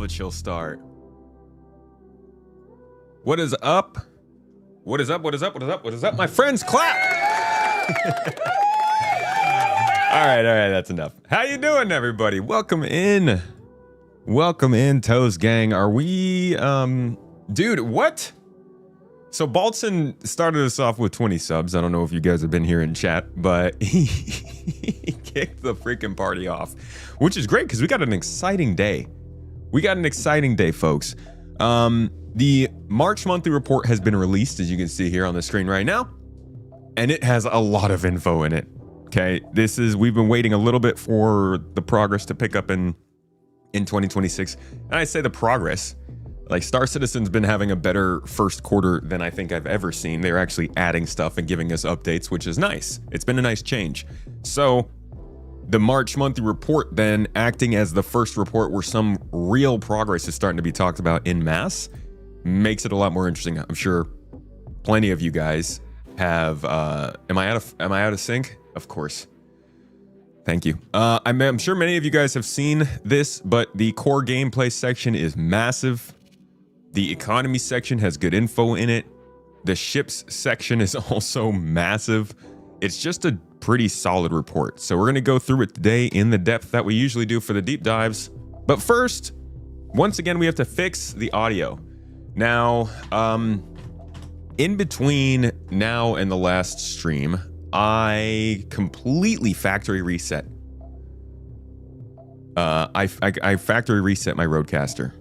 love a chill start. What is up? What is up? What is up? What is up? What is up? My friends, clap! all right, that's enough. How you doing, everybody? Welcome in. Welcome in, Toes Gang. Are we, dude, what? So Baltzan started us off with 20 subs. I don't know if you guys have been here in chat, but he kicked the freaking party off, which is great because we got an exciting day. We got an exciting day, folks. The March monthly report has been released, as you can see here on the screen right now, and it has a lot of info in it. Okay, we've been waiting a little bit for the progress to pick up in 2026, and I say the progress. Like, Star Citizen's been having a better first quarter than I think I've ever seen. They're actually adding stuff and giving us updates, which is nice. It's been a nice change. So the March monthly report then acting as the first report where some real progress is starting to be talked about in mass makes it a lot more interesting. I'm sure plenty of you guys have, am I out of sync? Of course. Thank you. I'm sure many of you guys have seen this, but the core gameplay section is massive. The economy section has good info in it. The ships section is also massive. It's just a pretty solid report. So we're going to go through it today in the depth that we usually do for the deep dives. But first, once again, we have to fix the audio. Now, in between now and the last stream, I completely factory reset. I factory reset my Rodecaster.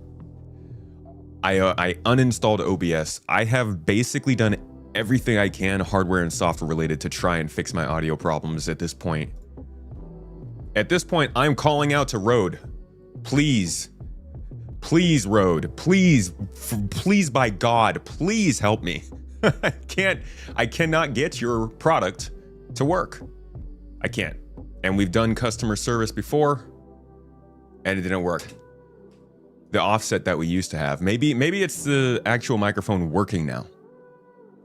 I uninstalled OBS. I have basically done everything I can hardware and software related to try and fix my audio problems at this point. At this point, I'm calling out to Rode. Please, Rode, please by God, please help me. I cannot get your product to work. I can't. And we've done customer service before and it didn't work. The offset that we used to have. Maybe it's the actual microphone working now.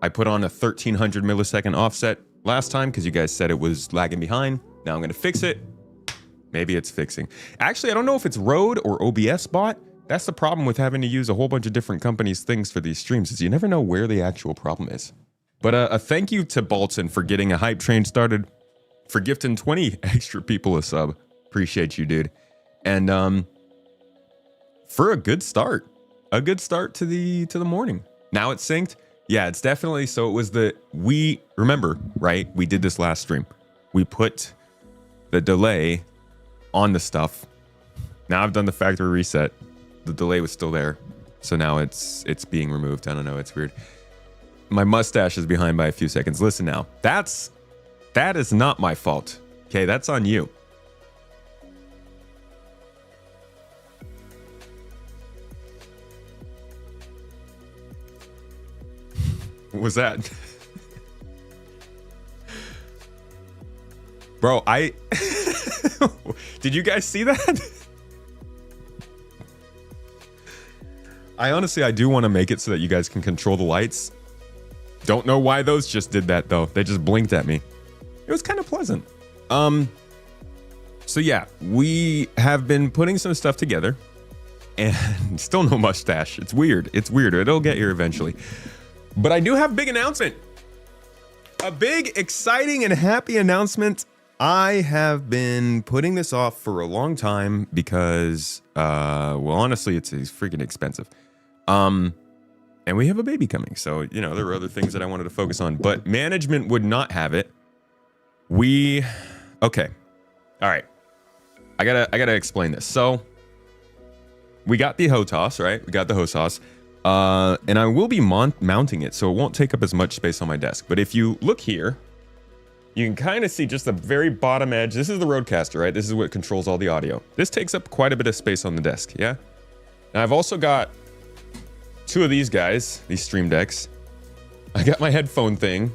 I put on a 1300 millisecond offset last time because you guys said it was lagging behind. Now I'm going to fix it. Maybe it's fixing. Actually, I don't know if it's Rode or OBS bot. That's the problem with having to use a whole bunch of different companies' things for these streams, is you never know where the actual problem is. But a thank you to Baltzan for getting a hype train started, for gifting 20 extra people a sub. Appreciate you, dude. And for a good start to the morning. Now it's synced. Yeah, it's definitely, so it was we remember, right? We did this last stream. We put the delay on the stuff. Now I've done the factory reset. The delay was still there. So now it's being removed. I don't know, it's weird. My mustache is behind by a few seconds. Listen now, that is not my fault. Okay, that's on you. What was that? Bro, did you guys see that? I do want to make it so that you guys can control the lights. Don't know why those just did that though. They just blinked at me. It was kind of pleasant. So yeah, we have been putting some stuff together and still no mustache. It's weird. It's weird. It'll get here eventually. But I do have a big announcement. A big, exciting, and happy announcement. I have been putting this off for a long time because, well, honestly, it's freaking expensive. And we have a baby coming. So, you know, there were other things that I wanted to focus on. But management would not have it. Okay. All right. I gotta explain this. So, we got the HOTAS, right? We got the HOTAS. And I will be mounting it, so it won't take up as much space on my desk. But if you look here, you can kind of see just the very bottom edge. This is the Rodecaster, right? This is what controls all the audio. This takes up quite a bit of space on the desk, yeah? Now I've also got two of these guys, these Stream Decks. I got my headphone thing.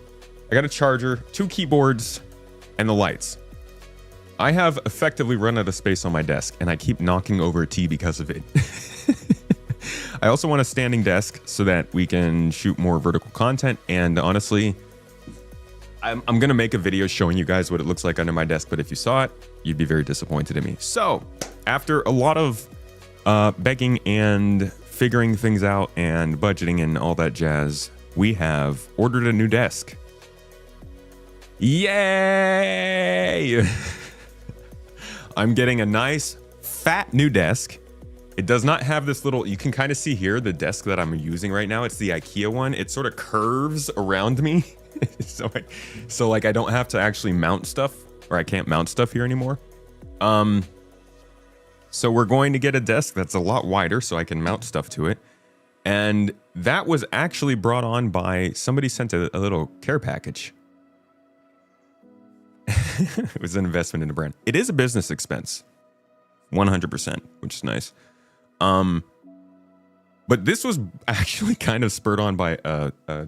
I got a charger, two keyboards, and the lights. I have effectively run out of space on my desk, and I keep knocking over a T because of it. I also want a standing desk so that we can shoot more vertical content. And honestly, I'm going to make a video showing you guys what it looks like under my desk. But if you saw it, you'd be very disappointed in me. So after a lot of begging and figuring things out and budgeting and all that jazz, we have ordered a new desk. Yay! I'm getting a nice fat new desk. It does not have this little, you can kind of see here the desk that I'm using right now. It's the IKEA one. It sort of curves around me. so like I don't have to actually mount stuff, or I can't mount stuff here anymore. So we're going to get a desk that's a lot wider so I can mount stuff to it. And that was actually brought on by somebody sent a little care package. It was an investment in a brand. It is a business expense, 100%, which is nice. But this was actually kind of spurred on by a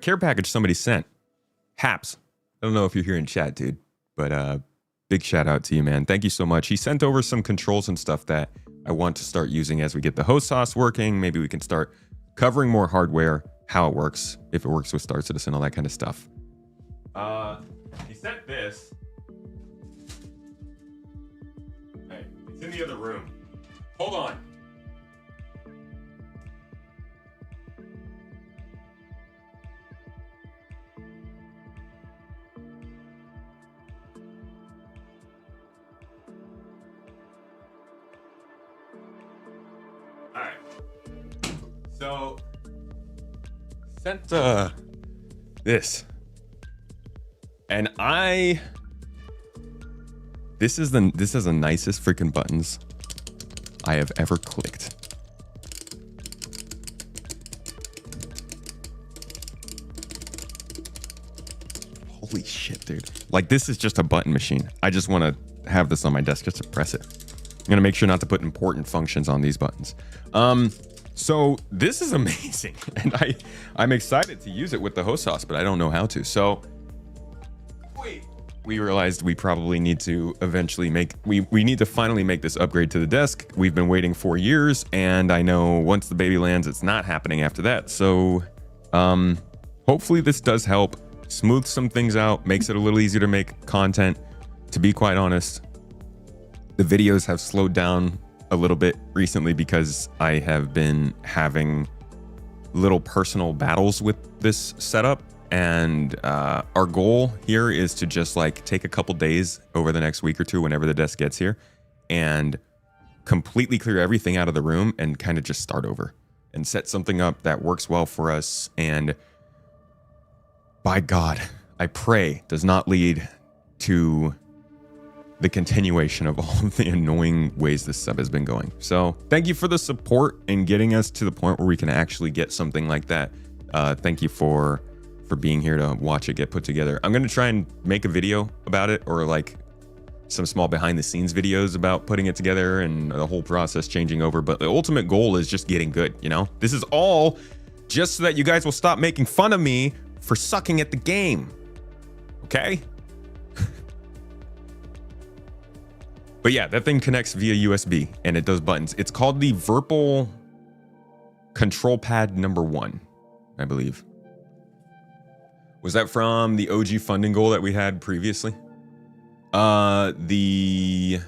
care package somebody sent. Haps. I don't know if you're here in chat, dude, but big shout out to you, man. Thank you so much. He sent over some controls and stuff that I want to start using as we get the host sauce working. Maybe we can start covering more hardware, how it works, if it works with Star Citizen, all that kind of stuff. He sent this. Hey, it's in the other room. Hold on. All right. So, sent this. And this is the nicest freaking buttons I have ever clicked. Holy shit, dude. Like, this is just a button machine. I just want to have this on my desk just to press it. I'm going to make sure not to put important functions on these buttons. So this is amazing. And I'm excited to use it with the host sauce, but I don't know how to. So we realized we probably need to eventually we need to finally make this upgrade to the desk. We've been waiting 4 years, and I know once the baby lands, it's not happening after that. So hopefully this does help smooth some things out, makes it a little easier to make content. To be quite honest, the videos have slowed down a little bit recently because I have been having little personal battles with this setup. And our goal here is to just like take a couple days over the next week or two whenever the desk gets here and completely clear everything out of the room and kind of just start over and set something up that works well for us. And by God, I pray does not lead to the continuation of all of the annoying ways this sub has been going. So thank you for the support and getting us to the point where we can actually get something like that. Thank you for being here to watch it get put together. I'm going to try and make a video about it, or like some small behind the scenes videos about putting it together and the whole process changing over. But the ultimate goal is just getting good, you know? This is all just so that you guys will stop making fun of me for sucking at the game. Okay? But yeah, that thing connects via USB and it does buttons. It's called the Virpal Control Pad #1, I believe. Was that from the OG funding goal that we had previously? The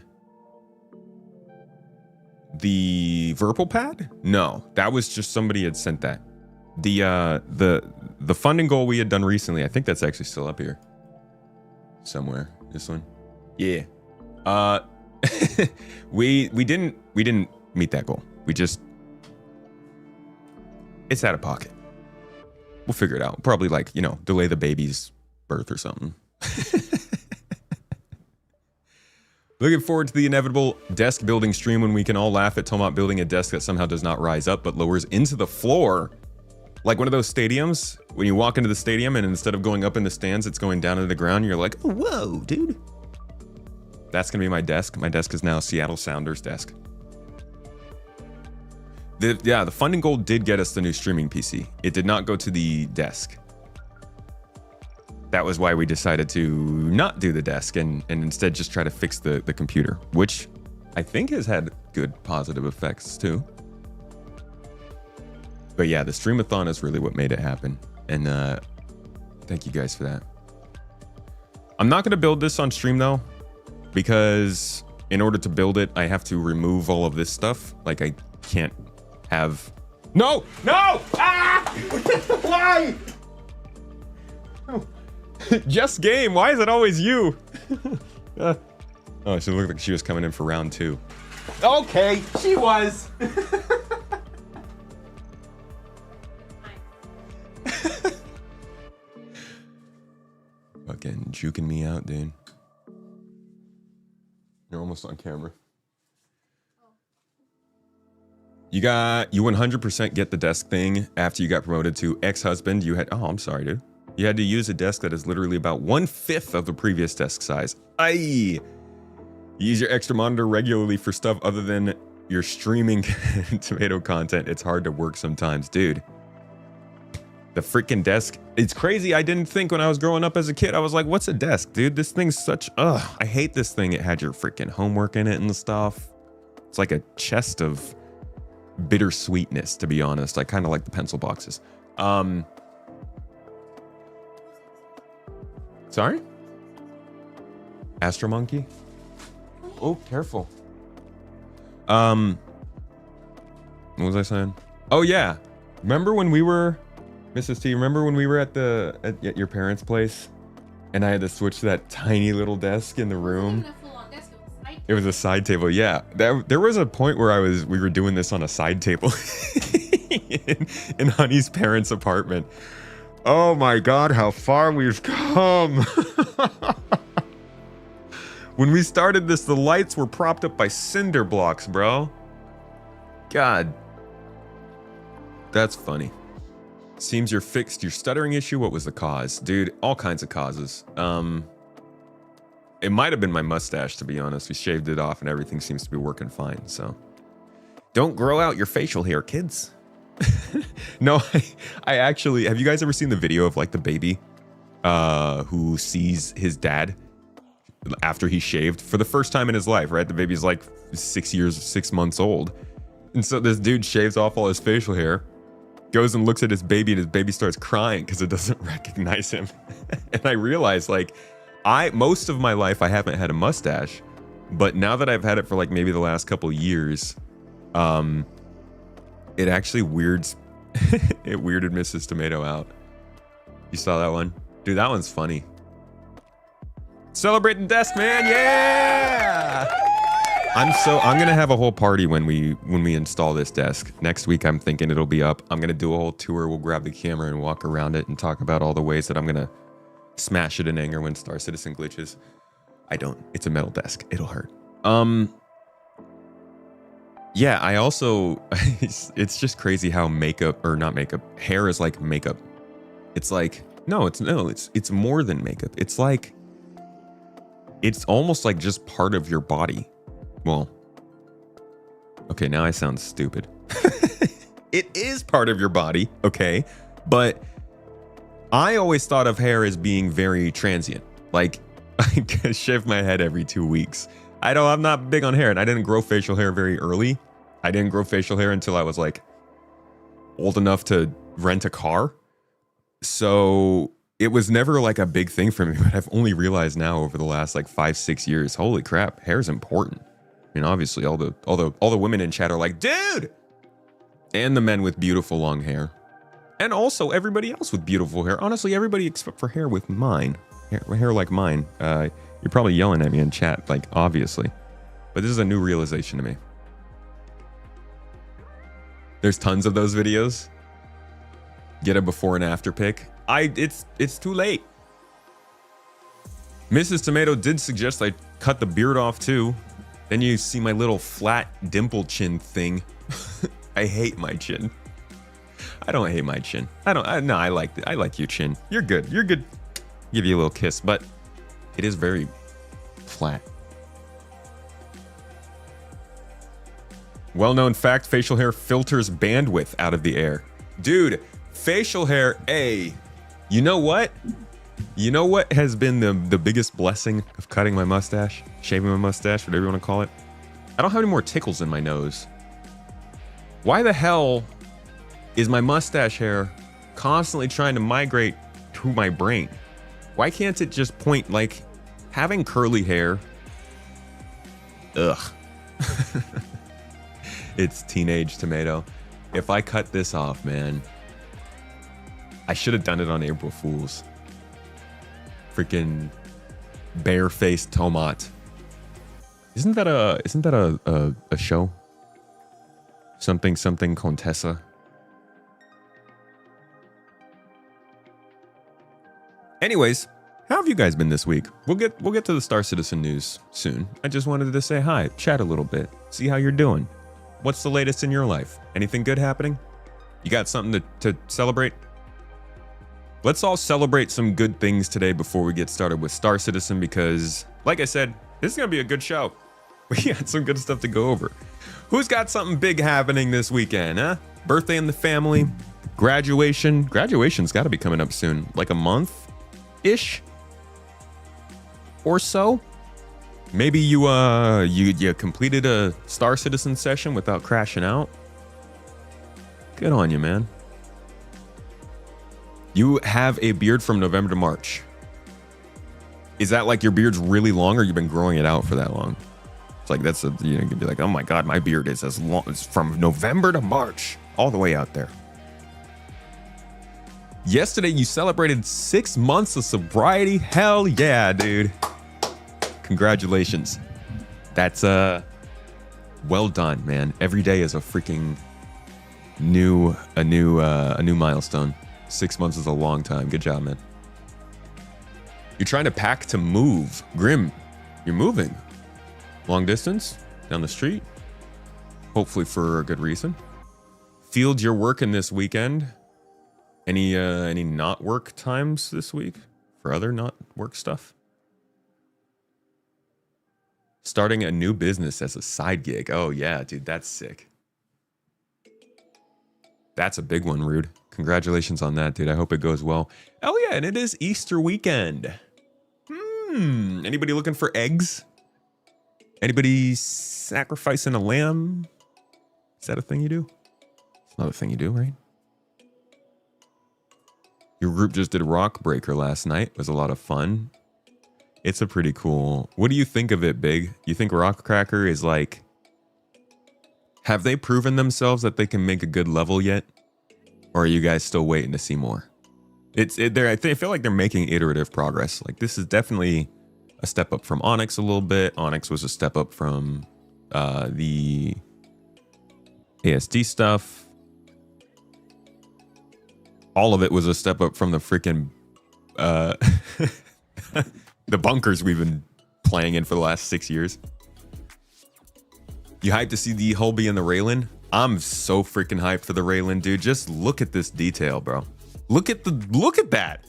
Virpal pad? No, that was just somebody had sent that. The funding goal we had done recently, I think that's actually still up here somewhere. This one, yeah. We didn't meet that goal. It's out of pocket. We'll figure it out. Probably like, you know, delay the baby's birth or something. Looking forward to the inevitable desk building stream when we can all laugh at Tomat building a desk that somehow does not rise up but lowers into the floor. Like one of those stadiums, when you walk into the stadium and instead of going up in the stands, it's going down into the ground. You're like, oh, whoa, dude. That's going to be my desk. My desk is now Seattle Sounders desk. The funding goal did get us the new streaming PC. It did not go to the desk. That was why we decided to not do the desk and instead just try to fix the computer, which I think has had good positive effects too. But yeah, the streamathon is really what made it happen. And thank you guys for that. I'm not going to build this on stream though, because in order to build it, I have to remove all of this stuff. Like I can't have... No! No! Ah! Why? Just game. Why is it always you? Oh, she looked like she was coming in for round 2. Okay, she was. Fucking juking me out, dude. You're almost on camera. You 100% get the desk thing after you got promoted to ex-husband. You had, oh, I'm sorry, dude. You had to use a desk that is literally about 1/5 of the previous desk size. Aye. You use your extra monitor regularly for stuff other than your streaming tomato content. It's hard to work sometimes, dude. The freaking desk. It's crazy. I didn't think when I was growing up as a kid, I was like, what's a desk, dude? This thing's such, ugh. I hate this thing. It had your freaking homework in it and stuff. It's like a chest of bittersweetness, to be honest. I kind of like the pencil boxes. Sorry? Astro Monkey? Oh, careful. What was I saying? Oh yeah. Remember when we were, Mrs. T, remember when we were at your parents' place and I had to switch to that tiny little desk in the room? It was a side table. Yeah. There was a point where we were doing this on a side table in Honey's parents' apartment. Oh my God, how far we've come. When we started this, the lights were propped up by cinder blocks, bro. God. That's funny. Seems you're fixed your stuttering issue. What was the cause? Dude, all kinds of causes. It might have been my mustache, to be honest. We shaved it off and everything seems to be working fine, so. Don't grow out your facial hair, kids. No, I actually, have you guys ever seen the video of like the baby who sees his dad after he shaved for the first time in his life, right? The baby's like 6 months old. And so this dude shaves off all his facial hair, goes and looks at his baby, and his baby starts crying because it doesn't recognize him. And I realized, like, most of my life I haven't had a mustache, but now that I've had it for like maybe the last couple years, it actually weirded Mrs. Tomato out. You saw that one? Dude, that one's funny. Celebrating desk, man, yeah! I'm gonna have a whole party when we install this desk. Next week I'm thinking it'll be up. I'm gonna do a whole tour. We'll grab the camera and walk around it and talk about all the ways that I'm gonna smash it in anger when Star Citizen glitches. I don't. It's a metal desk. It'll hurt. Yeah, I also it's just crazy how hair is like makeup. It's like it's more than makeup. It's like it's almost like just part of your body. Well, okay, now I sound stupid. It is part of your body, okay? But I always thought of hair as being very transient. Like, I shave my head every 2 weeks. I'm not big on hair, and I didn't grow facial hair very early. I didn't grow facial hair until I was like old enough to rent a car. So it was never like a big thing for me, but I've only realized now over the last like 5-6 years, holy crap, hair is important. I mean, obviously all the women in chat are like, dude, and the men with beautiful long hair. And also everybody else with beautiful hair. Honestly, everybody except for hair with mine. Hair like mine. You're probably yelling at me in chat, like, obviously. But this is a new realization to me. There's tons of those videos. Get a before and after pic. It's too late. Mrs. Tomato did suggest I cut the beard off too. Then you see my little flat dimple chin thing. I hate my chin. I don't hate my chin. I like your chin. You're good. You're good. Give you a little kiss, but it is very flat. Well-known fact, facial hair filters bandwidth out of the air. Dude, facial hair, you know what? You know what has been the biggest blessing of cutting my mustache? Shaving my mustache, whatever you want to call it? I don't have any more tickles in my nose. Why the hell is my mustache hair constantly trying to migrate to my brain? Why can't it just point, like, having curly hair Ugh. It's teenage tomato. If I cut this off, man, I should have done it on April Fool's. Freaking barefaced tomat. Isn't that a show? Something Contessa. Anyways, how have you guys been this week? We'll get to the Star Citizen news soon. I just wanted to say hi, chat a little bit, see how you're doing. What's the latest in your life? Anything good happening? You got something to celebrate? Let's all celebrate some good things today before we get started with Star Citizen because, like I said, this is going to be a good show. We got some good stuff to go over. Who's got something big happening this weekend, huh? Birthday in the family, graduation. Graduation's got to be coming up soon, like a month-ish or so. Maybe you completed a Star Citizen session without crashing out. Good on you, man. You have a beard from November to March. Is that like your beard's really long, or you've been growing it out for that long? It's like you can be like, oh my god, my beard is as long as from November to March, all the way out there. Yesterday, you celebrated 6 months of sobriety. Hell yeah, dude! Congratulations. That's well done, man. Every day is a freaking new milestone. 6 months is a long time. Good job, man. You're trying to pack to move. Grim, you're moving. Long distance? Down the street? Hopefully for a good reason. Field, you're working this weekend. Any not work times this week? For other not work stuff? Starting a new business as a side gig. Oh yeah, dude, that's sick. That's a big one, Rude. Congratulations on that, dude. I hope it goes well. Oh yeah, and it is Easter weekend. Anybody looking for eggs? Anybody sacrificing a lamb? Is that a thing you do? It's not a thing you do, right? Your group just did Rock Breaker last night. It was a lot of fun. It's a pretty cool... What do you think of it, Big? You think Rock Cracker is like... Have they proven themselves that they can make a good level yet? Or are you guys still waiting to see more? I feel like they're making iterative progress. Like, this is definitely a step up from Onyx a little bit. Onyx was a step up from the ASD stuff. All of it was a step up from the freaking the bunkers we've been playing in for the last 6 years. You hyped to see the Hulby and the Raylan? I'm so freaking hyped for the Raylan, dude. Just look at this detail, bro. Look at that.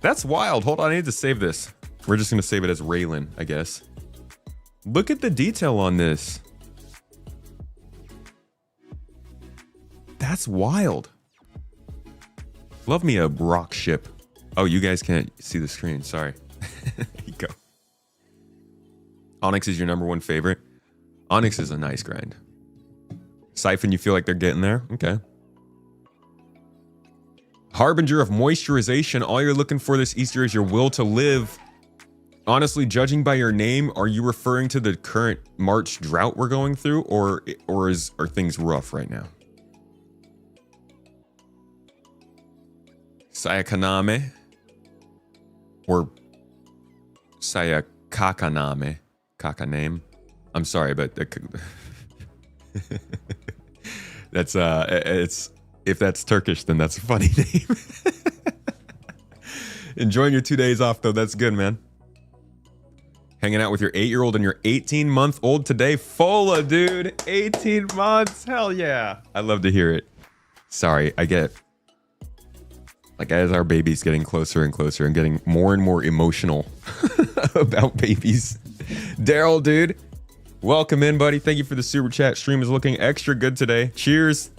That's wild. Hold on, I need to save this. We're just gonna save it as Raylan, I guess. Look at the detail on this. That's wild. Love me a rock ship. Oh, you guys can't see the screen. Sorry. There you go. Onyx is your #1 favorite. Onyx is a nice grind. Siphon, you feel like they're getting there? Okay. Harbinger of moisturization. All you're looking for this Easter is your will to live. Honestly, judging by your name, are you referring to the current March drought we're going through, or are things rough right now? Sayakaname or Sayakakaname, Kakaname. I'm sorry, but that's it's if that's Turkish, then that's a funny name. Enjoying your 2 days off though, that's good, man. Hanging out with your 8-year-old and your 18-month-old today. Fola, dude, 18 months, hell yeah. I love to hear it. Sorry, I get like as our baby's getting closer and closer and getting more and more emotional about babies. Daryl, dude, welcome in, buddy. Thank you for the super chat. Stream is looking extra good today. Cheers.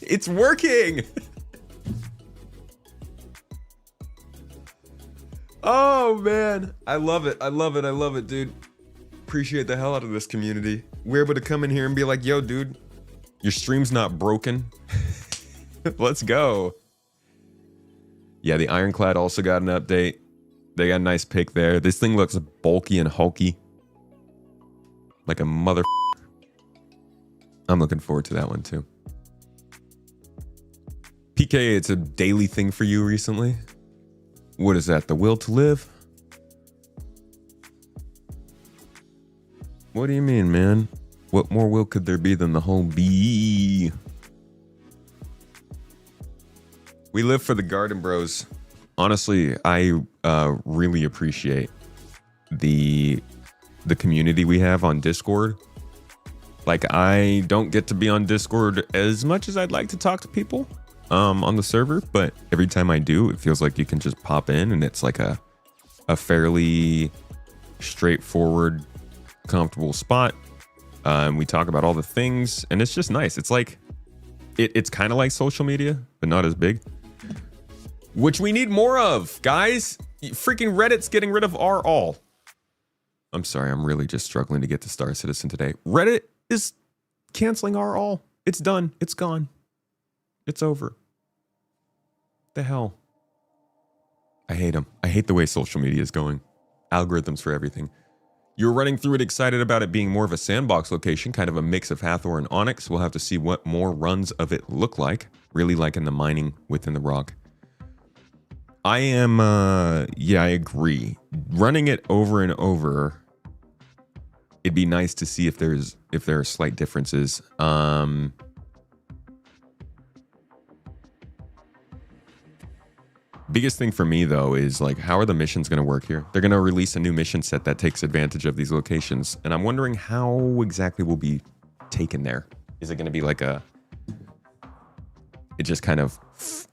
It's working. Oh man, I love it. I love it. I love it, dude. Appreciate the hell out of this community. We're able to come in here and be like, yo, dude, your stream's not broken. Let's go. Yeah, the Ironclad also got an update. They got a nice pick there. This thing looks bulky and hulky. like a mother. I'm looking forward to that one too. PK, it's a daily thing for you recently. What is that? The will to live? What do you mean, man? What more will could there be than the whole bee? We live for the Garden Bros. Honestly, I really appreciate the community we have on Discord. Like, I don't get to be on Discord as much as I'd like to talk to people on the server, but every time I do, it feels like you can just pop in and it's like a fairly straightforward, comfortable spot. And we talk about all the things, and it's just nice. It's like it's kind of like social media, but not as big, which we need more of, guys. Freaking Reddit's getting rid of our all. I'm sorry, I'm really just struggling to get to Star Citizen today. Reddit is canceling our all. It's done. It's gone. It's over. The hell? I hate them. I hate the way social media is going. Algorithms for everything. You're running through it excited about it being more of a sandbox location, kind of a mix of Hathor and Onyx. We'll have to see what more runs of it look like. Really liking the mining within the rock. I am, yeah, I agree. Running it over and over, it'd be nice to see if there are slight differences. Biggest thing for me, though, is like, how are the missions going to work here? They're going to release a new mission set that takes advantage of these locations, and I'm wondering how exactly we'll be taken there. Is it going to be like it just kind of,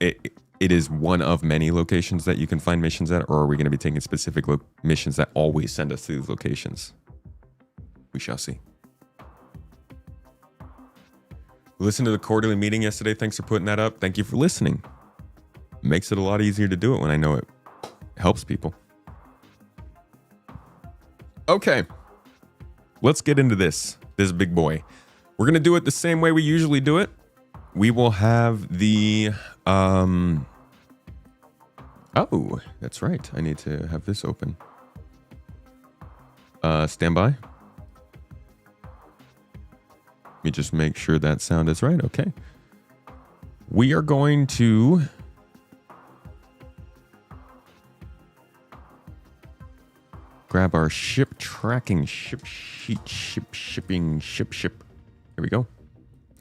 it is one of many locations that you can find missions at, or are we going to be taking specific missions that always send us to these locations? We shall see. Listen to the quarterly meeting yesterday. Thanks for putting that up. Thank you for listening. Makes it a lot easier to do it when I know it helps people. Okay, let's get into this big boy. We're gonna do it the same way we usually do it. We will have the oh, that's right, I need to have this open. Stand by. Let me just make sure that sound is right. Okay, we are going to grab our ship tracking ship sheet, shipping. Here we go.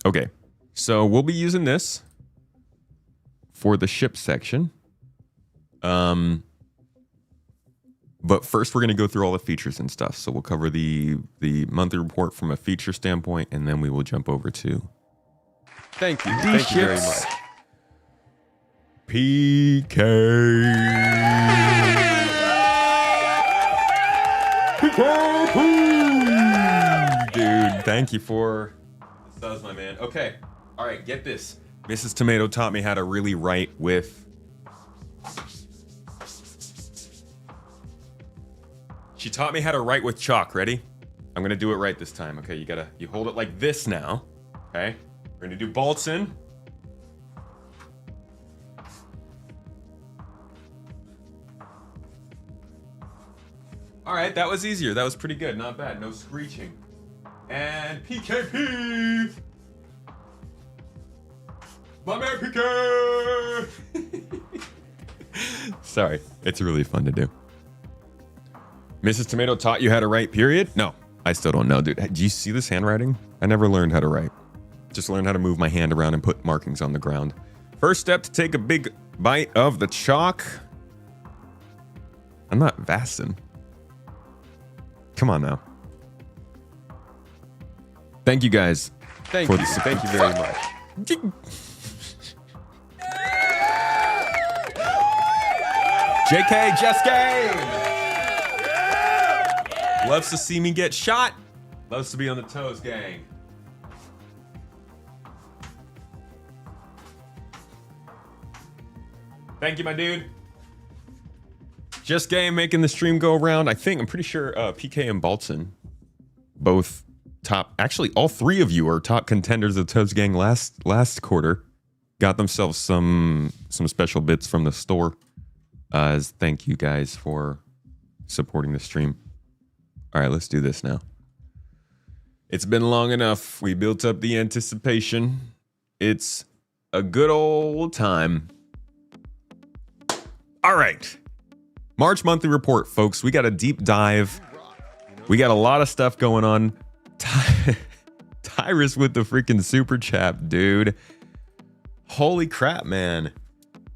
Okay, so we'll be using this for the ship section. But first we're going to go through all the features and stuff. So we'll cover the monthly report from a feature standpoint, and then we will jump over to thank you very much. PK. Dude, thank you for the subs, my man. Okay, all right, get this. Mrs. Tomato taught me how to really write with. She taught me how to write with chalk. Ready? I'm gonna do it right this time. Okay, you hold it like this now. Okay, we're gonna do Baltzan. All right, that was easier. That was pretty good. Not bad. No screeching. And PKP. My man PK. Sorry, it's really fun to do. Mrs. Tomato taught you how to write, period? No, I still don't know, dude. Do you see this handwriting? I never learned how to write. Just learned how to move my hand around and put markings on the ground. First step to take a big bite of the chalk. I'm not Vastin. Come on now. Thank you guys. Thank you very much. JK, just game. Loves to see me get shot. Loves to be on the toes gang. Thank you, my dude. Just game making the stream go around. I'm pretty sure PK and Baltzan, both top. Actually, all three of you are top contenders of Toes Gang last quarter. Got themselves some special bits from the store. As thank you guys for supporting the stream. All right, let's do this now. It's been long enough. We built up the anticipation. It's a good old time. All right. March monthly report, folks. We got a deep dive. We got a lot of stuff going on. Tyrus with the freaking super chat, dude. Holy crap, man.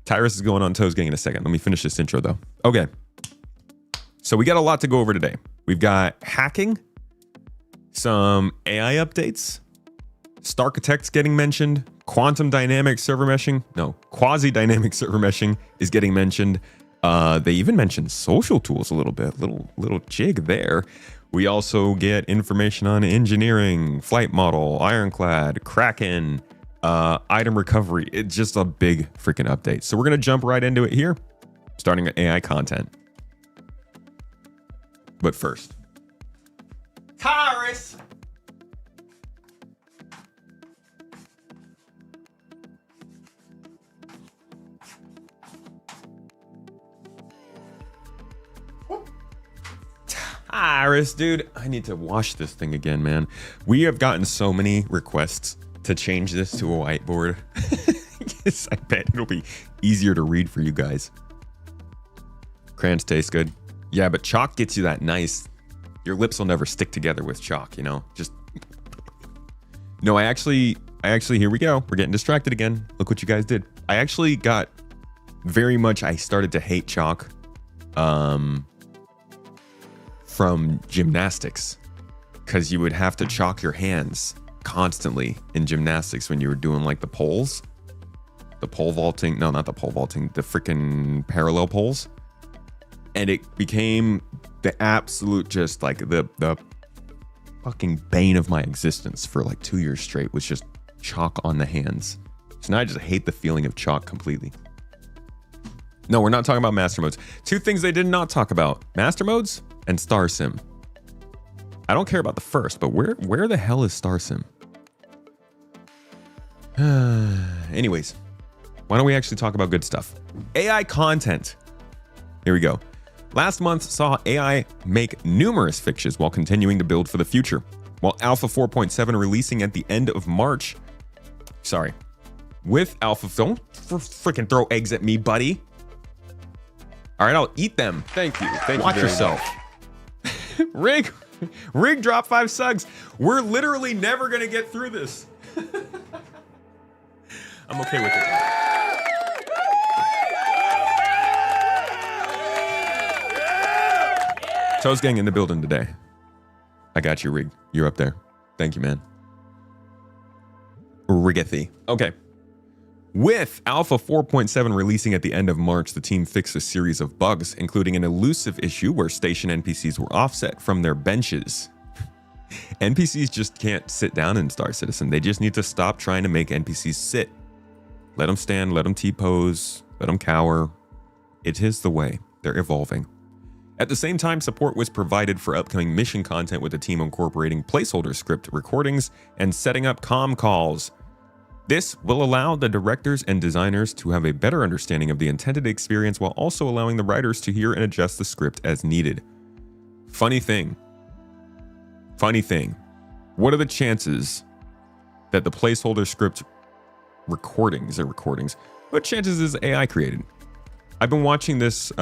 Tyrus is going on Toes Gang in a second. Let me finish this intro, though. Okay. So we got a lot to go over today. We've got hacking, some AI updates, Starchitect's getting mentioned, quantum dynamic server meshing. No, quasi-dynamic server meshing is getting mentioned. They even mentioned social tools a little bit, little jig there. We also get information on engineering, flight model, Ironclad, Kraken, item recovery. It's just a big freaking update. So we're going to jump right into it here, starting at AI content. But first, Tyrus. Tyrus, dude, I need to wash this thing again, man. We have gotten so many requests to change this to a whiteboard. Yes, I bet it'll be easier to read for you guys. Crayons taste good. Yeah, but chalk gets you that nice. Your lips will never stick together with chalk, you know? Just. No, I actually, here we go. We're getting distracted again. Look what you guys did. I actually got very much, I started to hate chalk. From gymnastics, because you would have to chalk your hands constantly in gymnastics when you were doing like the pole vaulting. No, not the pole vaulting, the freaking parallel poles. And it became the absolute, just like the fucking bane of my existence for like 2 years straight, was just chalk on the hands. So now I just hate the feeling of chalk completely. No, we're not talking about master modes. Two things they did not talk about: master modes and Star Sim. I don't care about the first, but where the hell is Star Sim? Anyways, why don't we actually talk about good stuff? AI content. Here we go. Last month saw AI make numerous fixes while continuing to build for the future. While Alpha 4.7 releasing at the end of March. Sorry. With Alpha, don't freaking throw eggs at me, buddy. All right, I'll eat them. Thank you. Watch yourself. Rig drop 5 subs. We're literally never gonna get through this. I'm okay with it. Toes Gang in the building today. I got you, Rig. You're up there. Thank you, man. Rigathy. Okay. With Alpha 4.7 releasing at the end of March, the team fixed a series of bugs, including an elusive issue where station NPCs were offset from their benches. NPCs just can't sit down in Star Citizen. They just need to stop trying to make NPCs sit. Let them stand, let them T-pose, let them cower. It is the way. They're evolving. At the same time, support was provided for upcoming mission content, with the team incorporating placeholder script recordings and setting up comm calls. This will allow the directors and designers to have a better understanding of the intended experience, while also allowing the writers to hear and adjust the script as needed. Funny thing. What are the chances that the placeholder script recordings, what chances is AI created? I've been watching this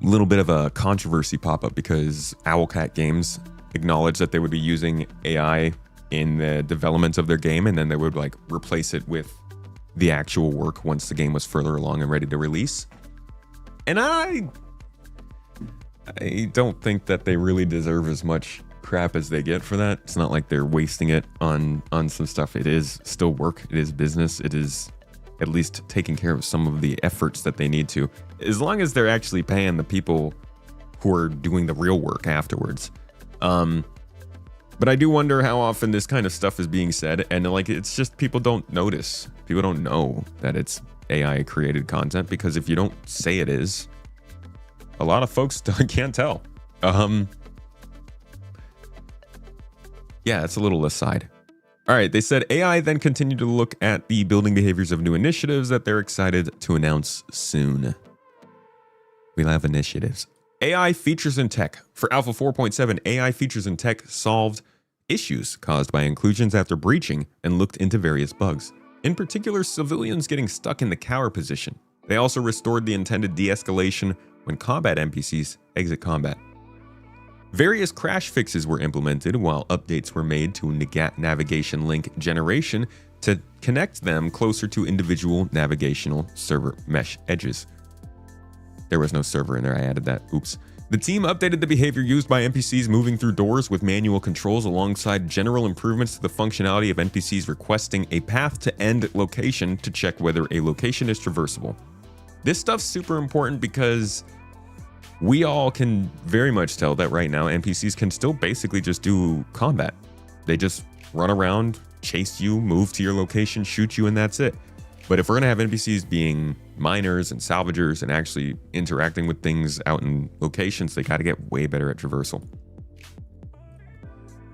little bit of a controversy pop up because Owlcat Games acknowledged that they would be using AI in the development of their game, and then they would like replace it with the actual work once the game was further along and ready to release. And I don't think that they really deserve as much crap as they get for that. It's not like they're wasting it on some stuff. It is still work. It is business. It is at least taking care of some of the efforts that they need to, as long as they're actually paying the people who are doing the real work afterwards. But I do wonder how often this kind of stuff is being said, and like, it's just people don't notice. People don't know that it's AI created content, because if you don't say it is, a lot of folks can't tell. Yeah, it's a little aside. All right, they said AI then continued to look at the building behaviors of new initiatives that they're excited to announce soon. We'll have initiatives. AI features in tech. For Alpha 4.7, AI features in tech solved issues caused by inclusions after breaching and looked into various bugs. In particular, civilians getting stuck in the cower position. They also restored the intended de-escalation when combat NPCs exit combat. Various crash fixes were implemented while updates were made to navigation link generation to connect them closer to individual navigational server mesh edges. There was no server in there, I added that, oops. The team updated the behavior used by NPCs moving through doors with manual controls alongside general improvements to the functionality of NPCs requesting a path to end location to check whether a location is traversable. This stuff's super important because we all can very much tell that right now NPCs can still basically just do combat. They just run around, chase you, move to your location, shoot you, and that's it. But if we're gonna have NPCs being miners and salvagers and actually interacting with things out in locations, they gotta get way better at traversal.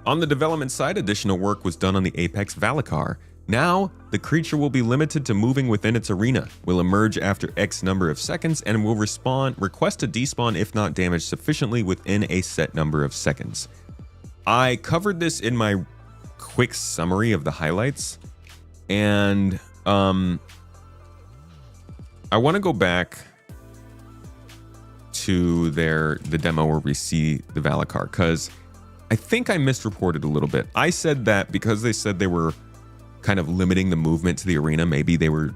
On the development side, additional work was done on the Apex Valacar. Now, the creature will be limited to moving within its arena, will emerge after X number of seconds, and will request a despawn if not damaged sufficiently within a set number of seconds. I covered this in my quick summary of the highlights, and I want to go back to the demo where we see the Valacar, because I think I misreported a little bit. I said that because they said they were kind of limiting the movement to the arena, maybe they were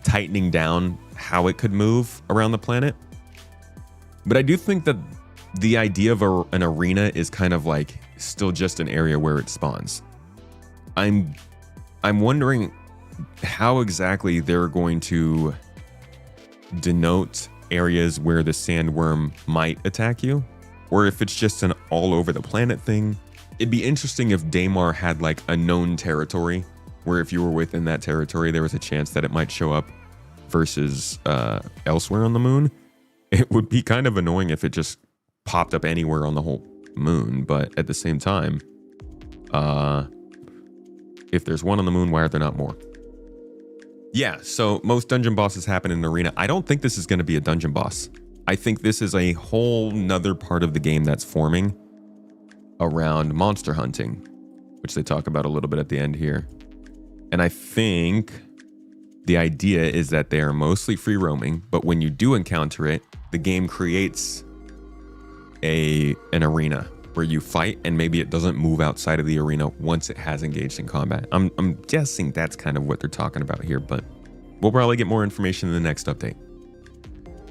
tightening down how it could move around the planet. But I do think that the idea of an arena is kind of like still just an area where it spawns. I'm wondering how exactly they're going to denote areas where the sandworm might attack you, or if it's just an all over the planet thing. It'd be interesting if Daymar had like a known territory where if you were within that territory, there was a chance that it might show up versus elsewhere on the moon. It would be kind of annoying if it just popped up anywhere on the whole moon, but at the same time, if there's one on the moon, why are there not more? Yeah, so most dungeon bosses happen in an arena. I don't think this is going to be a dungeon boss. I think this is a whole nother part of the game that's forming around monster hunting, which they talk about a little bit at the end here. And I think the idea is that they are mostly free roaming, but when you do encounter it, the game creates an arena where you fight, and maybe it doesn't move outside of the arena once it has engaged in combat. I'm guessing that's kind of what they're talking about here, but we'll probably get more information in the next update.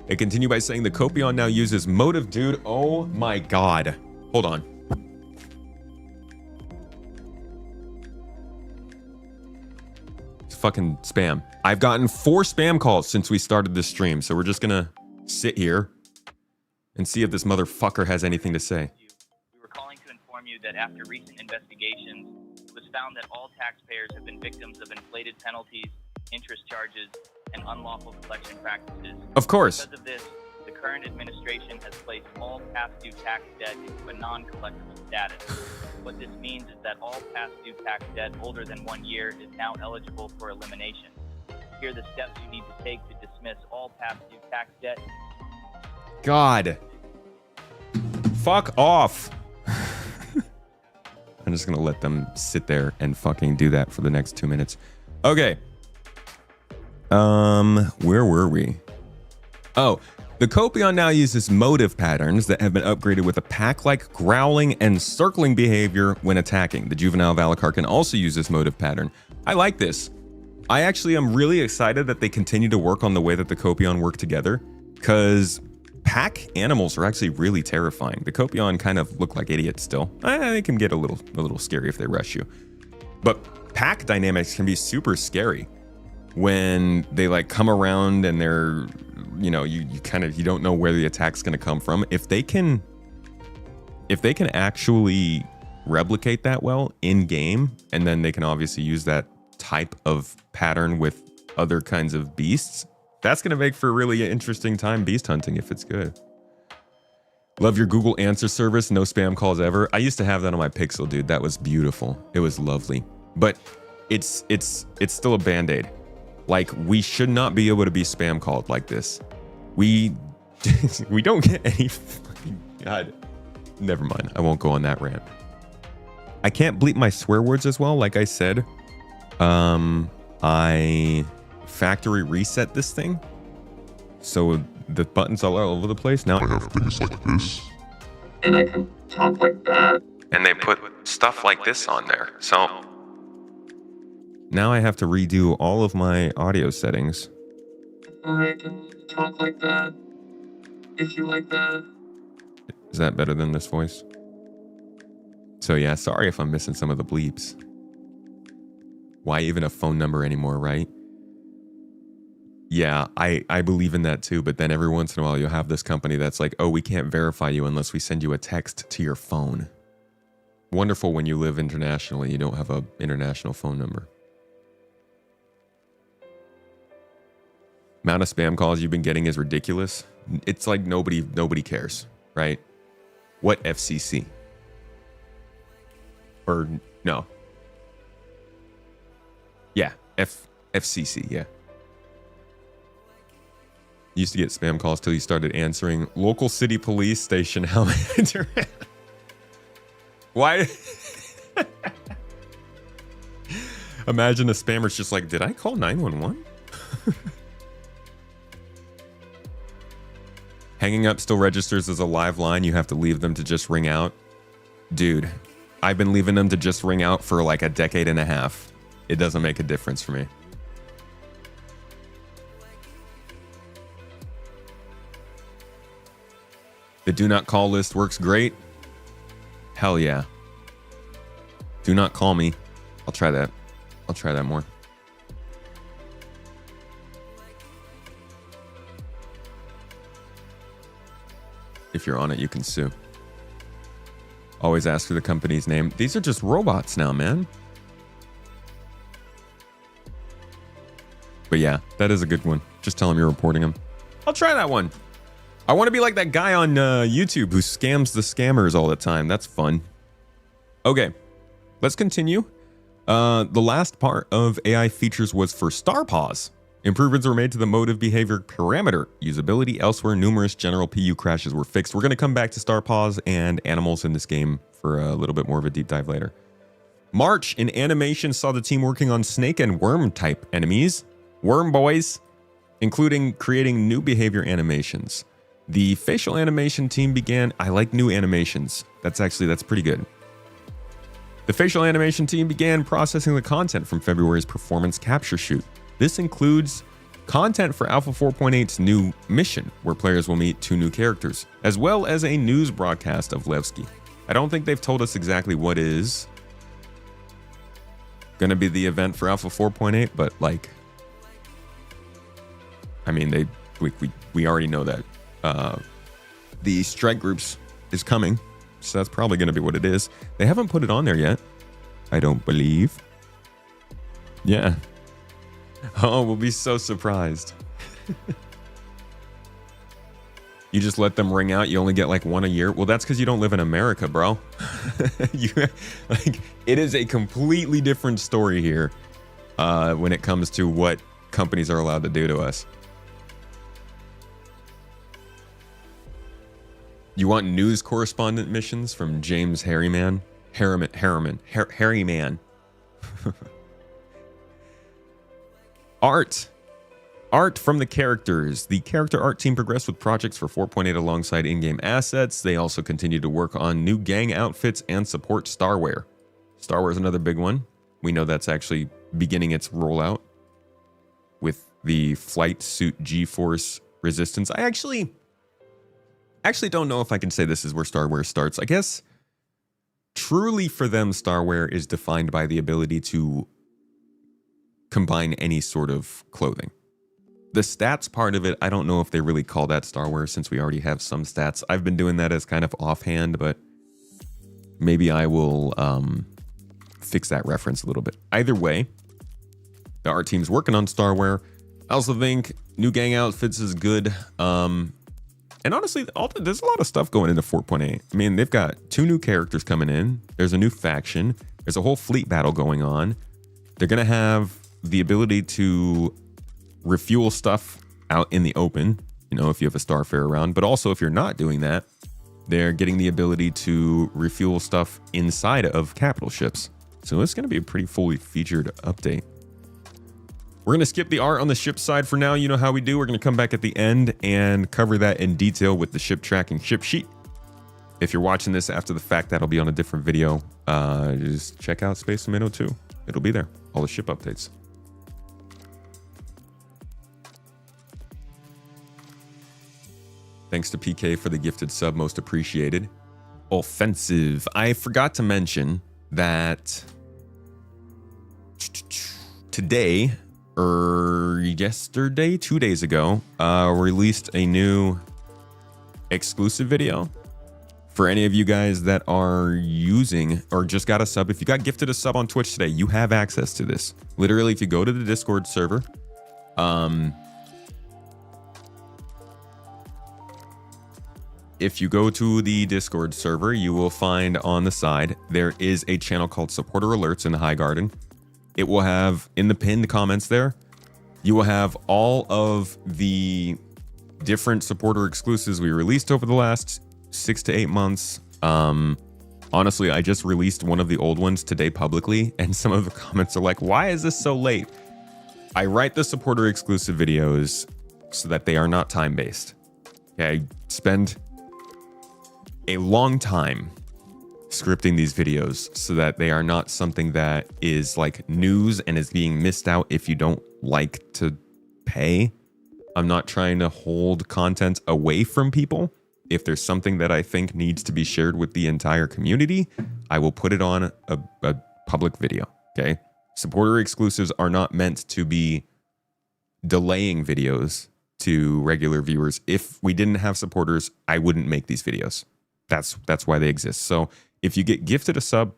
They continue by saying the Copion now uses motive, dude. Oh my god. Hold on. It's fucking spam. I've gotten 4 spam calls since we started this stream, so we're just gonna sit here and see if this motherfucker has anything to say. We were calling to inform you that after recent investigations, it was found that all taxpayers have been victims of inflated penalties, interest charges, and unlawful collection practices. Of course. Because of this, the current administration has placed all past due tax debt into a non-collectible status. What this means is that all past due tax debt older than 1 year is now eligible for elimination. Here are the steps you need to take to dismiss all past due tax debt. God. Fuck off. I'm just gonna let them sit there and fucking do that for the next 2 minutes. Okay. Where were we? Oh, the Copion now uses motive patterns that have been upgraded with a pack-like growling and circling behavior when attacking. The juvenile Valacar can also use this motive pattern. I like this. I actually am really excited that they continue to work on the way that the Copion work together, because pack animals are actually really terrifying. The Copion kind of look like idiots still. They can get a little scary if they rush you. But pack dynamics can be super scary when they like come around and they're, you know, you don't know where the attack's going to come from. If they can actually replicate that well in game, and then they can obviously use that type of pattern with other kinds of beasts, that's going to make for a really interesting time beast hunting if it's good. Love your Google answer service, no spam calls ever. I used to have that on my Pixel, dude. That was beautiful. It was lovely. But it's still a band-aid. Like, we should not be able to be spam called like this. We we don't get any fucking God. Never mind. I won't go on that rant. I can't bleep my swear words as well. Like I said, I factory reset this thing. So the buttons are all over the place. Now I have things like this. And I can talk like that. And they put stuff like this on there. So now I have to redo all of my audio settings. I can talk like that. If you like that. Is that better than this voice? So yeah, sorry if I'm missing some of the bleeps. Why even a phone number anymore, right? Yeah, I believe in that too, but then every once in a while you'll have this company that's like, oh, we can't verify you unless we send you a text to your phone. Wonderful when you live internationally, you don't have an international phone number. Amount of spam calls you've been getting is ridiculous. It's like nobody cares, right? What FCC? Or no. Yeah, FCC, yeah. Used to get spam calls till you started answering local city police station. How why? Imagine a spammer's just like, did I call 911? Hanging up still registers as a live line. You have to leave them to just ring out. Dude, I've been leaving them to just ring out for like a decade and a half. It doesn't make a difference for me. The do not call list works great. Hell yeah. Do not call me. I'll try that. I'll try that more. If you're on it, you can sue. Always ask for the company's name. These are just robots now, man. But yeah, that is a good one. Just tell them you're reporting them. I'll try that one. I want to be like that guy on YouTube who scams the scammers all the time. That's fun. Okay, let's continue. The last part of AI features was for Star Pause. Improvements were made to the motive behavior parameter. Usability elsewhere, numerous general PU crashes were fixed. We're going to come back to Star Pause and animals in this game for a little bit more of a deep dive later. March in animation saw the team working on snake and worm type enemies. Worm boys, including creating new behavior animations. The facial animation team began... I like new animations. That's pretty good. The facial animation team began processing the content from February's performance capture shoot. This includes content for Alpha 4.8's new mission, where players will meet 2 new characters, as well as a news broadcast of Levski. I don't think they've told us exactly what is going to be the event for Alpha 4.8, but like... I mean, we already know that the strike groups is coming, so that's probably going to be what it is. They haven't put it on there yet, I don't believe. Yeah. Oh, we'll be so surprised. You just let them ring out. You only get like 1 a year. Well, that's because you don't live in America, bro. It is a completely different story here when it comes to what companies are allowed to do to us. You want news correspondent missions from James Harriman? Harryman. Art from the characters. The character art team progressed with projects for 4.8 alongside in-game assets. They also continued to work on new gang outfits and support Starware. Starware is another big one. We know that's actually beginning its rollout with the flight suit G-Force Resistance. I actually don't know if I can say this is where Starware starts. I guess truly for them, Starware is defined by the ability to combine any sort of clothing. The stats part of it, I don't know if they really call that Starware since we already have some stats. I've been doing that as kind of offhand, but maybe I will fix that reference a little bit. Either way, the art team's working on Starware. I also think new gang outfits is good. And honestly, there's a lot of stuff going into 4.8. I mean, they've got 2 new characters coming in. There's a new faction. There's a whole fleet battle going on. They're going to have the ability to refuel stuff out in the open, you know, if you have a starfare around. But also, if you're not doing that, they're getting the ability to refuel stuff inside of capital ships. So it's going to be a pretty fully featured update. We're going to skip the art on the ship side for now. You know how we do. We're going to come back at the end and cover that in detail with the ship tracking ship sheet. If you're watching this after the fact, that'll be on a different video. Just check out Space Tomato 2. It'll be there. All the ship updates. Thanks to PK for the gifted sub. Most appreciated. Offensive. I forgot to mention that today, or yesterday, 2 days ago, released a new exclusive video for any of you guys that are using or just got a sub. If you got gifted a sub on Twitch today, you have access to this. Literally, if you go to the Discord server, if you go to the Discord server, you will find on the side, there is a channel called Supporter Alerts in the High Garden. It will have, in the pinned comments there, you will have all of the different supporter exclusives we released over the last 6 to 8 months. Honestly, I just released one of the old ones today publicly, and some of the comments are like, why is this so late? I write the supporter exclusive videos so that they are not time-based. Okay, I spend a long time scripting these videos so that they are not something that is like news and is being missed out if you don't like to pay. I'm not trying to hold content away from people. If there's something that I think needs to be shared with the entire community, I will put it on a public video. Okay. Supporter exclusives are not meant to be delaying videos to regular viewers. If we didn't have supporters, I wouldn't make these videos. That's why they exist. So if you get gifted a sub,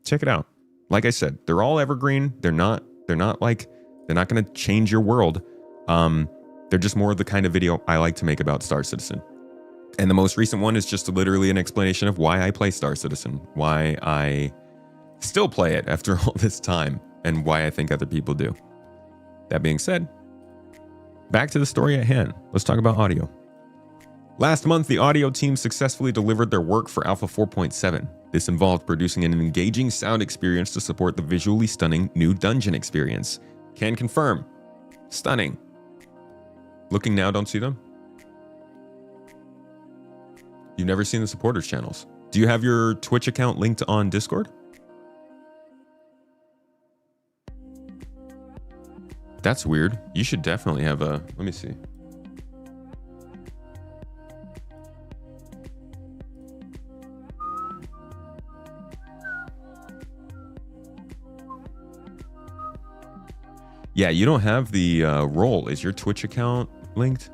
check it out. Like I said, they're all evergreen. They're not going to change your world. They're just more of the kind of video I like to make about Star Citizen. And the most recent one is just literally an explanation of why I play Star Citizen, why I still play it after all this time, and why I think other people do. That being said, back to the story at hand. Let's talk about audio. Last month, the audio team successfully delivered their work for Alpha 4.7. This involved producing an engaging sound experience to support the visually stunning new dungeon experience. Can confirm. Stunning. Looking now, don't see them? You've never seen the supporters channels. Do you have your Twitch account linked on Discord? That's weird. You should definitely have a... Let me see. Yeah, you don't have the role. Is your Twitch account linked?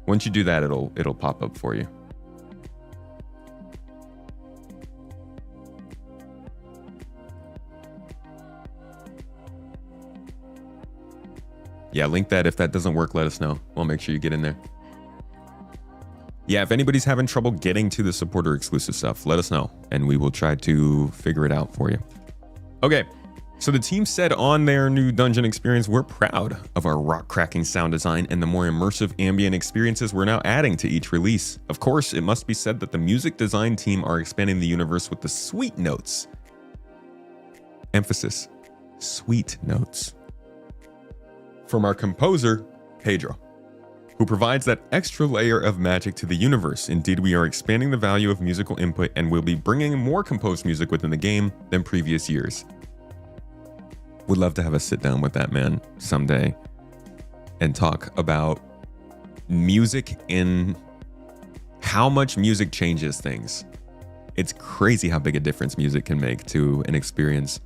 Once you do that, it'll pop up for you. Yeah, link that. If that doesn't work, let us know. We'll make sure you get in there. Yeah, if anybody's having trouble getting to the supporter exclusive stuff, let us know, and we will try to figure it out for you. Okay, so the team said on their new dungeon experience, we're proud of our rock-cracking sound design and the more immersive ambient experiences we're now adding to each release. Of course, it must be said that the music design team are expanding the universe with the sweet notes. Emphasis, sweet notes. From our composer, Pedro, who provides that extra layer of magic to the universe. Indeed, we are expanding the value of musical input and will be bringing more composed music within the game than previous years. Would love to have a sit down with that man someday and talk about music and how much music changes things. It's crazy how big a difference music can make to an experience.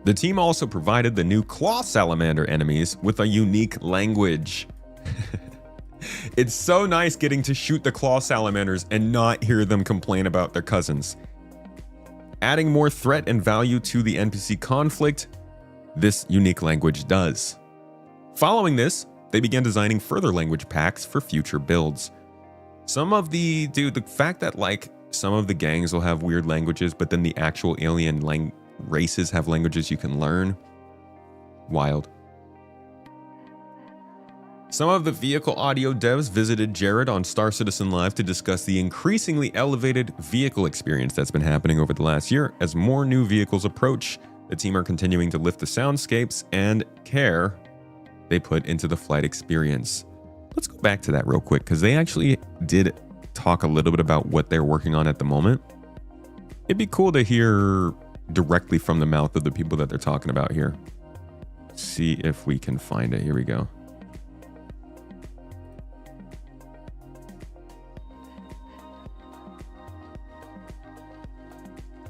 The team also provided the new Claw Salamander enemies with a unique language. It's so nice getting to shoot the Claw Salamanders and not hear them complain about their cousins. Adding more threat and value to the NPC conflict, this unique language does. Following this, they began designing further language packs for future builds. The fact that like some of the gangs will have weird languages, but then the actual alien races have languages you can learn. Wild. Some of the vehicle audio devs visited Jared on Star Citizen Live to discuss the increasingly elevated vehicle experience that's been happening over the last year. As more new vehicles approach, the team are continuing to lift the soundscapes and care they put into the flight experience. Let's go back to that real quick, because they actually did talk a little bit about what they're working on at the moment. It'd be cool to hear directly from the mouth of the people that they're talking about here. See if we can find it. Here we go.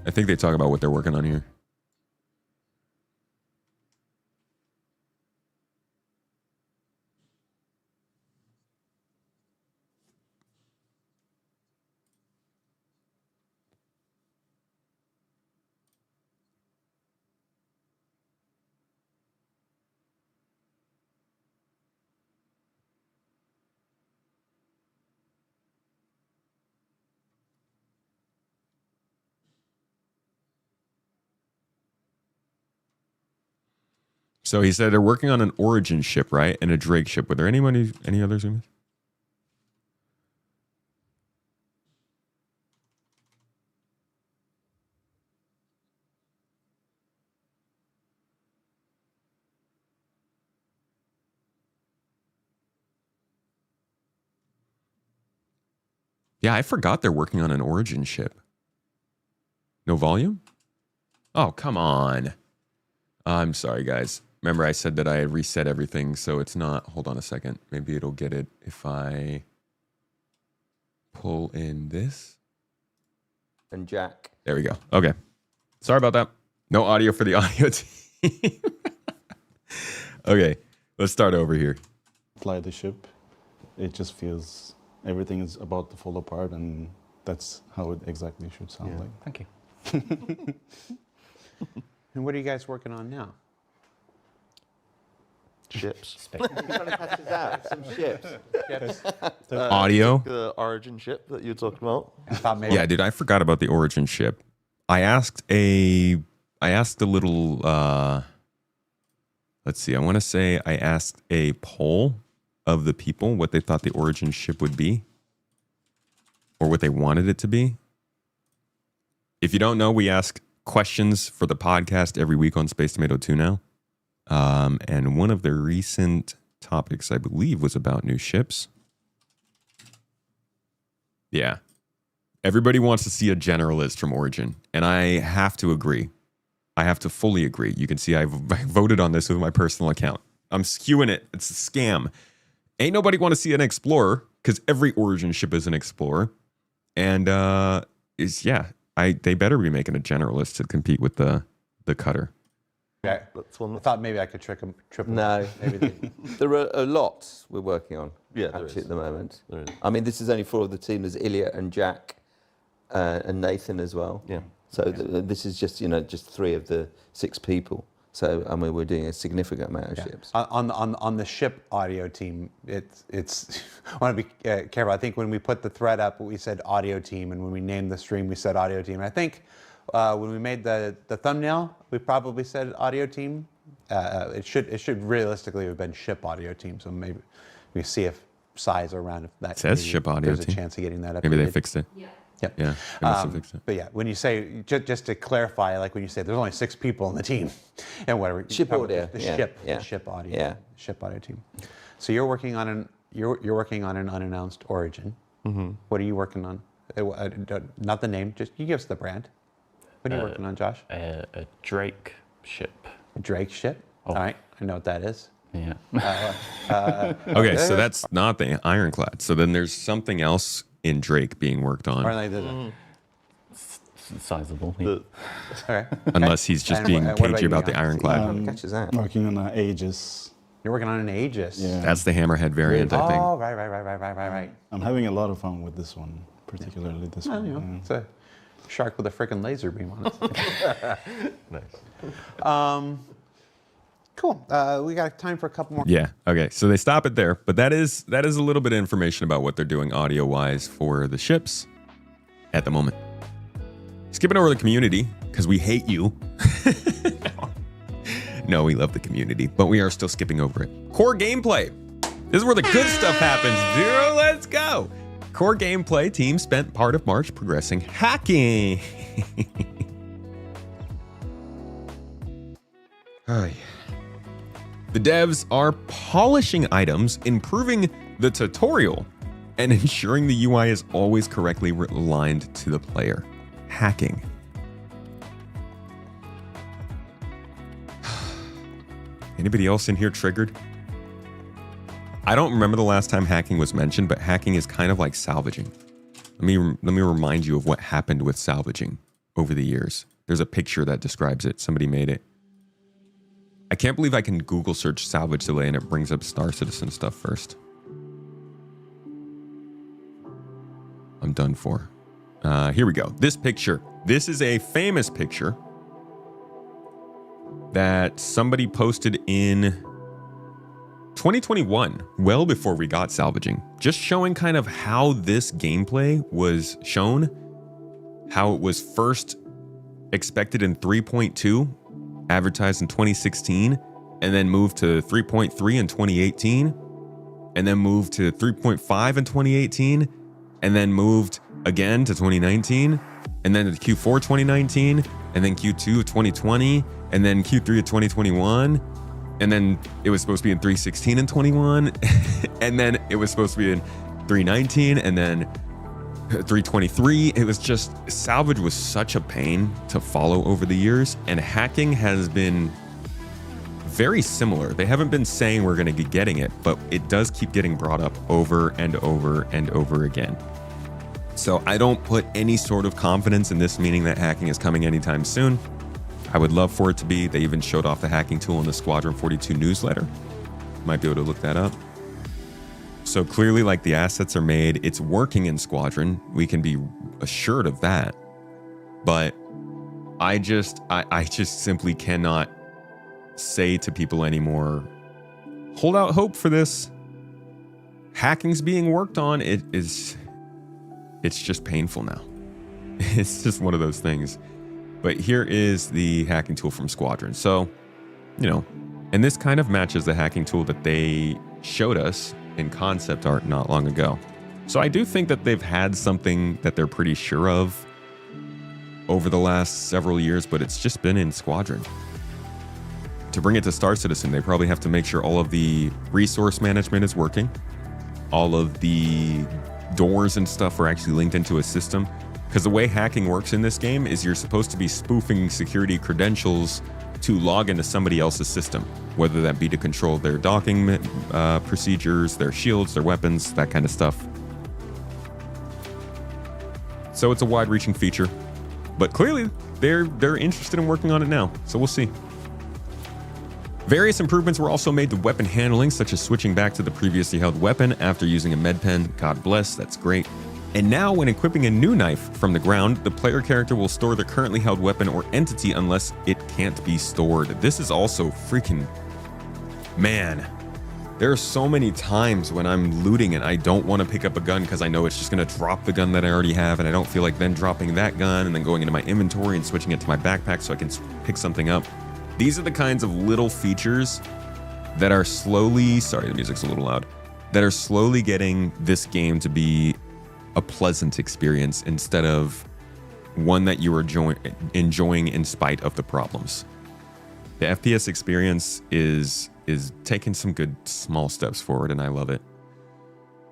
I think they talk about what they're working on here. So he said they're working on an Origin ship, right? And a Drake ship. Were there any others? Yeah, I forgot they're working on an Origin ship. No volume? Oh, come on. I'm sorry, guys. Remember, I said that I had reset everything, so it's not. Hold on a second. Maybe it'll get it if I pull in this. And Jack. There we go. Okay. Sorry about that. No audio for the audio team. Okay, let's start over here. Fly the ship. It just feels everything is about to fall apart, and that's how it exactly should sound like. Thank you. And what are you guys working on now? Ships. You're trying to catch us out. Some ships. Audio. The Origin ship that you were talking about. I thought maybe Yeah, dude, I forgot about the Origin ship. I asked a little, let's see, I want to say I asked a poll of the people what they thought the Origin ship would be, or what they wanted it to be. If you don't know, we ask questions for the podcast every week on Space Tomato 2 now. And one of the recent topics, I believe, was about new ships. Yeah. Everybody wants to see a generalist from Origin, and I have to agree. I have to fully agree. You can see I voted on this with my personal account. I'm skewing it. It's a scam. Ain't nobody want to see an explorer, because every Origin ship is an explorer. And they better be making a generalist to compete with the cutter. I thought maybe I could trick them. No. Maybe There are a lot we're working on there actually is. at the moment. There is. I mean, this is only 4 of the team. There's Ilya and Jack and Nathan as well. Yeah. So this is just, just 3 of the 6 people. So, I mean, we're doing a significant amount of ships. on the ship audio team, it's I want to be careful. I think when we put the thread up, we said audio team, and when we named the stream, we said audio team. And I think when we made the thumbnail, we probably said audio team. It should realistically have been ship audio team. So maybe we see if size around if that It says ship audio there's team. a chance of getting that up. Maybe they fixed it. Yep. Yeah, they must have fixed it. But yeah, when you say, just to clarify, like when you say there's only 6 people on the team, and whatever. Ship audio, The yeah, ship, yeah. the ship audio. Yeah. Ship audio team. So you're working on an unannounced Origin. Mm-hmm. What are you working on? Not the name, just you give us the brand. What are you working on, Josh? A Drake ship. A Drake ship? Oh. All right, I know what that is. Yeah. Okay, so that's not the Ironclad. So then there's something else in Drake being worked on. Or like the, Sizable. okay. Unless he's just And being what about cagey you, about the Jan? Ironclad. Catches out. Working on Aegis. You're working on an Aegis. Yeah. That's the Hammerhead variant, I think. Oh, right. I'm having a lot of fun with this one, particularly this Well, one. you know, yeah. it's a shark with a freaking laser beam on it. Nice. Cool. We got time for a couple more. Yeah. Okay. So they stop it there, but that is a little bit of information about what they're doing audio wise for the ships at the moment. Skipping over the community because we hate you. No, we love the community, but we are still skipping over it. Core gameplay. This is where the good stuff happens, dude. Let's go. Core gameplay team spent part of March progressing hacking. Oh, yeah. The devs are polishing items, improving the tutorial, and ensuring the UI is always correctly aligned to the player. Hacking. Anybody else in here triggered? I don't remember the last time hacking was mentioned, but hacking is kind of like salvaging. Let me remind you of what happened with salvaging over the years. There's a picture that describes it. Somebody made it. I can't believe I can Google search salvage delay and it brings up Star Citizen stuff first. I'm done for. Here we go. This picture. This is a famous picture that somebody posted in 2021, well before we got salvaging. Just showing kind of how this gameplay was shown, how it was first expected in 3.2, advertised in 2016, and then moved to 3.3 in 2018, and then moved to 3.5 in 2018, and then moved again to 2019, and then to Q4 2019, and then Q2 of 2020, and then Q3 of 2021, and then it was supposed to be in 3.16 and 21, and then it was supposed to be in 3.19, and then 3.23. It was just, salvage was such a pain to follow over the years, and hacking has been very similar. They haven't been saying we're going to be getting it, but it does keep getting brought up over and over and over again. So I don't put any sort of confidence in this meaning that hacking is coming anytime soon. I would love for it to be. They even showed off the hacking tool in the Squadron 42 newsletter. Might be able to look that up. So clearly, like, the assets are made. It's working in Squadron. We can be assured of that. But I just simply cannot say to people anymore, hold out hope for this. Hacking's being worked on. It's just painful now. It's just one of those things. But here is the hacking tool from Squadron. So, you know, and this kind of matches the hacking tool that they showed us in concept art not long ago. So I do think that they've had something that they're pretty sure of over the last several years, but it's just been in Squadron. To bring it to Star Citizen, they probably have to make sure all of the resource management is working. All of the doors and stuff are actually linked into a system. Because the way hacking works in this game is you're supposed to be spoofing security credentials to log into somebody else's system, whether that be to control their docking procedures, their shields, their weapons, that kind of stuff. So it's a wide-reaching feature, but clearly they're interested in working on it now, so we'll see. Various improvements were also made to weapon handling, such as switching back to the previously held weapon after using a med pen. God bless, that's great. And now, when equipping a new knife from the ground, the player character will store the currently held weapon or entity unless it can't be stored. This is also freaking... Man, there are so many times when I'm looting and I don't want to pick up a gun because I know it's just going to drop the gun that I already have, and I don't feel like then dropping that gun and then going into my inventory and switching it to my backpack so I can pick something up. These are the kinds of little features that are slowly... Sorry, the music's a little loud. That are slowly getting this game to be a pleasant experience instead of one that you are enjoying in spite of the problems. The FPS experience is taking some good small steps forward, and I love it.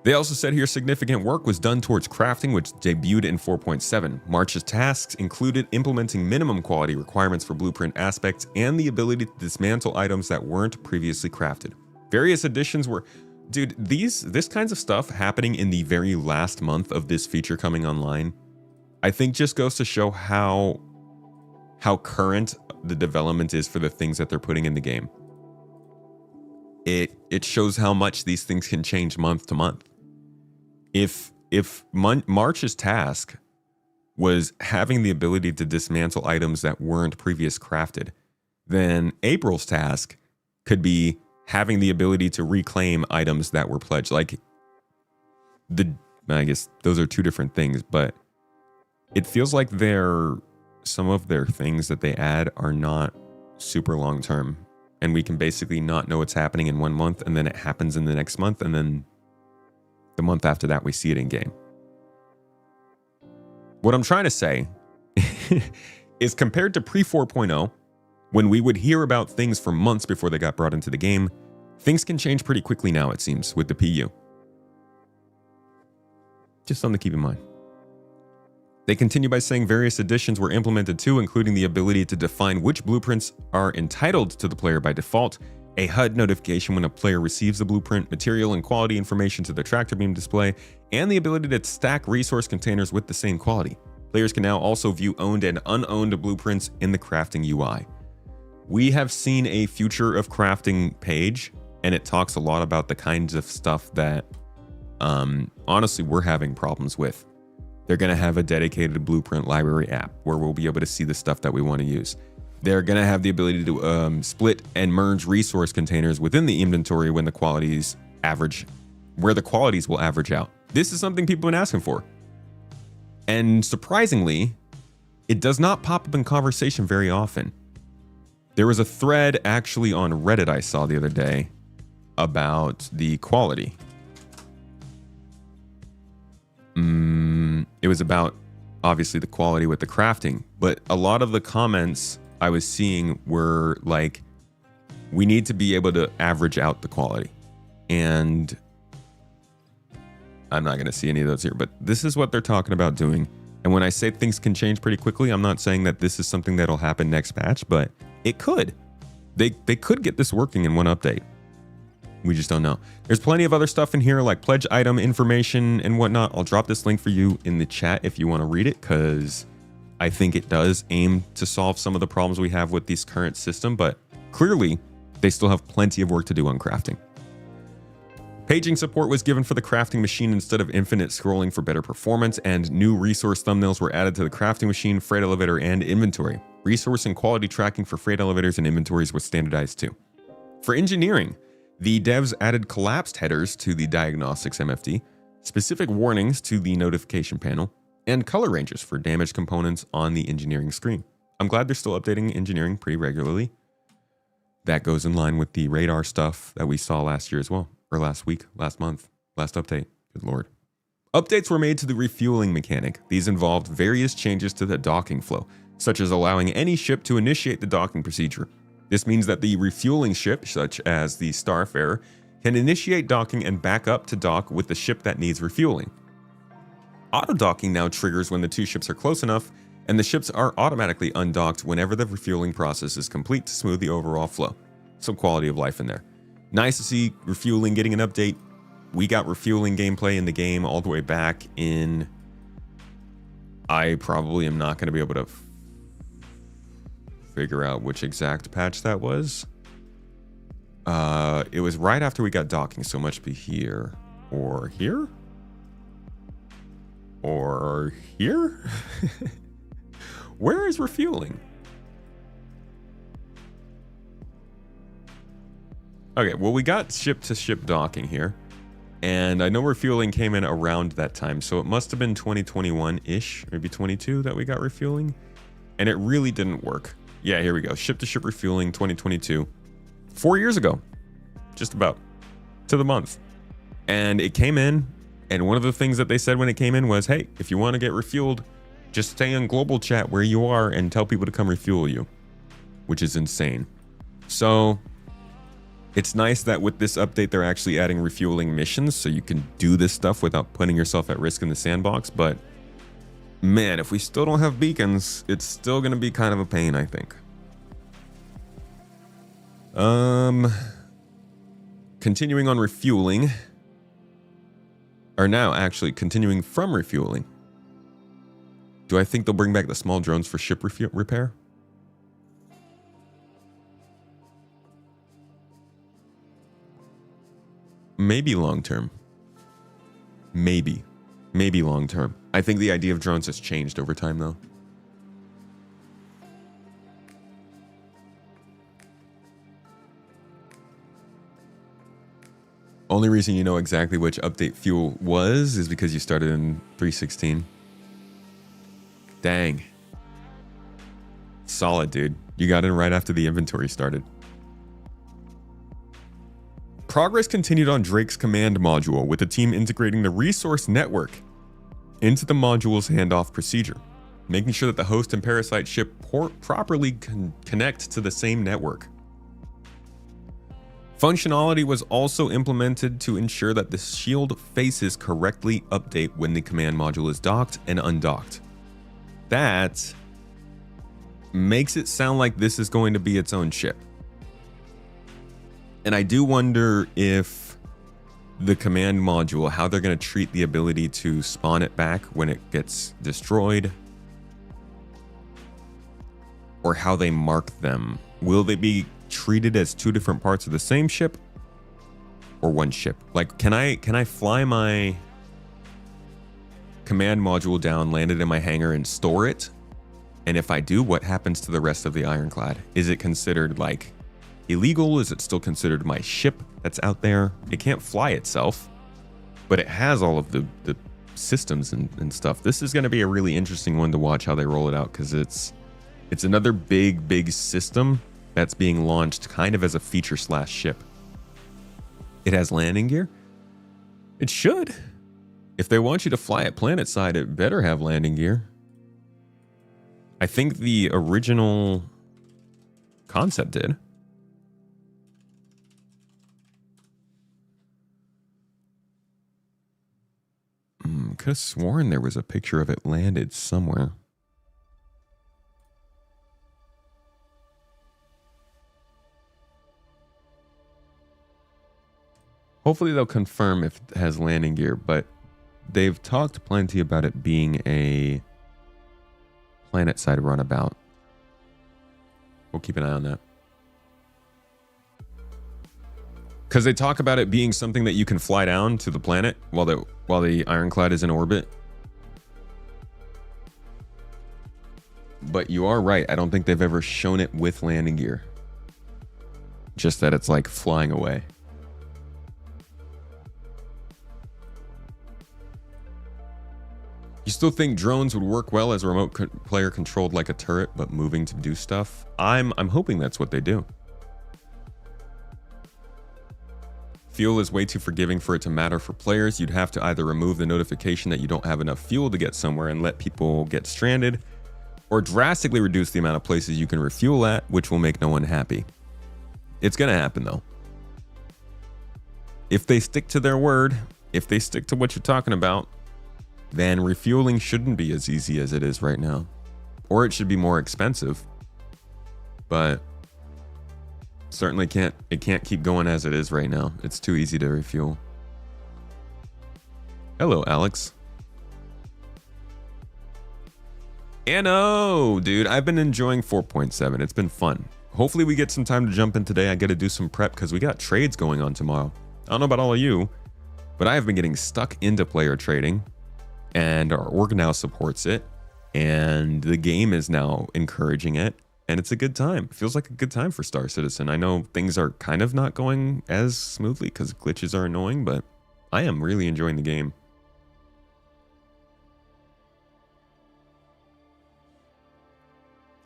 They also said here significant work was done towards crafting, which debuted in 4.7. March's tasks included implementing minimum quality requirements for blueprint aspects and the ability to dismantle items that weren't previously crafted. Various additions were... Dude, this kinds of stuff happening in the very last month of this feature coming online, I think just goes to show how current the development is for the things that they're putting in the game. It shows how much these things can change month to month. If March's task was having the ability to dismantle items that weren't previously crafted, then April's task could be having the ability to reclaim items that were pledged. Like, I guess those are two different things, but it feels like some of their things that they add are not super long term. and we can basically not know what's happening in 1 month, and then it happens in the next month, and then the month after that we see it in game. What I'm trying to say is, compared to pre 4.0, when we would hear about things for months before they got brought into the game, things can change pretty quickly now, it seems, with the PU. Just something to keep in mind. They continue by saying various additions were implemented too, including the ability to define which blueprints are entitled to the player by default, a HUD notification when a player receives the blueprint, material and quality information to the tractor beam display, and the ability to stack resource containers with the same quality. Players can now also view owned and unowned blueprints in the crafting UI. We have seen a future of crafting page, and it talks a lot about the kinds of stuff that honestly we're having problems with. They're going to have a dedicated blueprint library app where we'll be able to see the stuff that we want to use. They're going to have the ability to split and merge resource containers within the inventory when the qualities average, where the qualities will average out. This is something people have been asking for. And surprisingly, it does not pop up in conversation very often. There was a thread actually on Reddit I saw the other day about the quality. It was about, obviously, the quality with the crafting, but a lot of the comments I was seeing were like, we need to be able to average out the quality. And I'm not going to see any of those here, but this is what they're talking about doing. And when I say things can change pretty quickly, I'm not saying that this is something that'll happen next patch, but it could. They could get this working in one update. We just don't know. There's plenty of other stuff in here, like pledge item information and whatnot. I'll drop this link for you in the chat if you want to read it, because I think it does aim to solve some of the problems we have with this current system, but clearly they still have plenty of work to do on crafting. Paging support was given for the crafting machine instead of infinite scrolling for better performance, and new resource thumbnails were added to the crafting machine, freight elevator, and inventory. Resource and quality tracking for freight elevators and inventories was standardized too. For engineering, the devs added collapsed headers to the diagnostics MFD, specific warnings to the notification panel, and color ranges for damaged components on the engineering screen. I'm glad they're still updating engineering pretty regularly. That goes in line with the radar stuff that we saw last year as well, or last week, last month, last update. Good lord. Updates were made to the refueling mechanic. These involved various changes to the docking flow, such as allowing any ship to initiate the docking procedure. This means that the refueling ship, such as the Starfarer, can initiate docking and back up to dock with the ship that needs refueling. Auto-docking now triggers when the two ships are close enough, and the ships are automatically undocked whenever the refueling process is complete to smooth the overall flow. Some quality of life in there. Nice to see refueling getting an update. We got refueling gameplay in the game all the way back in... I probably am not going to be able to figure out which exact patch that was. It was right after we got docking, so much be here. Or here? Or here? Where is refueling? Okay, well, we got ship-to-ship docking here. And I know refueling came in around that time, so it must have been 2021-ish, maybe 22 that we got refueling. And it really didn't work. Yeah, here we go. Ship-to-ship refueling 2022. 4 years ago. Just about. To the month. And it came in, and one of the things that they said when it came in was, hey, if you want to get refueled, just stay in global chat where you are and tell people to come refuel you. Which is insane. So... it's nice that with this update, they're actually adding refueling missions, so you can do this stuff without putting yourself at risk in the sandbox. But man, if we still don't have beacons, it's still going to be kind of a pain, I think. Continuing on refueling, or now actually continuing from refueling. Do I think they'll bring back the small drones for ship repair? Maybe long term. Maybe long term. I think the idea of drones has changed over time though. Only reason you know exactly which update fuel was is because you started in 3.16. Dang. Solid, dude. You got in right after the inventory started. Progress continued on Drake's command module, with the team integrating the resource network into the module's handoff procedure, making sure that the host and parasite ship properly connect to the same network. Functionality was also implemented to ensure that the shield faces correctly update when the command module is docked and undocked. That makes it sound like this is going to be its own ship. And I do wonder if the command module, how they're going to treat the ability to spawn it back when it gets destroyed, or how they mark them. Will they be treated as two different parts of the same ship or one ship? Like, can I fly my command module down, land it in my hangar, and store it? And if I do, what happens to the rest of the Ironclad? Is it considered like illegal? Is it still considered my ship that's out there? It can't fly itself, but it has all of the systems and stuff. This is going to be a really interesting one to watch how they roll it out, because it's another big system that's being launched kind of as a feature / ship. It has landing gear. It should. If they want you to fly it planet side, it better have landing gear. I think the original concept did. Could have sworn there was a picture of it landed somewhere. Hopefully they'll confirm if it has landing gear, but they've talked plenty about it being a planet side runabout. We'll keep an eye on that. Because they talk about it being something that you can fly down to the planet while the Ironclad is in orbit. But you are right. I don't think they've ever shown it with landing gear. Just that it's like flying away. You still think drones would work well as a remote player controlled like a turret, but moving to do stuff? I'm hoping that's what they do. Fuel is way too forgiving for it to matter for players. You'd have to either remove the notification that you don't have enough fuel to get somewhere and let people get stranded, or drastically reduce the amount of places you can refuel at, which will make no one happy. It's gonna happen though. If they stick to their word, if they stick to what you're talking about, then refueling shouldn't be as easy as it is right now. Or it should be more expensive. But certainly it can't keep going as it is right now. It's too easy to refuel. Hello, Alex. Anno, dude, I've been enjoying 4.7. It's been fun. Hopefully we get some time to jump in today. I got to do some prep because we got trades going on tomorrow. I don't know about all of you, but I have been getting stuck into player trading, and our org now supports it, and the game is now encouraging it, and it's a good time. It feels like a good time for Star Citizen. I know things are kind of not going as smoothly because glitches are annoying, but I am really enjoying the game.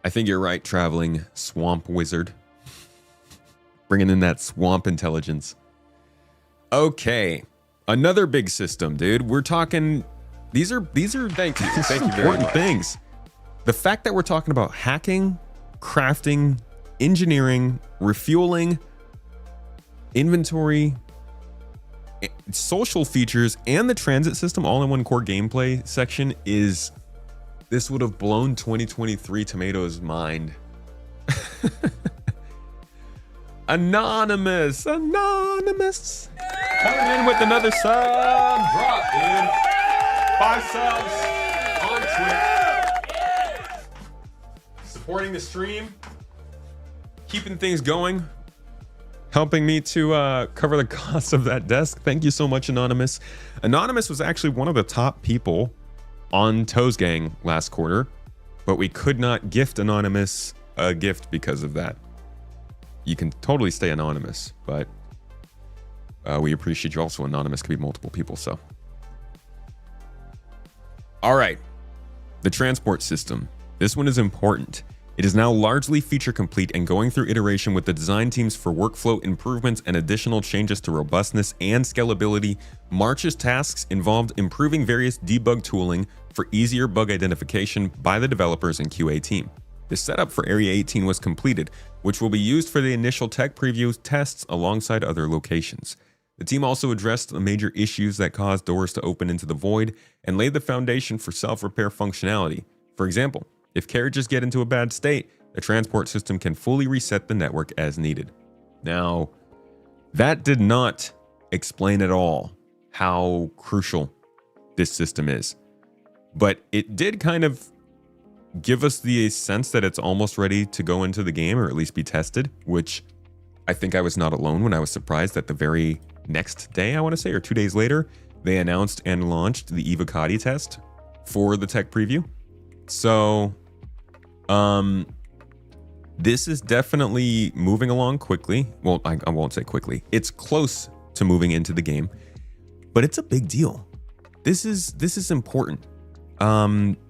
I think you're right, traveling swamp wizard. Bringing in that swamp intelligence. Okay, another big system, dude. We're talking. These are thank you very much. Things. The fact that we're talking about hacking, crafting, engineering, refueling, inventory, social features, and the transit system all in one core gameplay section is. This would have blown 2023 Tomatoes' mind. Anonymous. Coming in with another sub drop, dude. 5 subs on Twitch. Supporting the stream. Keeping things going. Helping me to cover the cost of that desk. Thank you so much, Anonymous. Anonymous was actually one of the top people on Toes Gang last quarter, but we could not gift Anonymous a gift because of that. You can totally stay anonymous, but we appreciate you. Also, Anonymous could be multiple people, so. All right, the transport system. This one is important. It is now largely feature complete and going through iteration with the design teams for workflow improvements and additional changes to robustness and scalability. March's tasks involved improving various debug tooling for easier bug identification by the developers and QA team. The setup for Area 18 was completed, which will be used for the initial tech preview tests alongside other locations. The team also addressed the major issues that caused doors to open into the void and laid the foundation for self-repair functionality. For example, if carriages get into a bad state, the transport system can fully reset the network as needed. Now, that did not explain at all how crucial this system is, but it did kind of give us the sense that it's almost ready to go into the game, or at least be tested, which I think I was not alone when I was surprised that the very next day, I want to say, or 2 days later, they announced and launched the Evocati test for the tech preview. So, this is definitely moving along quickly. Well, I won't say quickly. It's close to moving into the game, but it's a big deal. This is important.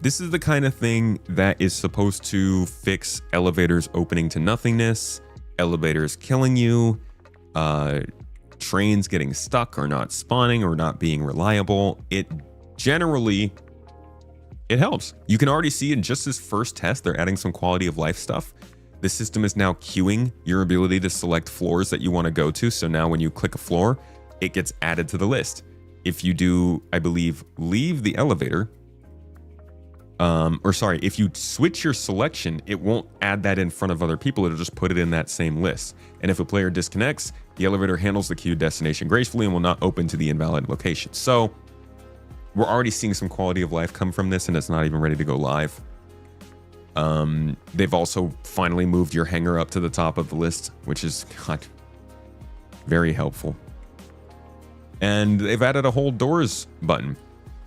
This is the kind of thing that is supposed to fix elevators opening to nothingness, elevators killing you, trains getting stuck or not spawning or not being reliable. It helps. You can already see in just this first test, they're adding some quality of life stuff. The system is now queuing your ability to select floors that you want to go to. So now when you click a floor, it gets added to the list. If you do, I believe, leave the elevator, if you switch your selection, it won't add that in front of other people. It'll just put it in that same list. And if a player disconnects, the elevator handles the queued destination gracefully and will not open to the invalid location. So we're already seeing some quality of life come from this, and it's not even ready to go live. They've also finally moved your hangar up to the top of the list, which is, God, very helpful. And they've added a whole doors button.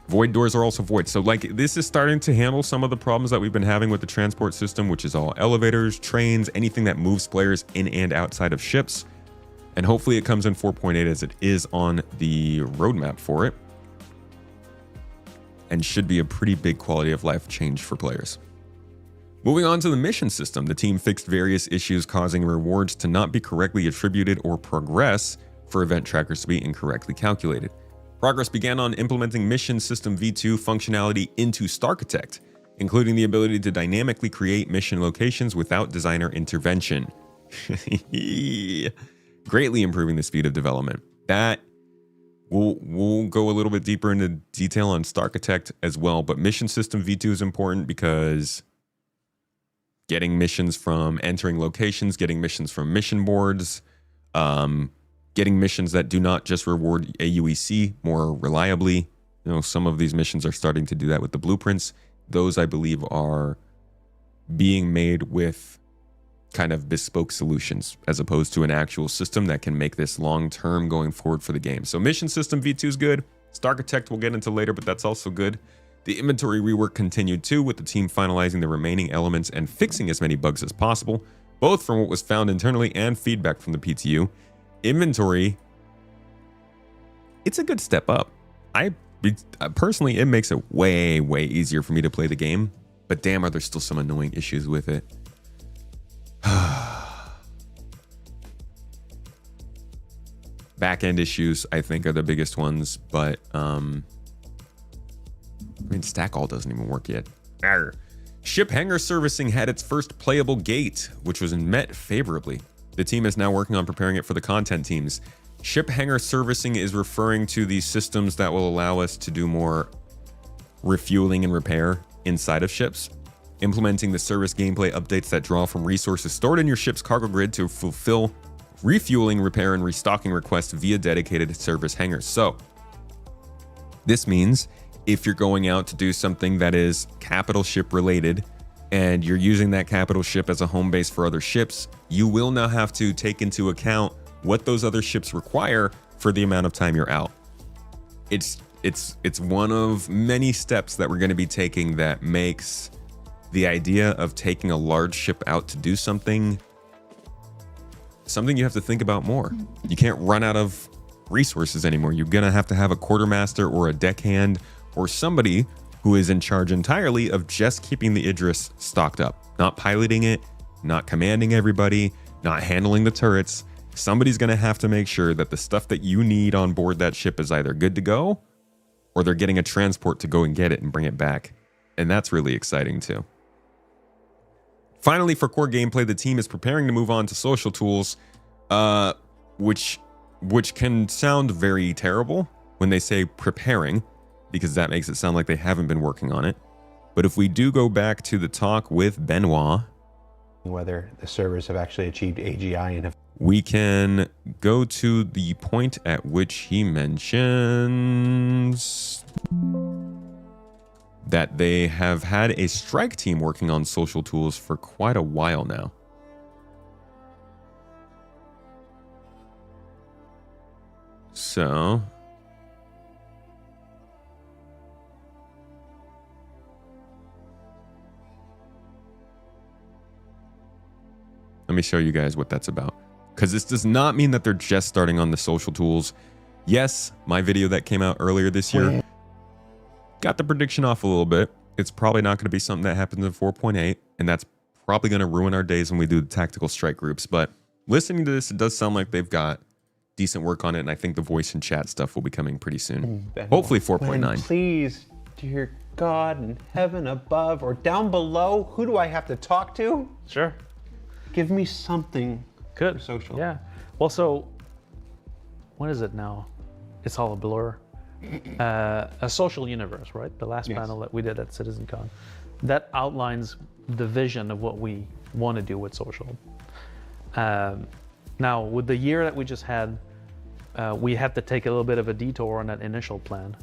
Void doors are also void. So like, this is starting to handle some of the problems that we've been having with the transport system, which is all elevators, trains, anything that moves players in and outside of ships. And hopefully it comes in 4.8 as it is on the roadmap for it. And should be a pretty big quality of life change for players. Moving on to the mission system, the team fixed various issues causing rewards to not be correctly attributed or progress for event trackers to be incorrectly calculated. Progress began on implementing Mission System V2 functionality into Starchitect, including the ability to dynamically create mission locations without designer intervention. Greatly improving the speed of development. That we'll go a little bit deeper into detail on Starchitect as well, but Mission System V2 is important because getting missions from entering locations, getting missions from mission boards, getting missions that do not just reward AUEC more reliably. You know, some of these missions are starting to do that with the blueprints. Those, I believe, are being made with kind of bespoke solutions as opposed to an actual system that can make this long-term going forward for the game. So Mission System V2 is good. Starchitect we'll get into later, but that's also good. The inventory rework continued too, with the team finalizing the remaining elements and fixing as many bugs as possible, both from what was found internally and feedback from the PTU. Inventory, it's a good step up. Personally, it makes it way easier for me to play the game, but damn, are there still some annoying issues with it. Back-end issues, I think, are the biggest ones, but I mean, stack all doesn't even work yet. Arr. Ship hangar servicing had its first playable gate, which was met favorably. The team is now working on preparing it for the content teams. Ship hangar servicing is referring to the systems that will allow us to do more refueling and repair inside of ships. Implementing the service gameplay updates that draw from resources stored in your ship's cargo grid to fulfill refueling, repair, and restocking requests via dedicated service hangars. So this means if you're going out to do something that is capital ship related, and you're using that capital ship as a home base for other ships, you will now have to take into account what those other ships require for the amount of time you're out. It's one of many steps that we're going to be taking that makes the idea of taking a large ship out to do something you have to think about more. You can't run out of resources anymore. You're going to have a quartermaster or a deckhand or somebody who is in charge entirely of just keeping the Idris stocked up. not piloting it, not commanding everybody, not handling the turrets. Somebody's going to have to make sure that the stuff that you need on board that ship is either good to go or they're getting a transport to go and get it and bring it back. And that's really exciting too. Finally, for core gameplay, the team is preparing to move on to social tools, which can sound very terrible when they say preparing, because that makes it sound like they haven't been working on it. But if we do go back to the talk with Benoit, Whether the servers have actually achieved AGI and have we can go to the point at which he mentions that they have had a strike team working on social tools for quite a while now. So let me show you guys what that's about. Because this does not mean that they're just starting on the social tools. Yes, my video that came out earlier this year got the prediction off a little bit. It's probably not going to be something that happens in 4.8, and that's probably going to ruin our days when we do the tactical strike groups. But listening to this, it does sound like they've got decent work on it, and I think the voice and chat stuff will be coming pretty soon. Hopefully 4.9. Please, dear God in heaven above or down below, who do I have to talk to? Sure. Give me something. Good. Social. Yeah. Well, so what is it now? It's all a blur. A social universe, right? The last Yes. panel that we did at CitizenCon, that outlines the vision of what we want to do with social. Now, with the year that we just had, we had to take a little bit of a detour on that initial plan,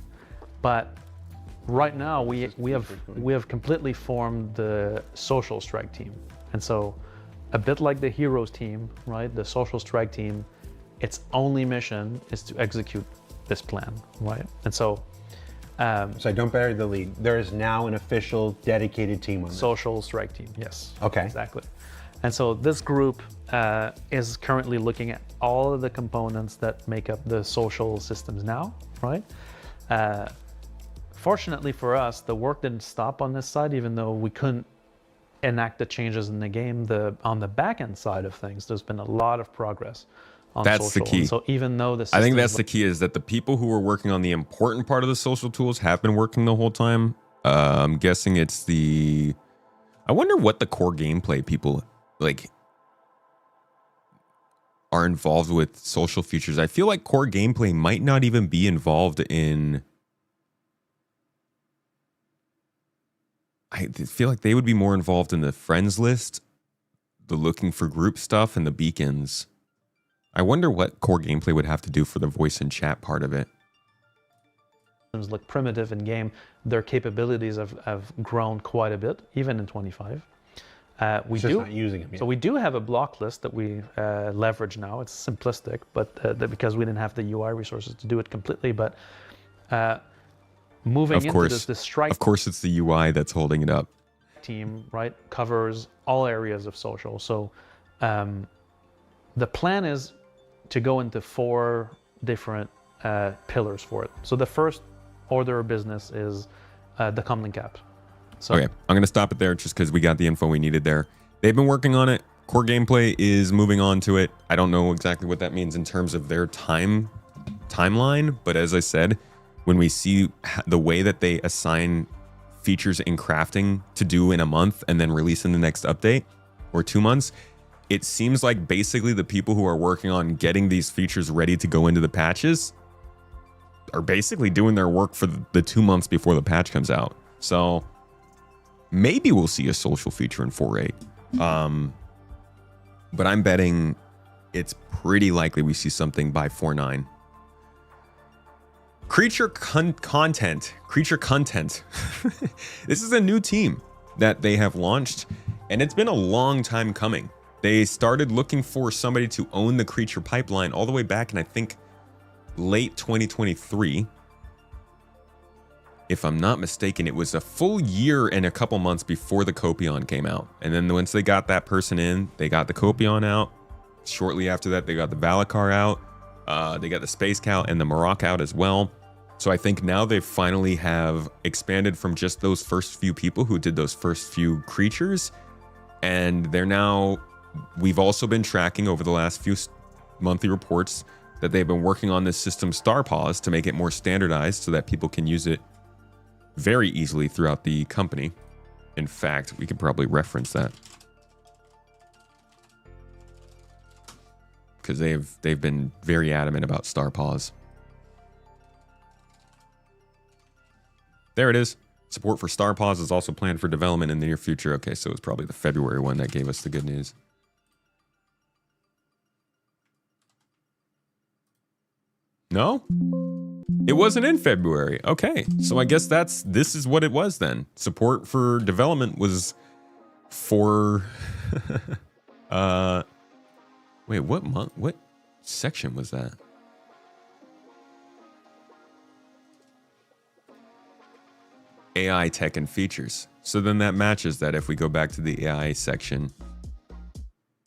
but right now we have completely formed the social strike team, and so a bit like the heroes team, right? The social strike team, its only mission is to execute this plan, right? And so So don't bury the lead. There is now an official dedicated team on this. social strike team, yes. Okay. Exactly. And so this group is currently looking at all of the components that make up the social systems now, right? Fortunately for us, the work didn't stop on this side, even though we couldn't enact the changes in the game. On the back end side of things, there's been a lot of progress on That's social. the key. And so even though the I think systems that's the key, is that the people who are working on the important part of the social tools have been working the whole time. I'm guessing it's I wonder what the core gameplay people like are involved with social features. I feel like core gameplay might not even be involved in. I feel like they would be more involved in the friends list, the looking for group stuff, and the beacons. I wonder what core gameplay would have to do for the voice and chat part of it. systems look primitive in game, their capabilities have grown quite a bit, even in 25. We It's just do not using them yet. So we do have a block list that we leverage now. It's simplistic, but because we didn't have the UI resources to do it completely. But moving Of into course, this strike of course, it's the UI that's holding it up. team, right, covers all areas of social. So the plan is to go into 4 different pillars for it. So the first order of business is the comlink app. So Okay, I'm going to stop it there just because we got the info we needed there. They've been working on it. Core gameplay is moving on to it. I don't know exactly what that means in terms of their timeline, but as I said, when we see the way that they assign features in crafting to do in a month and then release in the next update or 2 months, it seems like basically the people who are working on getting these features ready to go into the patches are basically doing their work for the 2 months before the patch comes out. So maybe we'll see a social feature in 4.8. But I'm betting it's pretty likely we see something by 4.9. Creature content. This is a new team that they have launched, and it's been a long time coming. They started looking for somebody to own the creature pipeline all the way back in, I think, late 2023. If I'm not mistaken, it was a full year and a couple months before the Copion came out. And then once they got that person in, they got the Copion out. Shortly after that, they got the Valacar out. They got the Space Cow and the Maroc out as well. So I think now they finally have expanded from just those first few people who did those first few creatures And they're now, we've also been tracking over the last few monthly reports that they've been working on this system StarPause to make it more standardized so that people can use it very easily throughout the company. In fact, we could probably reference that. Because they've been very adamant about StarPause. There it is. Support for StarPause is also planned for development in the near future. Okay, so it was probably the February one that gave us the good news. No? It wasn't in February. Okay, so I guess this is what it was then. Support for development was for... wait, what month? What section was that? AI tech and features. So then that matches that if we go back to the AI section,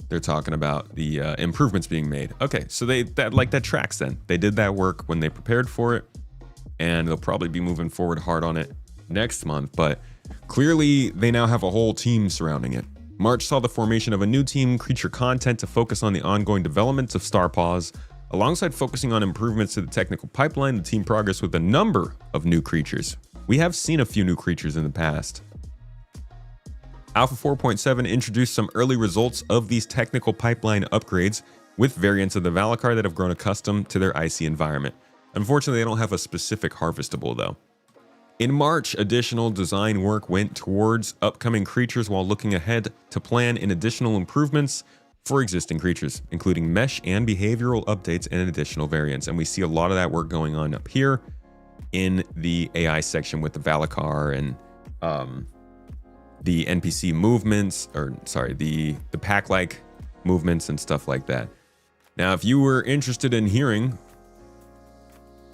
they're talking about the improvements being made. Okay, so that tracks then. They did that work when they prepared for it, and they'll probably be moving forward hard on it next month, but clearly they now have a whole team surrounding it. March saw the formation of a new team, Creature Content, to focus on the ongoing development of StarPause. Alongside focusing on improvements to the technical pipeline, the team progressed with a number of new creatures. We have seen a few new creatures in the past. Alpha 4.7 introduced some early results of these technical pipeline upgrades with variants of the Valakar that have grown accustomed to their icy environment. Unfortunately, they don't have a specific harvestable though. In March, additional design work went towards upcoming creatures while looking ahead to plan in additional improvements for existing creatures, including mesh and behavioral updates and additional variants. And we see a lot of that work going on up here in the AI section with the Valakar and the NPC movements, or sorry, the pack-like movements and stuff like that. Now, if you were interested in hearing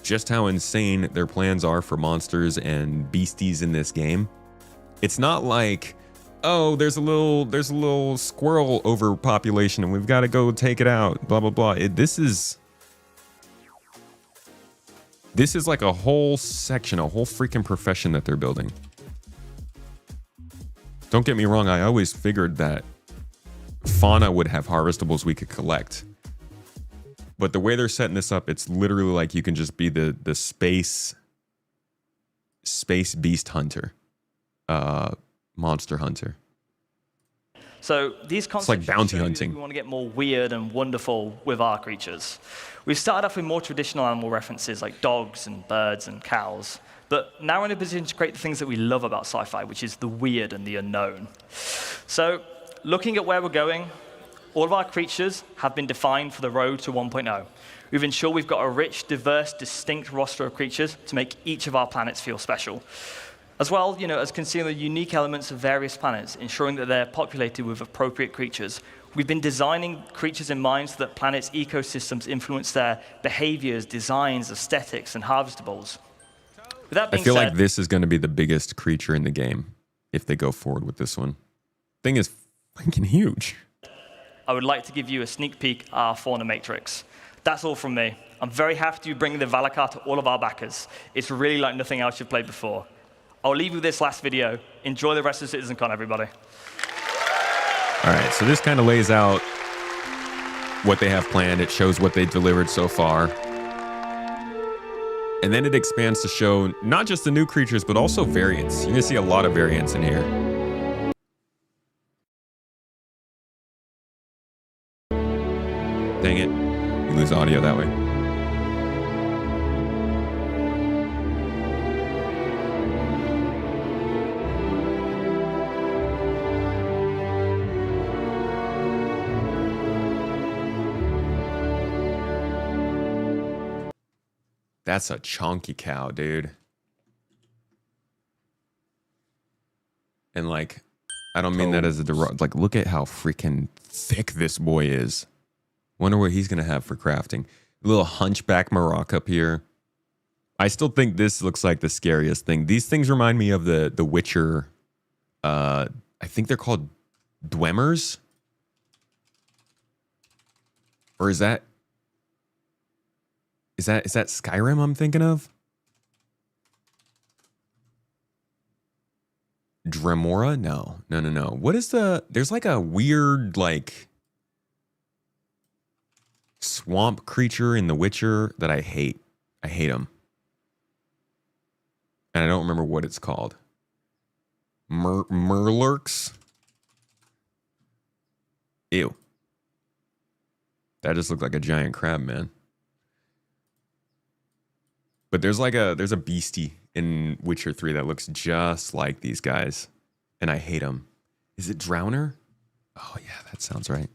just how insane their plans are for monsters and beasties in this game, it's not like, oh, there's a little squirrel overpopulation and we've got to go take it out, blah blah blah. This is like a whole section, a whole freaking profession that they're building. Don't get me wrong, I always figured that fauna would have harvestables we could collect. But the way they're setting this up, it's literally like you can just be the space beast hunter, monster hunter. So these concepts, it's like bounty hunting. We want to get more weird and wonderful with our creatures. We've started off with more traditional animal references like dogs and birds and cows, but now we're in a position to create the things that we love about sci-fi, which is the weird and the unknown. So looking at where we're going, all of our creatures have been defined for the road to 1.0. We've ensured we've got a rich, diverse, distinct roster of creatures to make each of our planets feel special. As well, as considering the unique elements of various planets, ensuring that they're populated with appropriate creatures. We've been designing creatures in mind so that planets' ecosystems influence their behaviors, designs, aesthetics, and harvestables. With that being I feel said, like this is going to be the biggest creature in the game if they go forward with this one. Thing is fucking huge. I would like to give you a sneak peek at our fauna matrix. That's all from me. I'm very happy to be bringing the Valakar to all of our backers. It's really like nothing else you've played before. I'll leave you with this last video. Enjoy the rest of CitizenCon, everybody. All right, so this kind of lays out what they have planned. It shows what they delivered so far. And then it expands to show not just the new creatures, but also variants. You're gonna see a lot of variants in here. Dang it, you lose audio that way. That's a chunky cow, dude. And like, I don't mean that as a like, look at how freaking thick this boy is. Wonder what he's gonna have for crafting. A little hunchback Maroc up here. I still think this looks like the scariest thing. These things remind me of the Witcher. I think they're called Dwemmers. Or is that Skyrim I'm thinking of? Dremora? No. What is there's like a weird, like, swamp creature in The Witcher that I hate. I hate him. And I don't remember what it's called. Murlurks? Ew. That just looked like a giant crab, man. But there's a beastie in Witcher 3 that looks just like these guys. And I hate them. Is it Drowner? Oh yeah, that sounds right.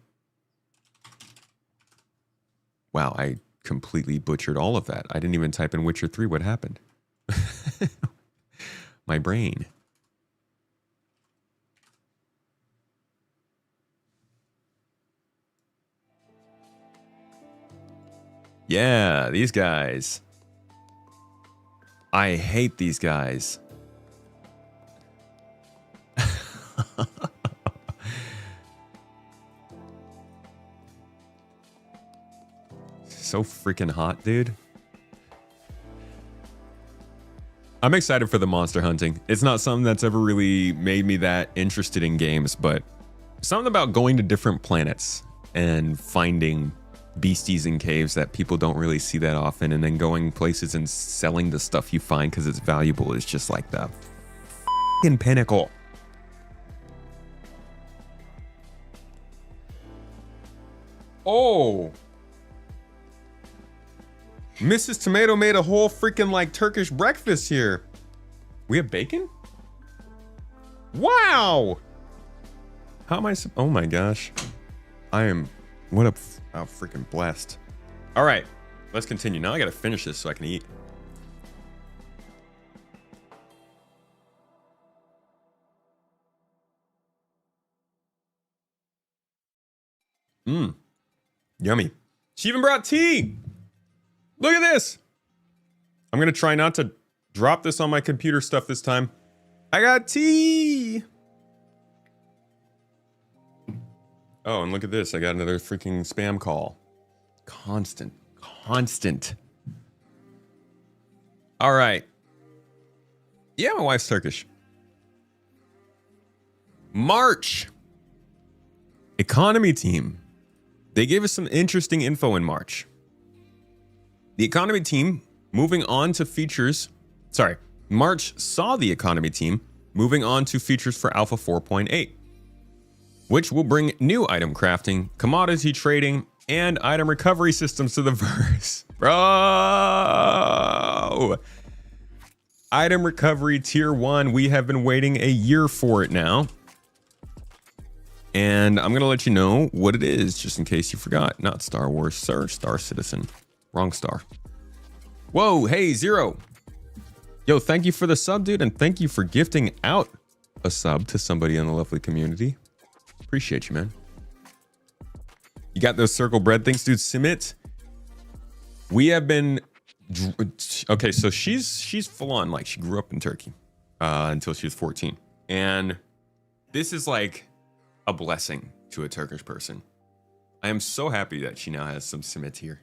Wow, I completely butchered all of that. I didn't even type in Witcher 3. What happened? My brain. Yeah, these guys. I hate these guys. So freaking hot, dude. I'm excited for the monster hunting. It's not something that's ever really made me that interested in games, but something about going to different planets and finding beasties in caves that people don't really see that often, and then going places and selling the stuff you find because it's valuable is just like the f***ing pinnacle. Oh. Mrs. Tomato made a whole freaking like Turkish breakfast here. We have bacon? Wow. How am I? Oh my gosh. I am. What a freaking blessed. All right, let's continue. Now I gotta finish this so I can eat. Yummy. She even brought tea. Look at this. I'm gonna try not to drop this on my computer stuff this time. I got tea. Oh, and look at this. I got another freaking spam call. Constant. All right. Yeah, my wife's Turkish. March. Economy team. They gave us some interesting info in March. The economy team moving on to features. Sorry, March saw the economy team moving on to features for Alpha 4.8, which will bring new item crafting, commodity trading, and item recovery systems to the verse. Bro! Item recovery tier 1. We have been waiting a year for it now. And I'm going to let you know what it is, just in case you forgot. Not Star Wars, sir. Star Citizen. Wrong star. Whoa, hey, Zero. Yo, thank you for the sub, dude, and thank you for gifting out a sub to somebody in the lovely community. Appreciate you, man. You got those circle bread things, dude. Simit. We have been... Okay, so she's full on. Like, she grew up in Turkey until she was 14. And this is like a blessing to a Turkish person. I am so happy that she now has some simit here.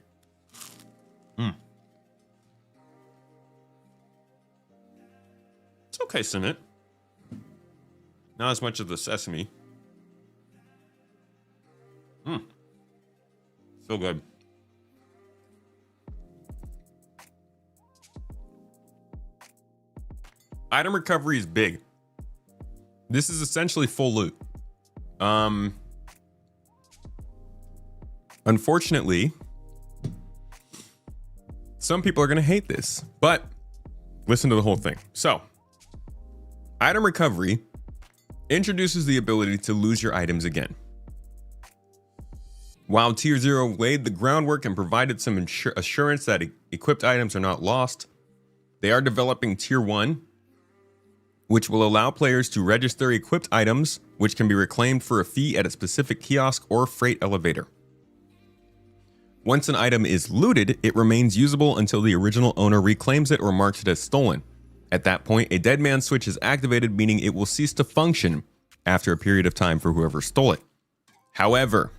It's okay, simit. Not as much of the sesame. So good. Item recovery is big. This is essentially full loot. Unfortunately, some people are going to hate this, but listen to the whole thing. So, item recovery introduces the ability to lose your items again. While Tier 0 laid the groundwork and provided some assurance that equipped items are not lost, they are developing Tier 1, which will allow players to register equipped items, which can be reclaimed for a fee at a specific kiosk or freight elevator. Once an item is looted, it remains usable until the original owner reclaims it or marks it as stolen. At that point, a dead man switch is activated, meaning it will cease to function after a period of time for whoever stole it. However,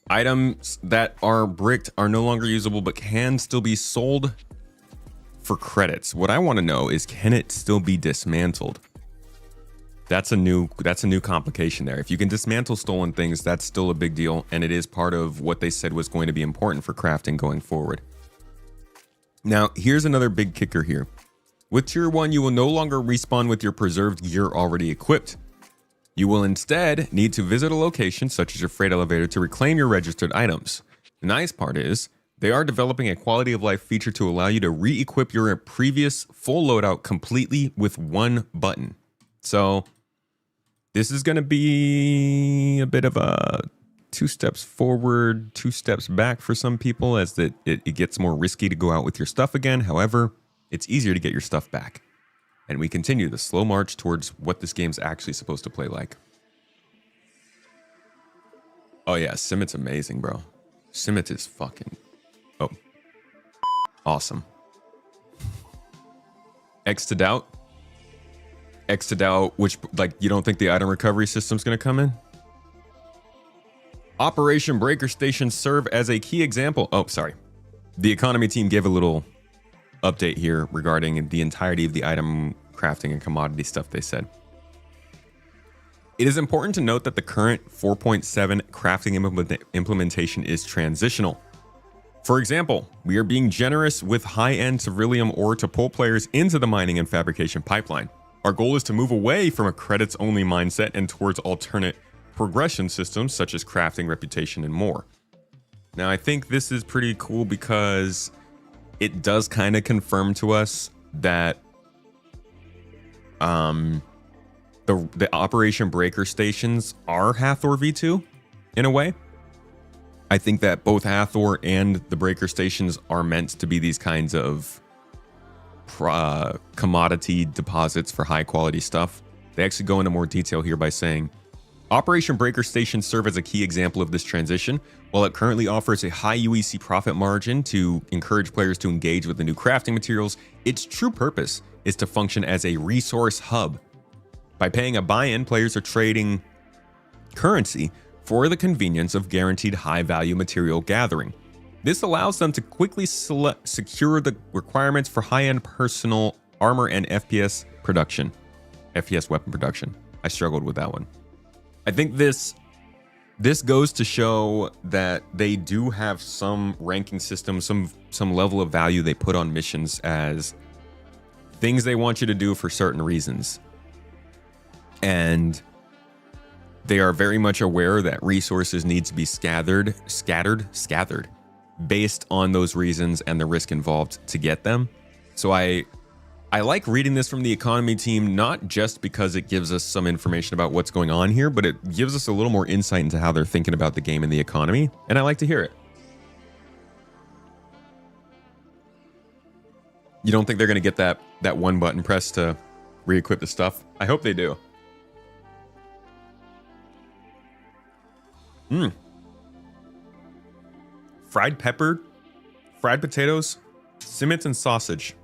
items that are bricked are no longer usable but can still be sold for credits. What I want to know is, can it still be dismantled? That's a new complication there. If you can dismantle stolen things, that's still a big deal, and it is part of what they said was going to be important for crafting going forward. Now, here's another big kicker here. With Tier 1, you will no longer respawn with your preserved gear already equipped. You will instead need to visit a location, such as your freight elevator, to reclaim your registered items. The nice part is, they are developing a quality of life feature to allow you to re-equip your previous full loadout completely with one button. So, this is going to be a bit of a 2 steps forward, 2 steps back for some people, as it gets more risky to go out with your stuff again. However, it's easier to get your stuff back. And we continue the slow march towards what this game's actually supposed to play like. Oh yeah, Simmet's amazing, bro. Simmet is fucking... Oh. Awesome. X to doubt. X to doubt, which, like, you don't think the item recovery system's gonna come in? Operation Breaker Stations serve as a key example. Oh, sorry. The economy team gave a little update here regarding the entirety of the item crafting and commodity stuff they said. It is important to note that the current 4.7 crafting implementation is transitional. For example, we are being generous with high-end Ceruleum ore to pull players into the mining and fabrication pipeline. Our goal is to move away from a credits-only mindset and towards alternate progression systems such as crafting, reputation, and more. Now, I think this is pretty cool because it does kind of confirm to us that the Operation Breaker stations are Hathor V2 in a way. I think that both Hathor and the Breaker stations are meant to be these kinds of commodity deposits for high quality stuff. They actually go into more detail here by saying, Operation Breaker stations serve as a key example of this transition. While it currently offers a high UEC profit margin to encourage players to engage with the new crafting materials, its true purpose is to function as a resource hub. By paying a buy-in, players are trading currency for the convenience of guaranteed high-value material gathering. This allows them to quickly secure the requirements for high-end personal armor and FPS weapon production. I struggled with that one. I think this goes to show that they do have some ranking system, some level of value they put on missions as things they want you to do for certain reasons. And they are very much aware that resources need to be scattered based on those reasons and the risk involved to get them. So I like reading this from the economy team, not just because it gives us some information about what's going on here, but it gives us a little more insight into how they're thinking about the game and the economy, and I like to hear it. You don't think they're going to get that one button press to re-equip the stuff? I hope they do. Fried pepper, fried potatoes, Simmets, and sausage.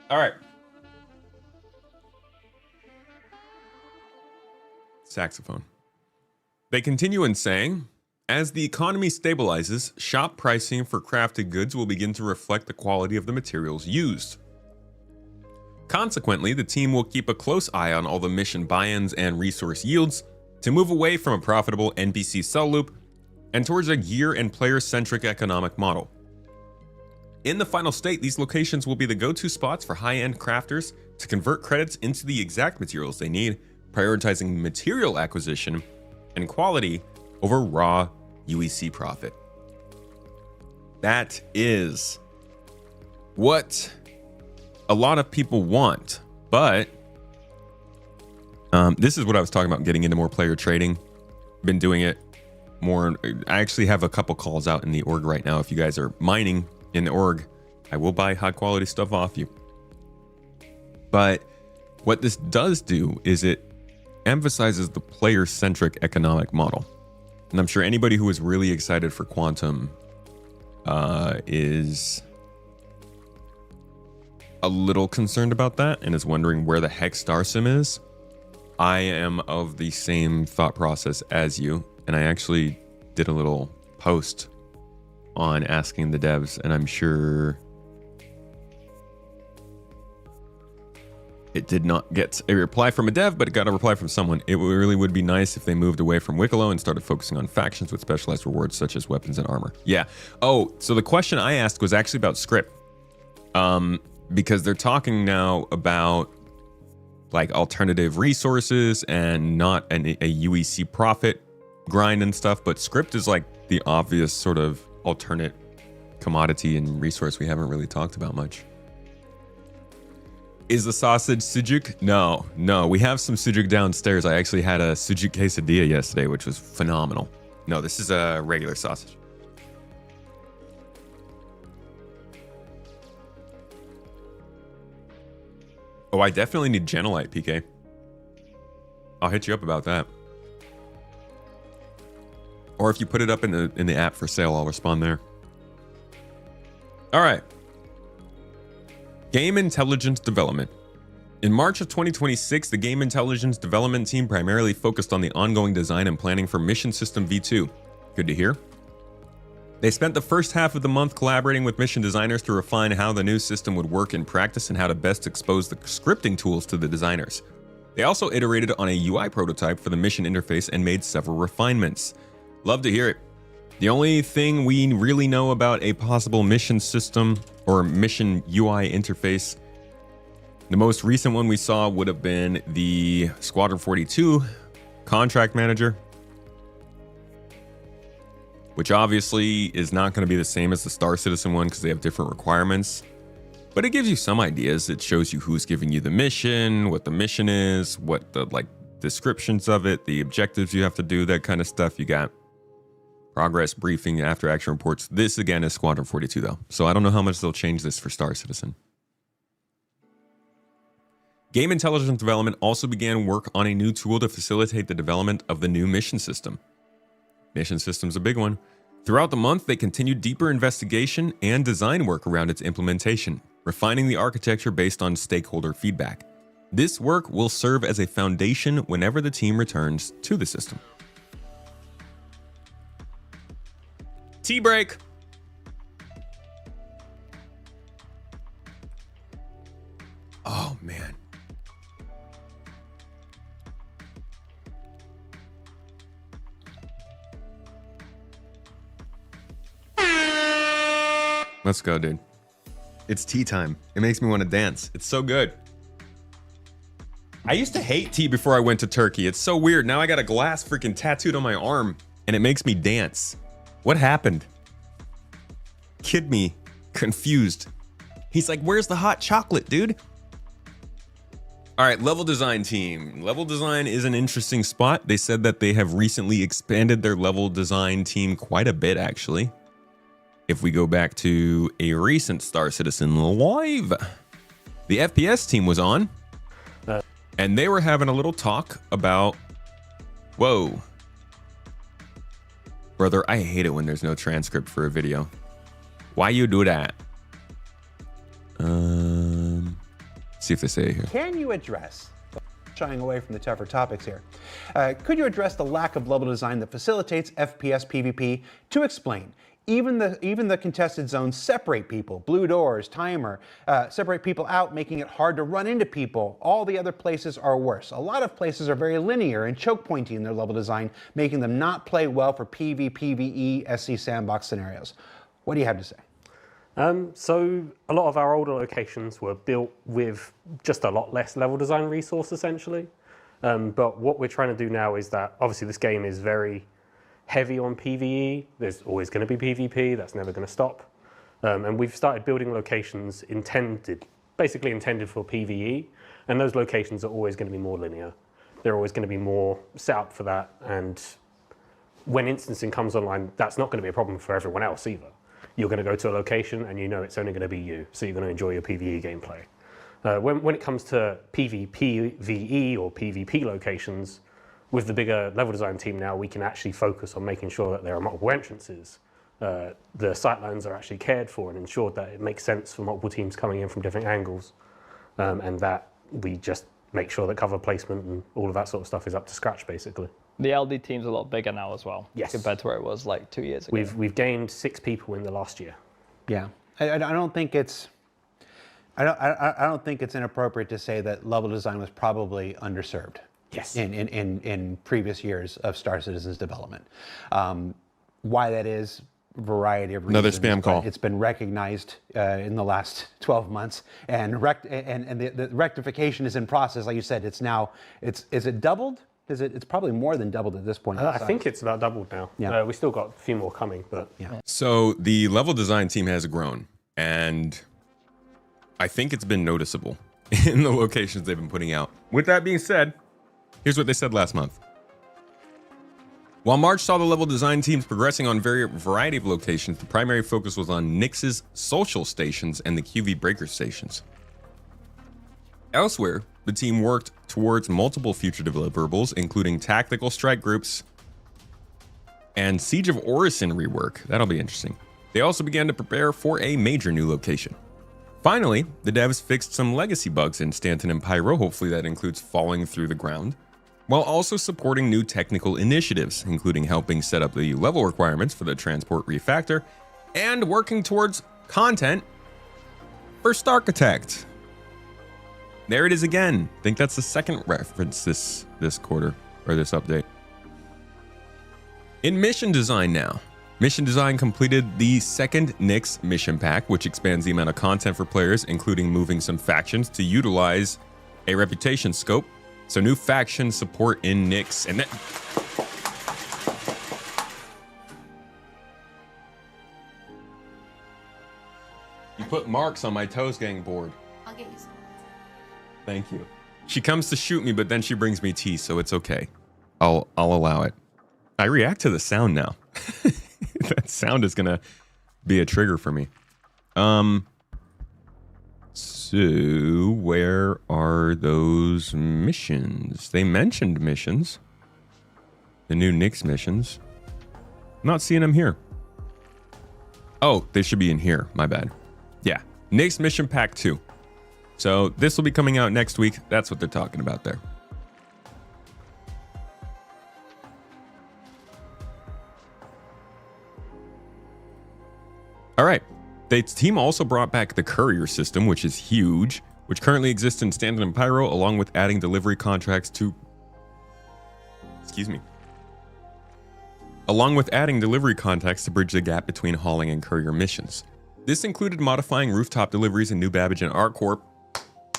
All right. Saxophone. They continue in saying, as the economy stabilizes, shop pricing for crafted goods will begin to reflect the quality of the materials used. Consequently, the team will keep a close eye on all the mission buy-ins and resource yields to move away from a profitable NPC sell loop and towards a gear and player-centric economic model. In the final state, these locations will be the go-to spots for high-end crafters to convert credits into the exact materials they need, prioritizing material acquisition and quality over raw UEC profit. That is what a lot of people want, but this is what I was talking about, getting into more player trading. Been doing it more. I actually have a couple calls out in the org right now. If you guys are mining in the org, I will buy high quality stuff off you. But what this does do is it emphasizes the player-centric economic model. And I'm sure anybody who is really excited for Quantum is a little concerned about that and is wondering where the heck StarSim is. I am of the same thought process as you, and I actually did a little post on asking the devs, and I'm sure it did not get a reply from a dev, but it got a reply from someone. It really would be nice if they moved away from Wicklow and started focusing on factions with specialized rewards such as weapons and armor. Yeah. Oh, so the question I asked was actually about script. Because they're talking now about like alternative resources and not a UEC profit grind and stuff, but script is like the obvious sort of alternate commodity and resource we haven't really talked about much. Is the sausage sujuk? No. We have some sujuk downstairs. I actually had a sujuk quesadilla yesterday, which was phenomenal. No, this is a regular sausage. Oh, I definitely need Genelite, PK. I'll hit you up about that. Or if you put it up in the app for sale, I'll respond there. All right. Game Intelligence Development. In March of 2026, the Game Intelligence Development team primarily focused on the ongoing design and planning for Mission System V2. Good to hear. They spent the first half of the month collaborating with mission designers to refine how the new system would work in practice and how to best expose the scripting tools to the designers. They also iterated on a UI prototype for the mission interface and made several refinements. Love to hear it. The only thing we really know about a possible mission system or mission UI interface, the most recent one we saw would have been the Squadron 42 contract manager, which obviously is not going to be the same as the Star Citizen one because they have different requirements. But it gives you some ideas. It shows you who's giving you the mission, what the mission is, what the like descriptions of it, the objectives you have to do, that kind of stuff. You got progress briefing, after action reports. This again is Squadron 42 though, so I don't know how much they'll change this for Star Citizen. Game Intelligence Development also began work on a new tool to facilitate the development of the new mission system. Mission system's a big one. Throughout the month, they continued deeper investigation and design work around its implementation, refining the architecture based on stakeholder feedback. This work will serve as a foundation whenever the team returns to the system. Tea break. Oh, man. Let's go, dude. It's tea time. It makes me want to dance. It's so good. I used to hate tea before I went to Turkey. It's so weird. Now I got a glass freaking tattooed on my arm and it makes me dance. What happened? Kid me. Confused. He's like, where's the hot chocolate, dude? All right, level design team. Level design is an interesting spot. They said that they have recently expanded their level design team quite a bit, actually. If we go back to a recent Star Citizen Live, the FPS team was on, and they were having a little talk about, whoa. Brother, I hate it when there's no transcript for a video. Why you do that? See if they say it here. Can you address, shying away from the tougher topics here, could you address the lack of level design that facilitates FPS PvP? To explain, even the contested zones separate people, blue doors, timer, separate people out, making it hard to run into people. All the other places are worse. A lot of places are very linear and choke pointy in their level design, making them not play well for PV, PvE, SC sandbox scenarios. What do you have to say? So a lot of our older locations were built with just a lot less level design resource essentially. But what we're trying to do now is that obviously this game is very heavy on PvE. There's always going to be PvP. That's never going to stop. And we've started building locations basically intended for PvE. And those locations are always going to be more linear. They're always going to be more set up for that. And when instancing comes online, that's not going to be a problem for everyone else either. You're going to go to a location and you know it's only going to be you. So you're going to enjoy your PvE gameplay. When it comes to PvPvE or PvP locations, with the bigger level design team now, we can actually focus on making sure that there are multiple entrances. The sightlines are actually cared for and ensured that it makes sense for multiple teams coming in from different angles. And that we just make sure that cover placement and all of that sort of stuff is up to scratch, basically. The LD team's a lot bigger now as well. Yes. Compared to where it was like 2 years ago. We've gained 6 people in the last year. Yeah, I don't think it's. I don't think it's inappropriate to say that level design was probably underserved. Yes. In previous years of Star Citizen's development. Why that is, variety of reasons. Another spam call. It's been recognized in the last 12 months, and the rectification is in process. Like you said, is it doubled? It's probably more than doubled at this point. I think it's about doubled now. Yeah. We still got a few more coming, but yeah. So the level design team has grown, and I think it's been noticeable in the locations they've been putting out. With that being said, here's what they said last month. While March saw the level design teams progressing on variety of locations, the primary focus was on Nyx's social stations and the QV breaker stations. Elsewhere, the team worked towards multiple future deliverables, including tactical strike groups and Siege of Orison rework. That'll be interesting. They also began to prepare for a major new location. Finally, the devs fixed some legacy bugs in Stanton and Pyro, hopefully that includes falling through the ground, while also supporting new technical initiatives, including helping set up the level requirements for the transport refactor and working towards content for Starkitect. There it is again. I think that's the second reference this quarter, or this update. In mission design now. Mission design completed the second Nyx mission pack, which expands the amount of content for players, including moving some factions to utilize a reputation scope. So new faction support in Nyx, and you put marks on my Toes Gang board. I'll get you some. Thank you. She comes to shoot me, but then she brings me tea, so it's okay. I'll allow it. I react to the sound now. That sound is gonna be a trigger for me. So where are those missions? They mentioned missions. The new Nyx missions. I'm not seeing them here. Oh, they should be in here. My bad. Yeah. Nyx mission pack 2. So this will be coming out next week. That's what they're talking about there. All right. The team also brought back the courier system, which is huge, which currently exists in Stanton and Pyro, along with adding delivery contracts to... Excuse me. Along with adding delivery contacts to bridge the gap between hauling and courier missions. This included modifying rooftop deliveries in New Babbage and ArcCorp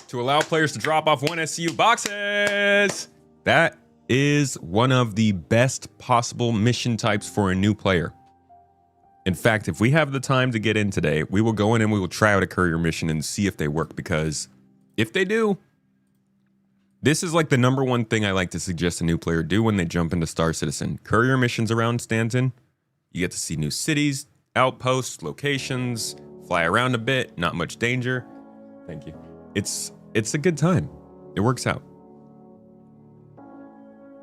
to allow players to drop off 1 SCU boxes. That is one of the best possible mission types for a new player. In fact, if we have the time to get in today, we will go in and we will try out a courier mission and see if they work, because if they do, this is like the #1 thing I like to suggest a new player do when they jump into Star Citizen. Courier missions around Stanton. You get to see new cities, outposts, locations, fly around a bit, not much danger. Thank you. It's a good time. It works out.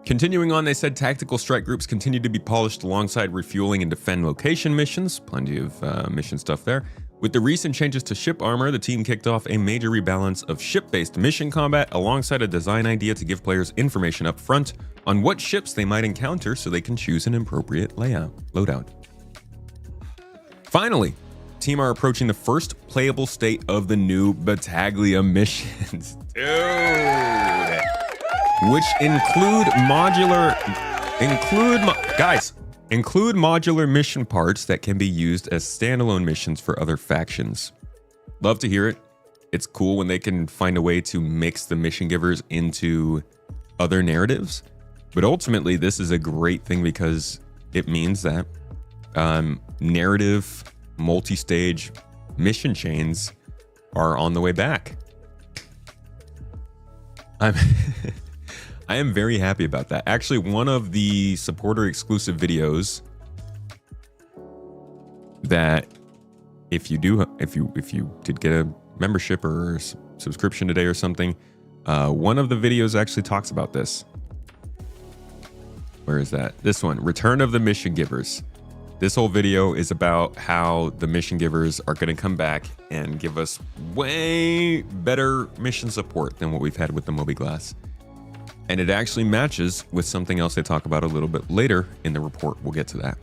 Continuing on, they said tactical strike groups continue to be polished alongside refueling and defend location missions. Plenty of mission stuff there. With the recent changes to ship armor, the team kicked off a major rebalance of ship-based mission combat alongside a design idea to give players information up front on what ships they might encounter so they can choose an appropriate loadout. Finally, team are approaching the first playable state of the new Battaglia missions. Dude! Which include modular mission parts that can be used as standalone missions for other factions. Love to hear it. It's cool when they can find a way to mix the mission givers into other narratives. But ultimately, this is a great thing because it means that narrative, multi-stage mission chains are on the way back. I am very happy about that. Actually, one of the supporter exclusive videos that if you did get a membership or subscription today or something, one of the videos actually talks about this. Where is that? This one, Return of the Mission Givers. This whole video is about how the mission givers are going to come back and give us way better mission support than what we've had with the Moby Glass. And it actually matches with something else they talk about a little bit later in the report. We'll get to that.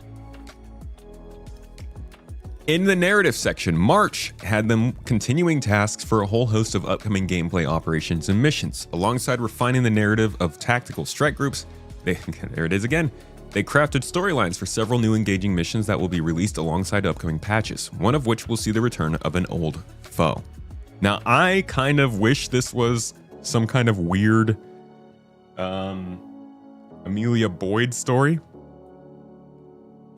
In the narrative section, March had them continuing tasks for a whole host of upcoming gameplay operations and missions. Alongside refining the narrative of tactical strike groups, there it is again. They crafted storylines for several new engaging missions that will be released alongside upcoming patches, one of which will see the return of an old foe. Now, I kind of wish this was some kind of weird Amelia Boyd story.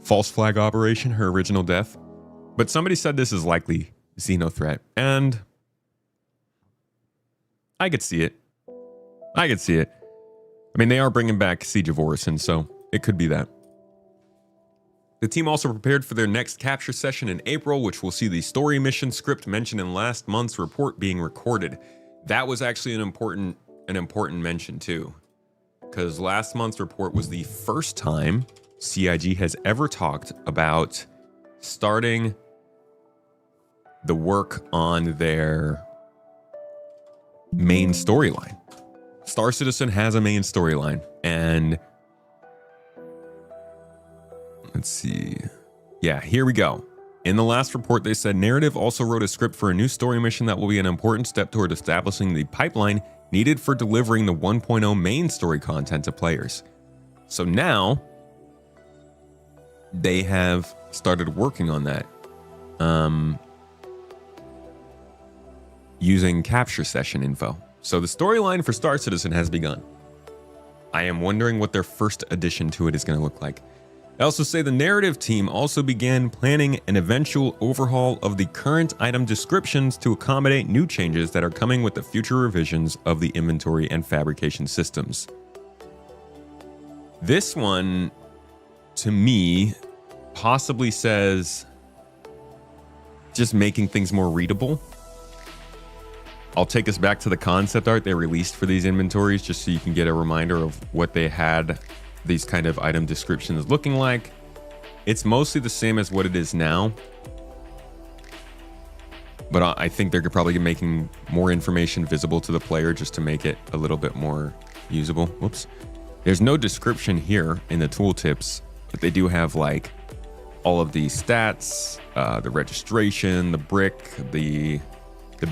False flag operation, her original death. But somebody said this is likely Xenothreat, and I could see it. I mean, they are bringing back Siege of Orison, so it could be that. The team also prepared for their next capture session in April, which will see the story mission script mentioned in last month's report being recorded. That was actually an important mention too, because last month's report was the first time CIG has ever talked about starting the work on their main storyline. Star Citizen has a main storyline, and let's see. Yeah, here we go. In the last report, they said Narrative also wrote a script for a new story mission that will be an important step toward establishing the pipeline needed for delivering the 1.0 main story content to players. So now they have started working on that. Using capture session info. So the storyline for Star Citizen has begun. I am wondering what their first addition to it is going to look like. I also say the narrative team also began planning an eventual overhaul of the current item descriptions to accommodate new changes that are coming with the future revisions of the inventory and fabrication systems. This one, to me, possibly says just making things more readable. I'll take us back to the concept art they released for these inventories just so you can get a reminder of what they had these kind of item descriptions looking like. It's mostly the same as what it is now, but I think they're probably making more information visible to the player just to make it a little bit more usable. Whoops. There's no description here in the tooltips, but they do have like all of the stats, the registration, the brick, the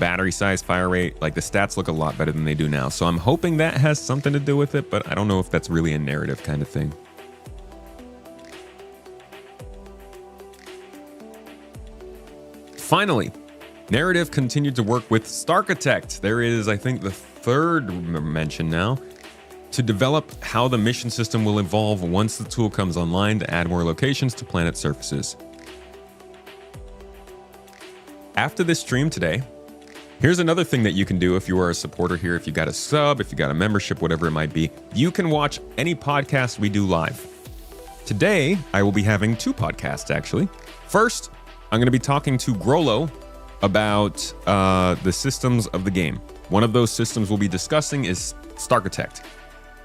battery size, fire rate. Like the stats look a lot better than they do now. So I'm hoping that has something to do with it, but I don't know if that's really a narrative kind of thing. Finally, Narrative continued to work with Starkitect. There is, I think, the third mention now, to develop how the mission system will evolve once the tool comes online to add more locations to planet surfaces. After this stream today, here's another thing that you can do if you are a supporter here. If you got a sub, if you got a membership, whatever it might be, you can watch any podcast we do live. Today, I will be having two podcasts, actually. First, I'm going to be talking to Grollo about the systems of the game. One of those systems we'll be discussing is Starkitect.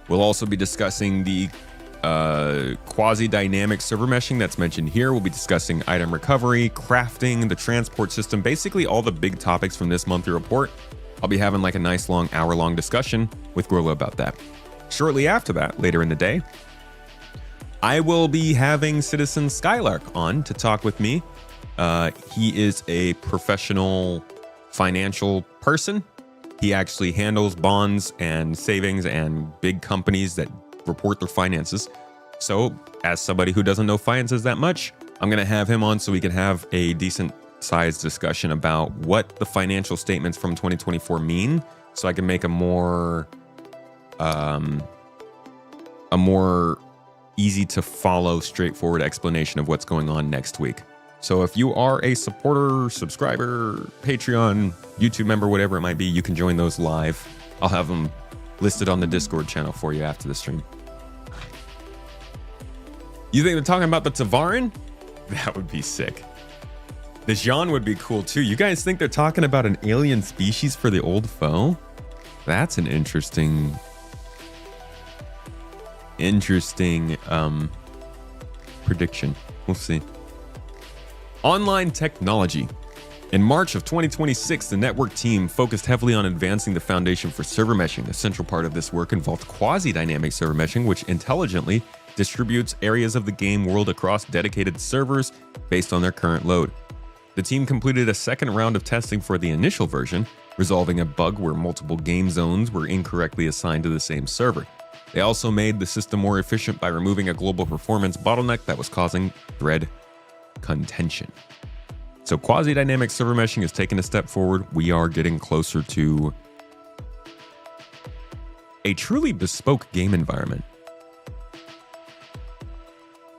We'll also be discussing the quasi-dynamic server meshing that's mentioned here. We'll be discussing item recovery, crafting, the transport system, basically all the big topics from this monthly report. I'll be having like a nice long hour-long discussion with Grollo about that. Shortly after that, later in the day, I will be having Citizen Skylark on to talk with me. He is a professional financial person. He actually handles bonds and savings and big companies that report their finances. So as somebody who doesn't know finances that much, I'm going to have him on so we can have a decent sized discussion about what the financial statements from 2024 mean, so I can make a more easy to follow, straightforward explanation of what's going on next week. So if you are a supporter, subscriber, Patreon, YouTube member, whatever it might be, you can join those live. I'll have them listed on the Discord channel for you after the stream. You think they're talking about the Tavarin? That would be sick. The Jean would be cool too. You guys think they're talking about an alien species for the old foe? That's an interesting prediction. We'll see. Online technology. In March of 2026, the network team focused heavily on advancing the foundation for server meshing. A central part of this work involved quasi-dynamic server meshing, which intelligently distributes areas of the game world across dedicated servers based on their current load. The team completed a second round of testing for the initial version, resolving a bug where multiple game zones were incorrectly assigned to the same server. They also made the system more efficient by removing a global performance bottleneck that was causing thread contention. So quasi-dynamic server meshing is taking a step forward. We are getting closer to a truly bespoke game environment.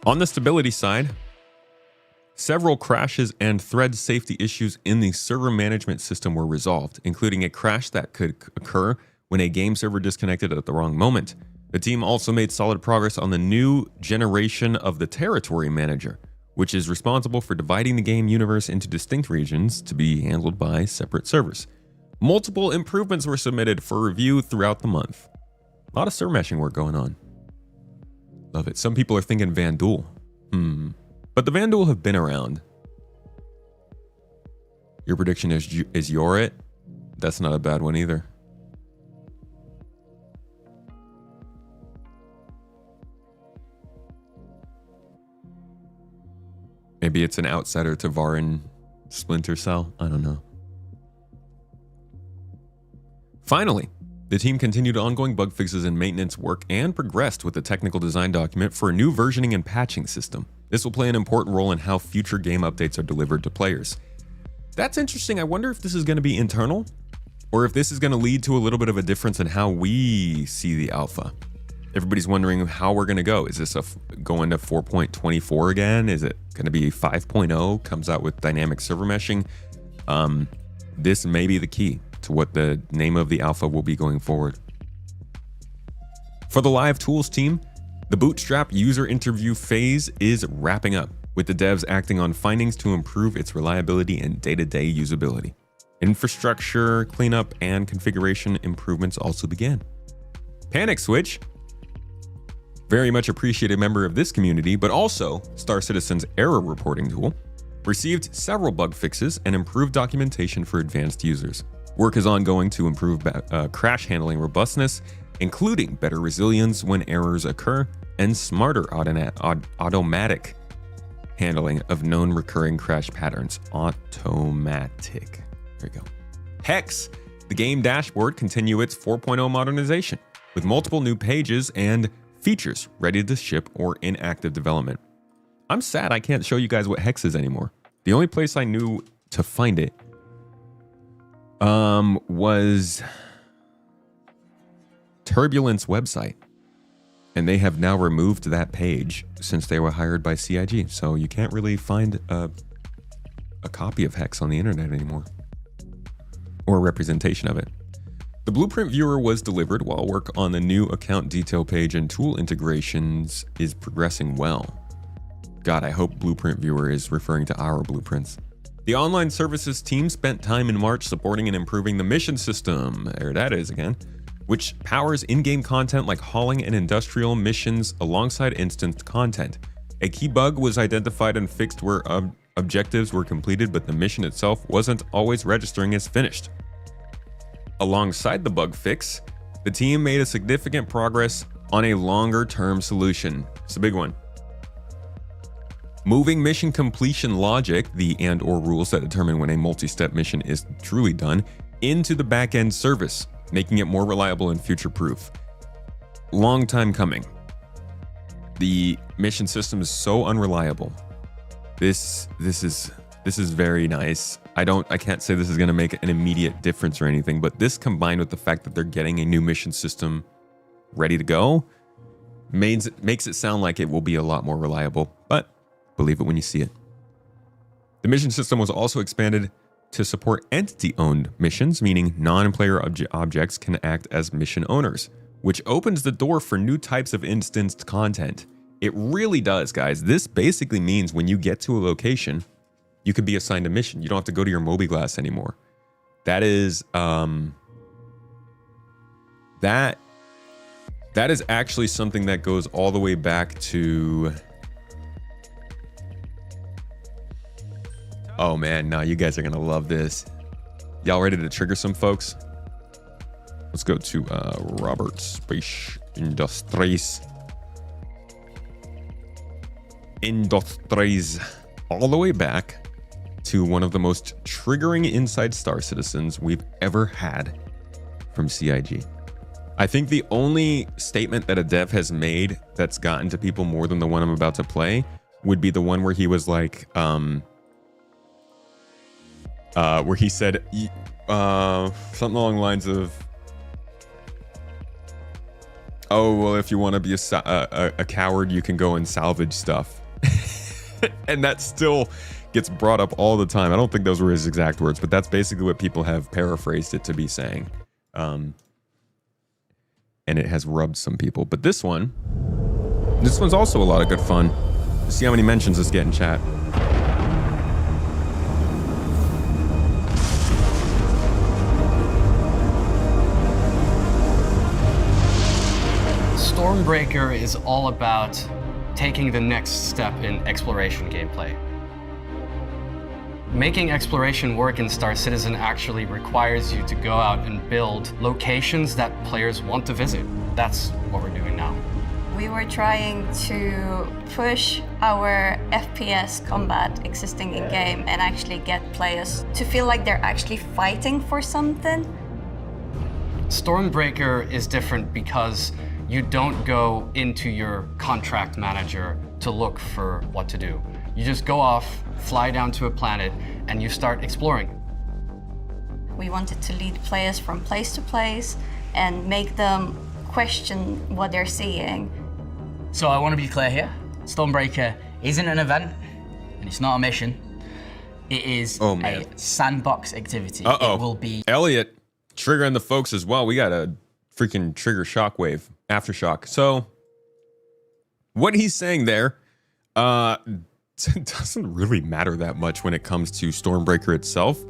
On the stability side, several crashes and thread safety issues in the server management system were resolved, including a crash that could occur when a game server disconnected at the wrong moment. The team also made solid progress on the new generation of the Territory Manager, which is responsible for dividing the game universe into distinct regions to be handled by separate servers. Multiple improvements were submitted for review throughout the month. A lot of server meshing work going on. Love it. Some people are thinking Vanduul. But the Vanduul have been around. Your prediction is Yorit? That's not a bad one either. Maybe it's an outsider to Varin Splinter Cell. I don't know. Finally, the team continued ongoing bug fixes and maintenance work and progressed with the technical design document for a new versioning and patching system. This will play an important role in how future game updates are delivered to players. That's interesting. I wonder if this is going to be internal or if this is going to lead to a little bit of a difference in how we see the alpha. Everybody's wondering how we're going to go. Is this going to 4.24 again? Is it going to be 5.0? Comes out with dynamic server meshing. This may be the key to what the name of the alpha will be going forward. For the live tools team, the Bootstrap user interview phase is wrapping up, with the devs acting on findings to improve its reliability and day-to-day usability. Infrastructure cleanup and configuration improvements also began. Panic Switch, very much appreciated member of this community, but also Star Citizen's error reporting tool, received several bug fixes and improved documentation for advanced users. Work is ongoing to improve crash handling robustness, including better resilience when errors occur and smarter automatic handling of known recurring crash patterns. Automatic. There you go. Hex, the game dashboard, continue its 4.0 modernization with multiple new pages and features ready to ship or in active development. I'm sad I can't show you guys what Hex is anymore. The only place I knew to find it was Turbulence website, and they have now removed that page since they were hired by CIG, so you can't really find a copy of Hex on the internet anymore, or a representation of it. The blueprint viewer was delivered while work on the new account detail page and tool integrations is progressing well. God, I hope blueprint viewer is referring to our blueprints. The online services team spent time in March supporting and improving the mission system, there that is again, which powers in-game content like hauling and industrial missions alongside instanced content. A key bug was identified and fixed where objectives were completed, but the mission itself wasn't always registering as finished. Alongside the bug fix, the team made a significant progress on a longer-term solution. It's a big one. Moving mission completion logic, the and/or rules that determine when a multi-step mission is truly done, into the back-end service, making it more reliable and future-proof. Long time coming. The mission system is so unreliable. This is very nice. I can't say this is going to make an immediate difference or anything, but this combined with the fact that they're getting a new mission system ready to go makes it sound like it will be a lot more reliable, but believe it when you see it. The mission system was also expanded to support entity-owned missions, meaning non-player objects can act as mission owners, which opens the door for new types of instanced content. It really does, guys. This basically means when you get to a location, you could be assigned a mission. You don't have to go to your Mobi-Glass anymore. That is that is actually something that goes all the way back to Oh man, no, you guys are gonna love this. Y'all ready to trigger some folks? Let's go to Robert Space Industries. All the way back to one of the most triggering inside Star Citizens we've ever had from CIG. I think the only statement that a dev has made that's gotten to people more than the one I'm about to play would be the one where he was like, where he said something along the lines of, oh, well, if you want to be a coward, you can go and salvage stuff. And that still gets brought up all the time. I don't think those were his exact words, but that's basically what people have paraphrased it to be saying. And it has rubbed some people. But this one's also a lot of good fun. Let's see how many mentions this get in chat. Stormbreaker is all about taking the next step in exploration gameplay. Making exploration work in Star Citizen actually requires you to go out and build locations that players want to visit. That's what we're doing now. We were trying to push our FPS combat existing in-game and actually get players to feel like they're actually fighting for something. Stormbreaker is different because you don't go into your contract manager to look for what to do. You just go off, fly down to a planet, and you start exploring. We wanted to lead players from place to place and make them question what they're seeing. So I want to be clear here. Stormbreaker isn't an event, and it's not a mission. It is a sandbox activity. Uh-oh. It will be... Elliot, triggering the folks as well. We got a freaking trigger shockwave, aftershock. So what he's saying there doesn't really matter that much when it comes to Stormbreaker itself,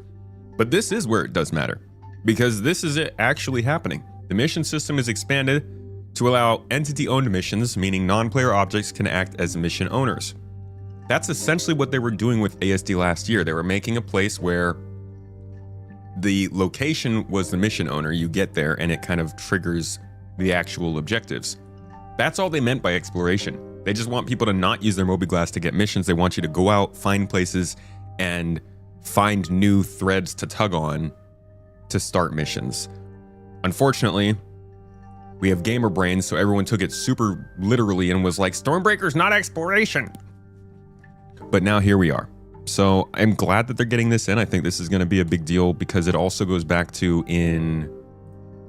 but this is where it does matter, because this is it actually happening. The mission system is expanded to allow entity-owned missions, meaning non-player objects can act as mission owners. That's essentially what they were doing with ASD last year. They were making a place where the location was the mission owner. You get there and it kind of triggers the actual objectives. That's all they meant by exploration. They just want people to not use their mobiGlass to get missions. They want you to go out, find places, and find new threads to tug on to start missions. Unfortunately, we have gamer brains, so everyone took it super literally and was like, Stormbreaker's not exploration. But now here we are. So I'm glad that they're getting this in. I think this is going to be a big deal because it also goes back to in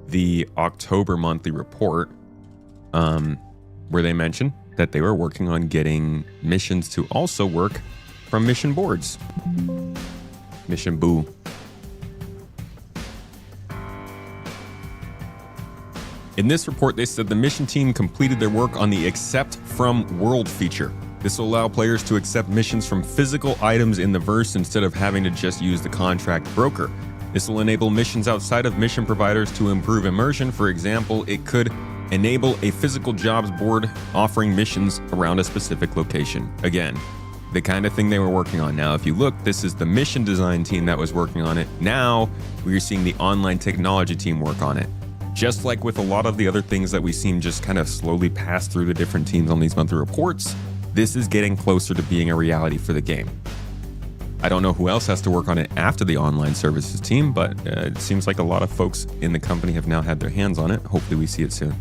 the October monthly report, where they mentioned that they were working on getting missions to also work from mission boards. Mission Boo. In this report, they said the mission team completed their work on the Accept From World feature. This will allow players to accept missions from physical items in the verse instead of having to just use the contract broker. This will enable missions outside of mission providers to improve immersion. For example, it could enable a physical jobs board offering missions around a specific location. Again, the kind of thing they were working on. Now, if you look, this is the mission design team that was working on it. Now, we're seeing the online technology team work on it. Just like with a lot of the other things that we seem just kind of slowly pass through the different teams on these monthly reports, this is getting closer to being a reality for the game. I don't know who else has to work on it after the online services team, but it seems like a lot of folks in the company have now had their hands on it. Hopefully we see it soon.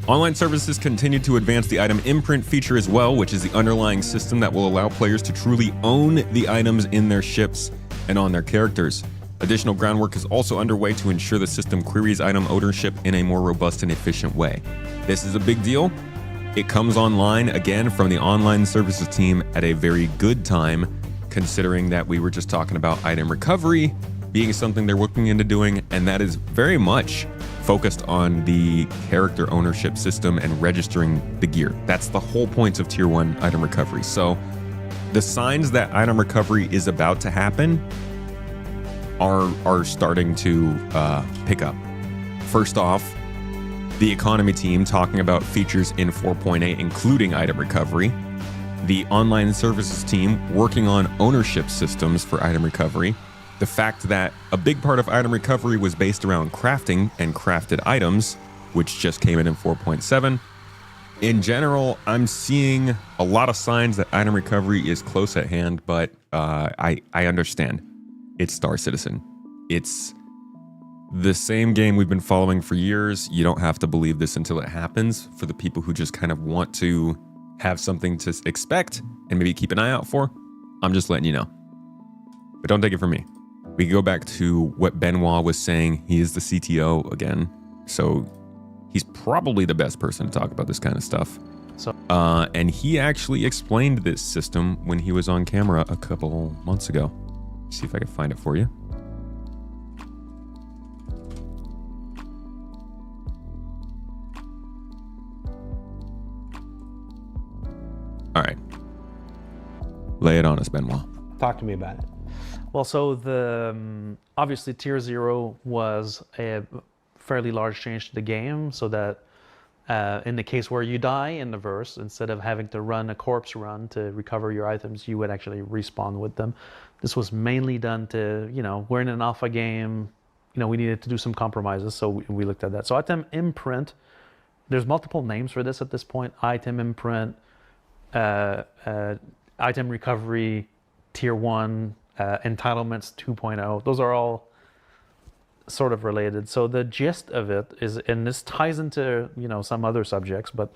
Online services continue to advance the item imprint feature as well, which is the underlying system that will allow players to truly own the items in their ships and on their characters. Additional groundwork is also underway to ensure the system queries item ownership in a more robust and efficient way. This is a big deal. It comes online again from the online services team at a very good time, considering that we were just talking about item recovery being something they're looking into doing, and that is very much focused on the character ownership system and registering the gear. That's the whole point of Tier 1 item recovery. So the signs that item recovery is about to happen are starting to pick up. First off, the economy team talking about features in 4.8, including item recovery. the online services team working on ownership systems for item recovery, the fact that a big part of item recovery was based around crafting and crafted items, which just came in 4.7. In general, I'm seeing a lot of signs that item recovery is close at hand, but I understand. It's Star Citizen. It's the same game we've been following for years. You don't have to believe this until it happens. For the people who just kind of want to have something to expect and maybe keep an eye out for, I'm just letting you know. But don't take it from me. We can go back to what Benoit was saying. He is the CTO again, so he's probably the best person to talk about this kind of stuff. So, and he actually explained this system when he was on camera a couple months ago. See if I can find it for you. All right. Lay it on us, Benoit. Talk to me about it. Well, so the obviously Tier 0 was a fairly large change to the game, so that in the case where you die in the verse, instead of having to run a corpse run to recover your items, you would actually respawn with them. This was mainly done to, we're in an alpha game, we needed to do some compromises, so we looked at that. So item imprint, there's multiple names for this at this point. Item imprint, item recovery, Tier 1, entitlements 2.0. Those are all sort of related. So the gist of it is, and this ties into some other subjects, but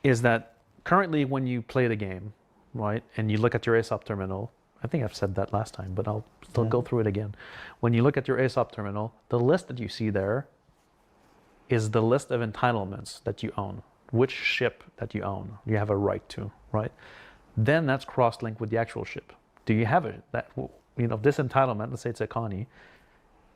is that currently when you play the game, right, and you look at your ASOP terminal, I think I've said that last time, but I'll still go through it again. When you look at your ASOP terminal, the list that you see there is the list of entitlements that you own, which ship that you own, you have a right to, right? Then that's cross-linked with the actual ship. Do you have it? That this entitlement, let's say it's a Connie,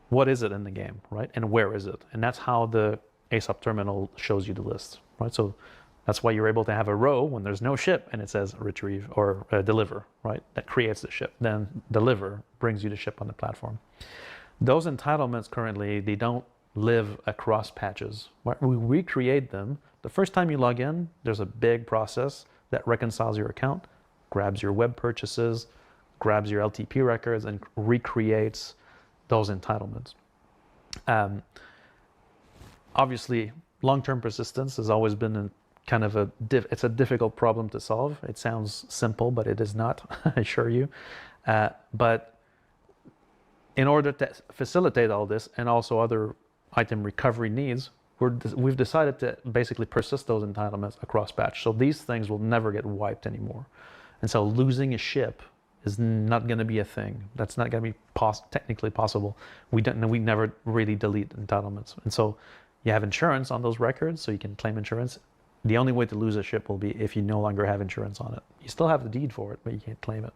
what is it in the game, right? And where is it? And that's how the ASOP terminal shows you the list, right? So that's why you're able to have a row when there's no ship and it says retrieve or deliver, right? That creates the ship. Then deliver brings you the ship on the platform. Those entitlements currently, they don't live across patches. We recreate them. The first time you log in, there's a big process that reconciles your account, grabs your web purchases, grabs your LTP records, and recreates those entitlements. Obviously, long-term persistence has always been it's a difficult problem to solve. It sounds simple, but it is not, I assure you. But in order to facilitate all this and also other item recovery needs, we've decided to basically persist those entitlements across patch. So these things will never get wiped anymore. And so losing a ship is not going to be a thing. That's not going to be technically possible. We never really delete entitlements. And so you have insurance on those records, so you can claim insurance. The only way to lose a ship will be if you no longer have insurance on it. You still have the deed for it, but you can't claim it.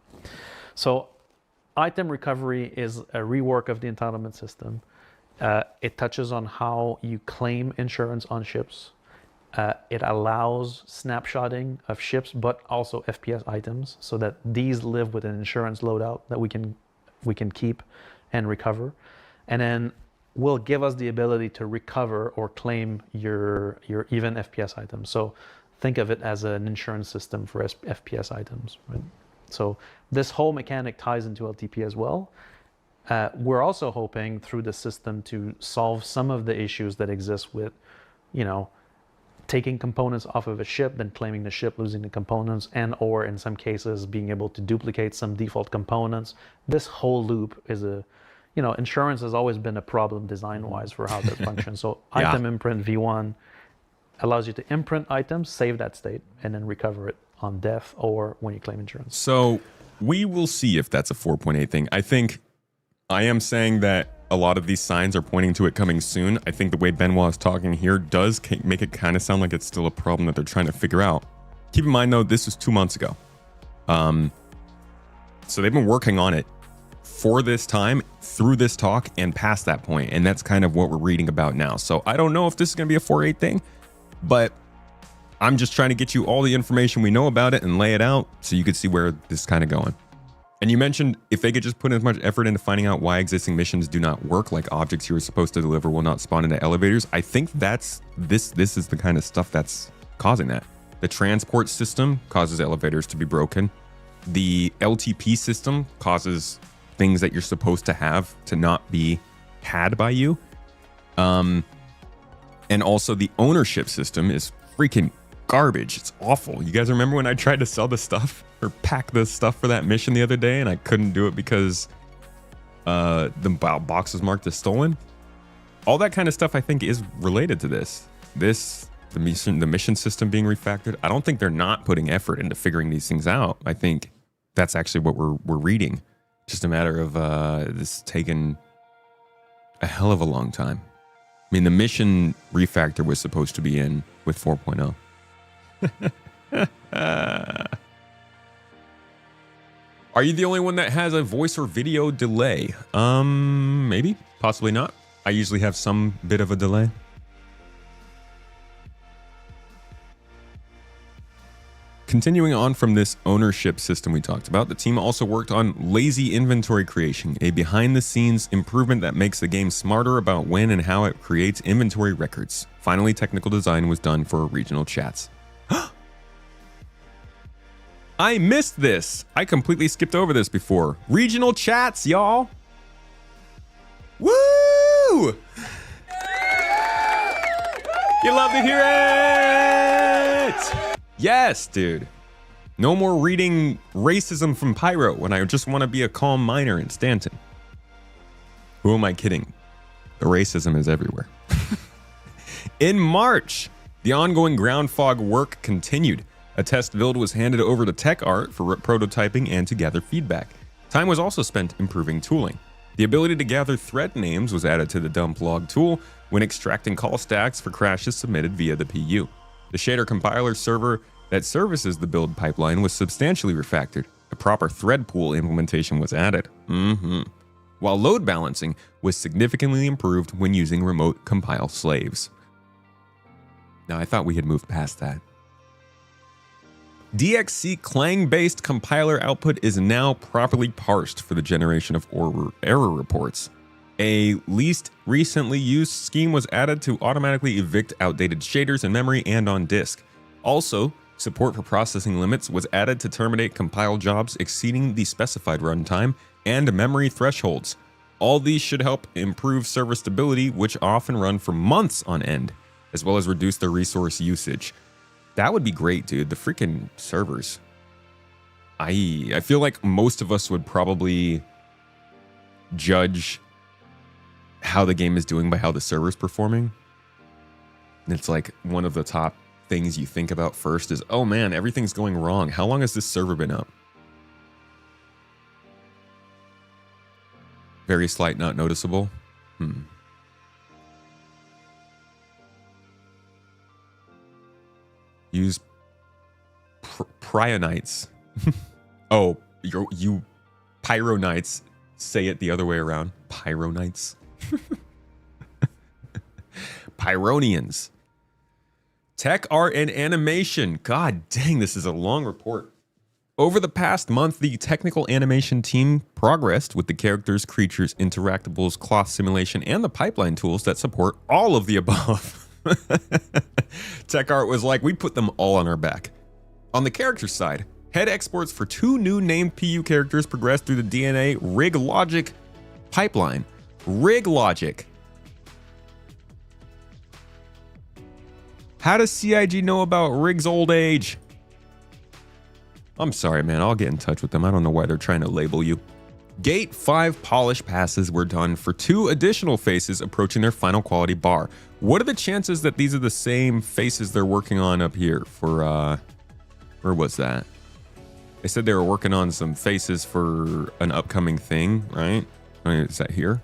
So item recovery is a rework of the entitlement system. It touches on how you claim insurance on ships. It allows snapshotting of ships, but also FPS items, so that these live with an insurance loadout that we can keep and recover, and then will give us the ability to recover or claim your even FPS items. So think of it as an insurance system for FPS items, right? So this whole mechanic ties into LTP as well. We're also hoping through the system to solve some of the issues that exist with, taking components off of a ship, then claiming the ship, losing the components, and or in some cases being able to duplicate some default components. This whole loop is insurance has always been a problem design-wise for how that functions. So item imprint v1 allows you to imprint items, save that state, and then recover it on death or when you claim insurance. So we will see if that's a 4.8 thing. I think I am saying that a lot of these signs are pointing to it coming soon. I think the way Benoit is talking here does make it kind of sound like it's still a problem that they're trying to figure out. Keep in mind, though, this was 2 months ago. So they've been working on it for this time, through this talk, and past that point. And that's kind of what we're reading about now. So I don't know if this is going to be a 4.8 thing, but I'm just trying to get you all the information we know about it and lay it out so you could see where this is kind of going. And you mentioned if they could just put as much effort into finding out why existing missions do not work, like objects you were supposed to deliver will not spawn into elevators. I think that's this is the kind of stuff that's causing that. The transport system causes elevators to be broken. The LTP system causes things that you're supposed to have to not be had by you. And also the ownership system is freaking garbage. It's awful. You guys remember when I tried to sell the stuff or pack the stuff for that mission the other day and I couldn't do it because the box was marked as stolen? All that kind of stuff I think is related to this. The mission system being refactored. I don't think they're not putting effort into figuring these things out. I think that's actually what we're reading. Just a matter of this taking a hell of a long time. I mean, the mission refactor was supposed to be in with 4.0. Are you the only one that has a voice or video delay? Maybe, possibly not. I usually have some bit of a delay. Continuing on from this ownership system we talked about, the team also worked on lazy inventory creation, a behind-the-scenes improvement that makes the game smarter about when and how it creates inventory records. Finally, technical design was done for regional chats. I missed this. I completely skipped over this before. Regional chats, y'all. Woo! You love to hear it! Yes, dude. No more reading racism from Pyro when I just want to be a calm miner in Stanton. Who am I kidding? The racism is everywhere. In March, the ongoing ground fog work continued. A test build was handed over to Tech Art for prototyping and to gather feedback. Time was also spent improving tooling. The ability to gather thread names was added to the dump log tool when extracting call stacks for crashes submitted via the PU. The shader compiler server that services the build pipeline was substantially refactored. A proper thread pool implementation was added. While load balancing was significantly improved when using remote compile slaves. Now, I thought we had moved past that. DXC Clang-based compiler output is now properly parsed for the generation of error reports. A least recently used scheme was added to automatically evict outdated shaders in memory and on disk. Also, support for processing limits was added to terminate compile jobs exceeding the specified runtime and memory thresholds. All these should help improve server stability, which often run for months on end, as well as reduce their resource usage. That would be great, dude. The freaking servers. I feel like most of us would probably judge how the game is doing by how the server's performing. It's like one of the top things you think about first is, oh man, everything's going wrong. How long has this server been up? Very slight, not noticeable. Use Pryonites. Oh, you Pyronites. Say it the other way around. Pyronites. Pyronians. Tech art and animation. God dang, this is a long report. Over the past month, the technical animation team progressed with the characters, creatures, interactables, cloth simulation, and the pipeline tools that support all of the above. Tech art was like, we put them all on our back. On the character side, head exports for 2 new named PU characters progressed through the DNA rig logic pipeline. Rig logic. How does CIG know about Rig's old age? I'm sorry, man. I'll get in touch with them. I don't know why they're trying to label you. Gate 5 polish passes were done for 2 additional faces approaching their final quality bar. What are the chances that these are the same faces they're working on up here for, where was that? They said they were working on some faces for an upcoming thing, right? I mean, is that here?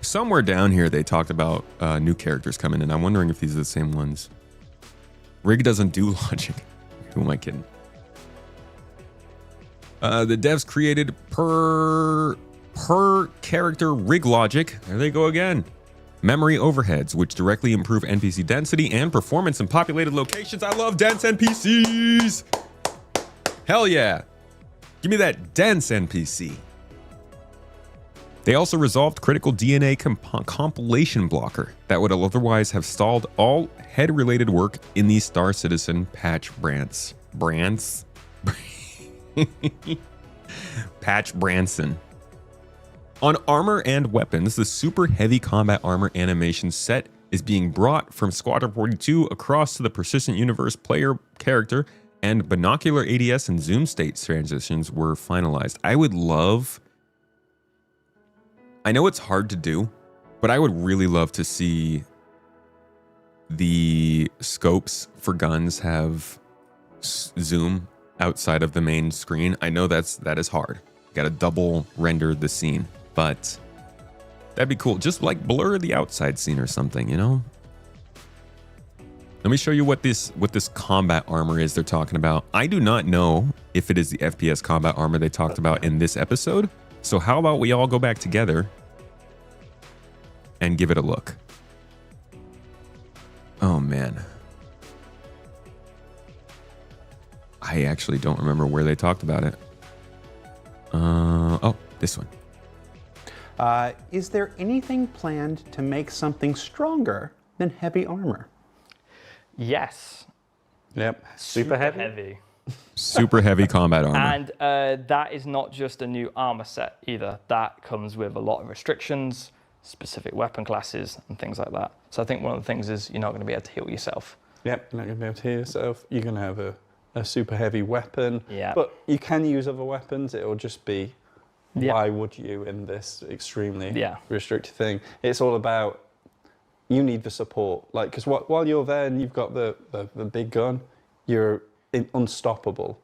Somewhere down here they talked about new characters coming in. I'm wondering if these are the same ones. Rig doesn't do logic. Who am I kidding? The devs created per character rig logic. There they go again. Memory overheads, which directly improve NPC density and performance in populated locations. I love dense NPCs. Hell yeah. Give me that dense NPC. They also resolved critical DNA compilation blocker that would otherwise have stalled all head-related work in the Star Citizen patch brands. Patch Branson. On armor and weapons, the super heavy combat armor animation set is being brought from Squadron 42 across to the Persistent Universe player character, and binocular ADS and zoom state transitions were finalized. I would love... I know it's hard to do, but I would really love to see the scopes for guns have zoom outside of the main screen. I know that is hard. Got to double render the scene, but that'd be cool. Just like blur the outside scene or something, you know? Let me show you what this combat armor is they're talking about. I do not know if it is the FPS combat armor they talked about in this episode. So how about we all go back together and give it a look. Oh man. I actually don't remember where they talked about it. Oh, this one. Is there anything planned to make something stronger than heavy armor? Yes. Yep. Super heavy. Super heavy combat armor. And that is not just a new armor set either. That comes with a lot of restrictions, specific weapon classes, and things like that. So I think one of the things is you're not going to be able to heal yourself. Yep, you're not going to be able to heal yourself. You're going to have a super heavy weapon. Yeah. But you can use other weapons. It'll just be, why would you in this extremely restricted thing? It's all about, you need the support. Like, because while you're there and you've got the big gun, you're unstoppable.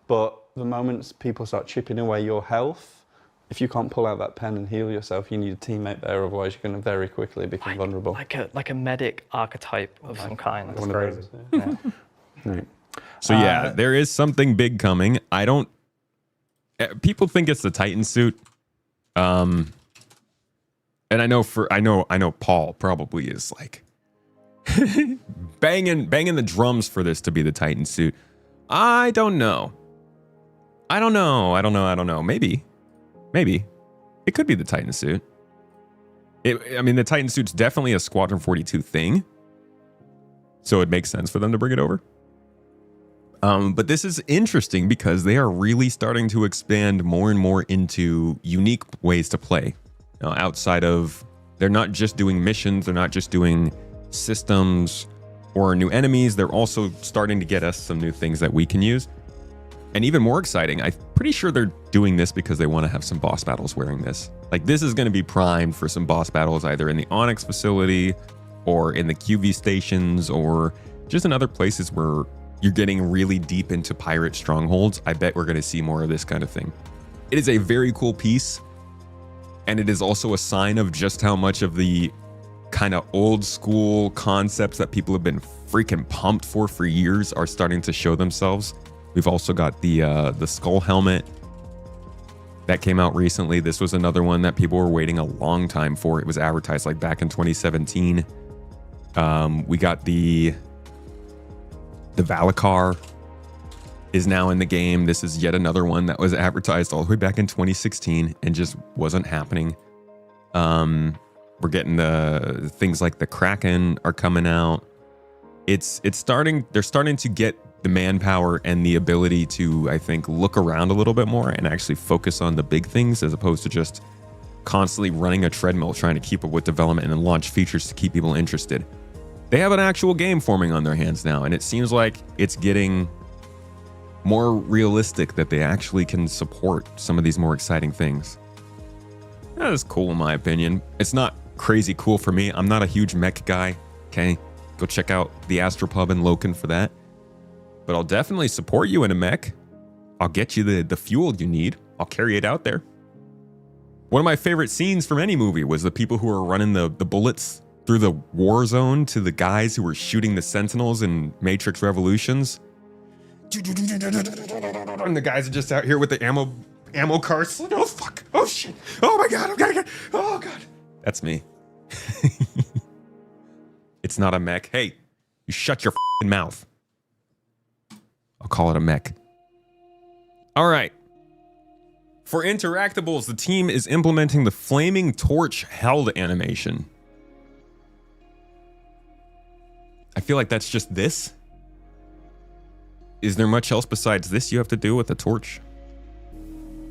But the moment people start chipping away your health, if you can't pull out that pen and heal yourself, you need a teammate there, otherwise you're going to very quickly become vulnerable. Like a medic archetype of some kind. That's crazy. Yeah. Right. So yeah, there is something big coming. I don't... People think it's the Titan suit. And I know Paul probably is like banging the drums for this to be the Titan suit. I don't know. Maybe. It could be the Titan suit. I mean, the Titan suit's definitely a Squadron 42 thing. So it makes sense for them to bring it over. But this is interesting because they are really starting to expand more and more into unique ways to play. Outside of, they're not just doing missions, they're not just doing systems or new enemies, they're also starting to get us some new things that we can use. And even more exciting, I'm pretty sure they're doing this because they want to have some boss battles wearing this. Like, this is going to be primed for some boss battles either in the Onyx facility or in the QV stations or just in other places where you're getting really deep into pirate strongholds. I bet we're going to see more of this kind of thing. It is a very cool piece, and it is also a sign of just how much of the kind of old school concepts that people have been freaking pumped for years are starting to show themselves. We've also got the skull helmet that came out recently. This was another one that people were waiting a long time for. It was advertised like back in 2017. We got the Valacar is now in the game. This is yet another one that was advertised all the way back in 2016 and just wasn't happening. We're getting the things like the Kraken are coming out. They're starting to get the manpower and the ability to, I think, look around a little bit more and actually focus on the big things as opposed to just constantly running a treadmill trying to keep up with development and launch features to keep people interested. They have an actual game forming on their hands now, and it seems like it's getting more realistic that they actually can support some of these more exciting things. That is cool in my opinion. It's not crazy cool for me. I'm not a huge mech guy, okay? Go check out the Astropub and Loken for that. But I'll definitely support you in a mech. I'll get you the fuel you need. I'll carry it out there. One of my favorite scenes from any movie was the people who were running the bullets through the war zone to the guys who were shooting the Sentinels in Matrix Revolutions. And the guys are just out here with the ammo carts. Oh, fuck. Oh, shit. Oh, my God. Oh, God. That's me. It's not a mech. Hey, you shut your f***ing mouth. I'll call it a mech. All right. For interactables, the team is implementing the flaming torch held animation. I feel like that's just this. Is there much else besides this you have to do with the torch?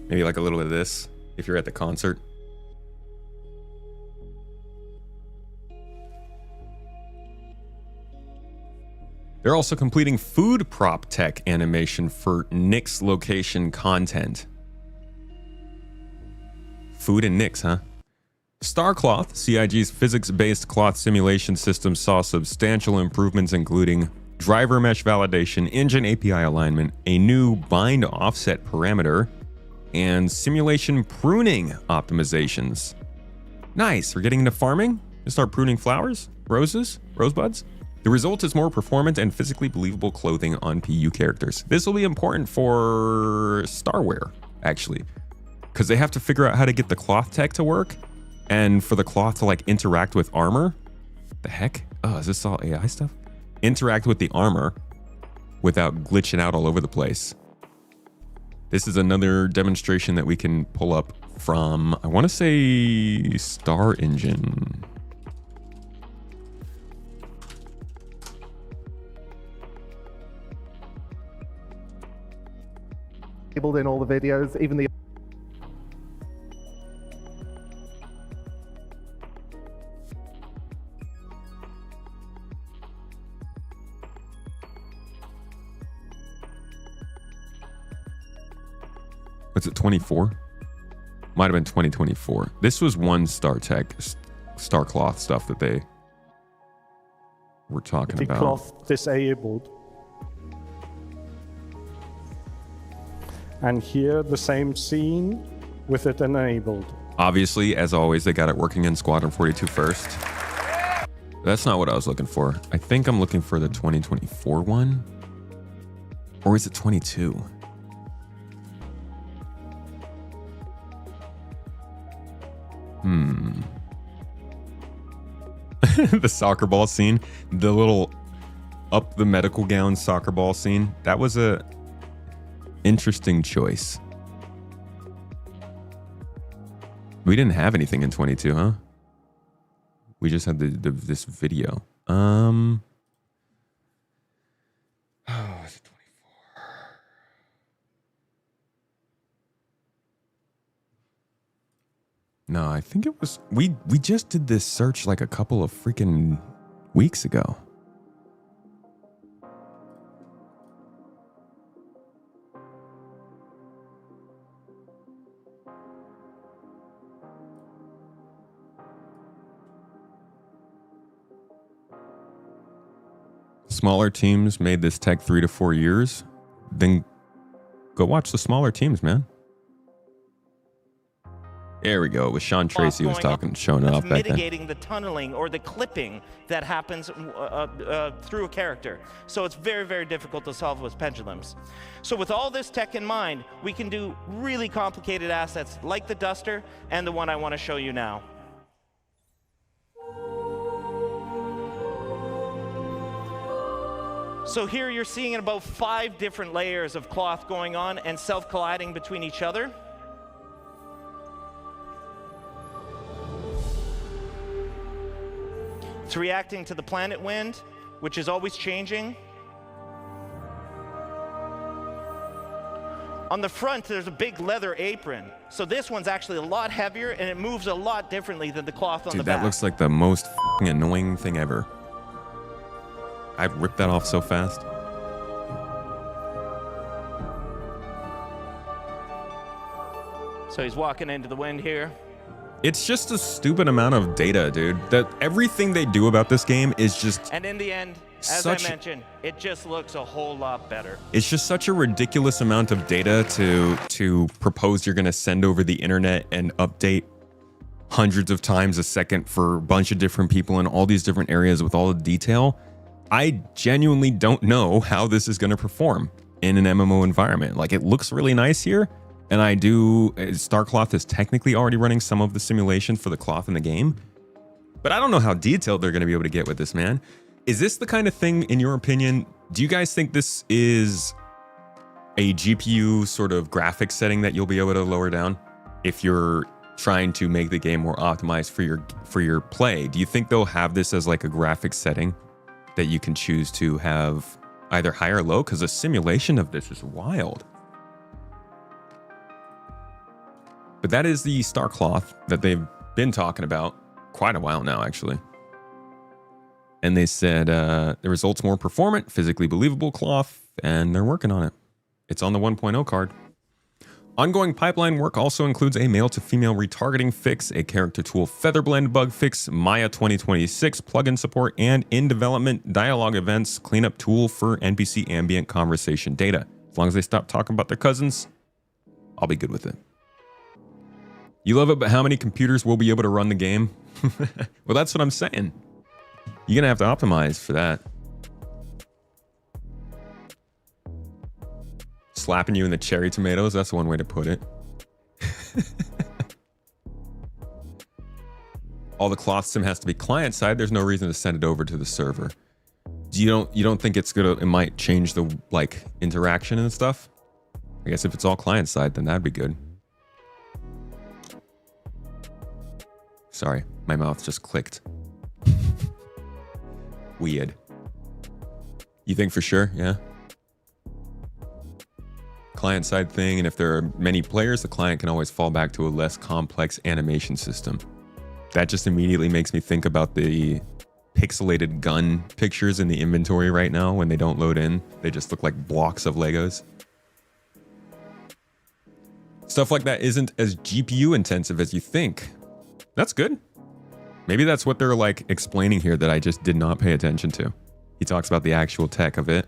Maybe like a little bit of this if you're at the concert. They're also completing food prop tech animation for Nick's location content. Food and Nick's, huh? Starcloth, CIG's physics-based cloth simulation system, saw substantial improvements, including driver mesh validation, engine API alignment, a new bind offset parameter, and simulation pruning optimizations. Nice. We're getting into farming. We start pruning flowers, rosebuds. The result is more performant and physically believable clothing on PU characters. This will be important for Starware, actually, because they have to figure out how to get the cloth tech to work and for the cloth to like interact with armor. The heck? Oh, is this all AI stuff? Interact with the armor without glitching out all over the place. This is another demonstration that we can pull up from, I want to say, Star Engine. In all the videos, even the what's it, 24? Might have been 2024. This was one Starcloth stuff that they were talking about. cloth disabled. And here the same scene with it enabled. Obviously, as always, they got it working in Squadron 42 first. That's not what I was looking for. I think I'm looking for the 2024 one. Or is it 22? The soccer ball scene, the little up the medical gown soccer ball scene. That was a interesting choice. We didn't have anything in 22, huh? We just had this video. Oh, is it 24? No, I think it was we just did this search like a couple of freaking weeks ago. Smaller teams made this tech 3 to 4 years. Then go watch the smaller teams, man. There we go. It was Sean Tracy who was showing it off back then. Mitigating the tunneling or the clipping that happens through a character. So it's very, very difficult to solve with pendulums. So with all this tech in mind, we can do really complicated assets like the duster and the one I want to show you now. So here you're seeing about 5 different layers of cloth going on and self-colliding between each other. It's reacting to the planet wind, which is always changing. On the front, there's a big leather apron. So this one's actually a lot heavier and it moves a lot differently than the cloth on the back. Dude, that looks like the most f***ing annoying thing ever. I ripped that off so fast. So he's walking into the wind here. It's just a stupid amount of data, dude. That everything they do about this game is just... And in the end, as I mentioned, it just looks a whole lot better. It's just such a ridiculous amount of data to propose you're going to send over the internet and update hundreds of times a second for a bunch of different people in all these different areas with all the detail. I genuinely don't know how this is going to perform in an MMO environment. Like, it looks really nice here, and Starcloth is technically already running some of the simulation for the cloth in the game, but I don't know how detailed they're going to be able to get with this, man. Is this the kind of thing, in your opinion, do you guys think this is a GPU sort of graphics setting that you'll be able to lower down if you're trying to make the game more optimized for your play. Do you think they'll have this as like a graphics setting that you can choose to have either high or low? Because the simulation of this is wild. But that is the star cloth that they've been talking about quite a while now, actually. And they said the result's more performant, physically believable cloth, and they're working on it. It's on the 1.0 card. Ongoing pipeline work also includes a male to female retargeting fix, a character tool featherblend bug fix, Maya 2026 plugin support, and in development dialogue events cleanup tool for NPC ambient conversation data. As long as they stop talking about their cousins, I'll be good with it. You love it, but how many computers will be able to run the game? Well, that's what I'm saying. You're gonna have to optimize for that. Slapping you in the cherry tomatoes, that's one way to put it. All the cloth sim has to be client side. There's no reason to send it over to the server. You don't think it might change the like interaction and stuff? I guess if it's all client side, then that'd be good. Sorry, my mouth just clicked. Weird. You think for sure? Yeah. Client-side thing, and if there are many players, the client can always fall back to a less complex animation system. That just immediately makes me think about the pixelated gun pictures in the inventory right now when they don't load in. They just look like blocks of Legos. Stuff like that isn't as GPU intensive as you think. That's good. Maybe that's what they're like explaining here that I just did not pay attention to. He talks about the actual tech of it.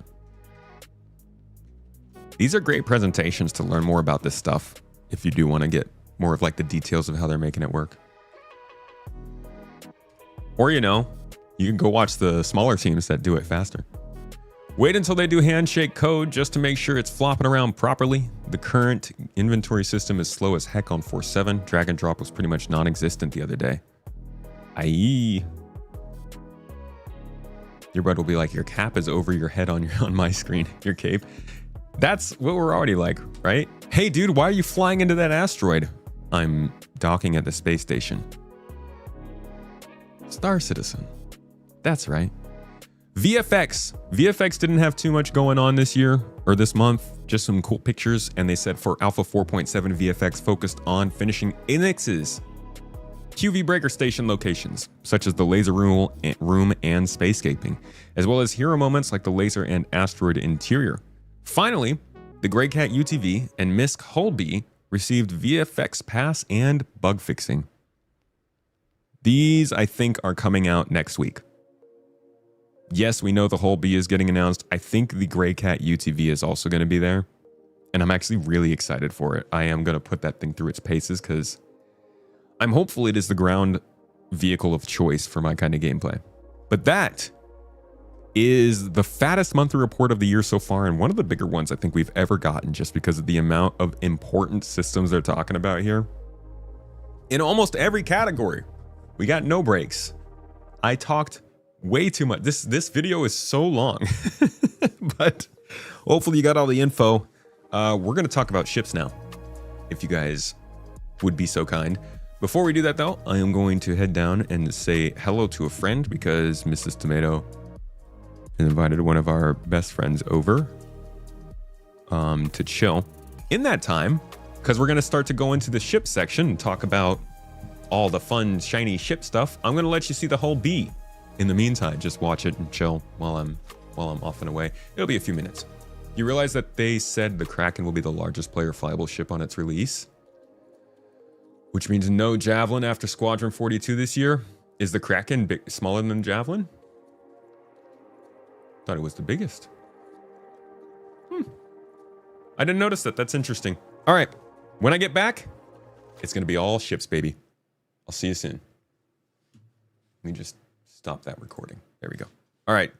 These are great presentations to learn more about this stuff if you do want to get more of like the details of how they're making it work. Or, you know, you can go watch the smaller teams that do it faster. Wait until they do handshake code just to make sure it's flopping around properly. The current inventory system is slow as heck on 4.7. Drag and drop was pretty much non-existent the other day. Aye. Your bud will be like, your cap is over your head on my screen, your cape. That's what we're already like, right? Hey dude, why are you flying into that asteroid? I'm docking at the space station. Star Citizen. That's right. VFX. VFX didn't have too much going on this year or this month, just some cool pictures. And they said for Alpha 4.7, VFX focused on finishing Enix's QV breaker station locations, such as the laser room and spacescaping, as well as hero moments like the laser and asteroid interior. Finally, the Grey Cat UTV and Misk Holby received VFX pass and bug fixing. These, I think, are coming out next week. Yes, we know the Holby is getting announced. I think the Grey Cat UTV is also going to be there. And I'm actually really excited for it. I am going to put that thing through its paces because I'm hopeful it is the ground vehicle of choice for my kind of gameplay. But that is the fattest monthly report of the year so far, and one of the bigger ones I think we've ever gotten just because of the amount of important systems they're talking about here. In almost every category, we got no breaks. I talked way too much. This video is so long, but hopefully you got all the info. We're going to talk about ships now, if you guys would be so kind. Before we do that though, I am going to head down and say hello to a friend because Mrs. Tomato invited one of our best friends over to chill. In that time, because we're going to start to go into the ship section and talk about all the fun, shiny ship stuff, I'm going to let you see the whole B. In the meantime, just watch it and chill while I'm off and away. It'll be a few minutes. You realize that they said the Kraken will be the largest player flyable ship on its release? Which means no Javelin after Squadron 42 this year? Is the Kraken smaller than Javelin? Thought it was the biggest. I didn't notice that. That's interesting. All right. When I get back, it's going to be all ships, baby. I'll see you soon. Let me just stop that recording. There we go. All right.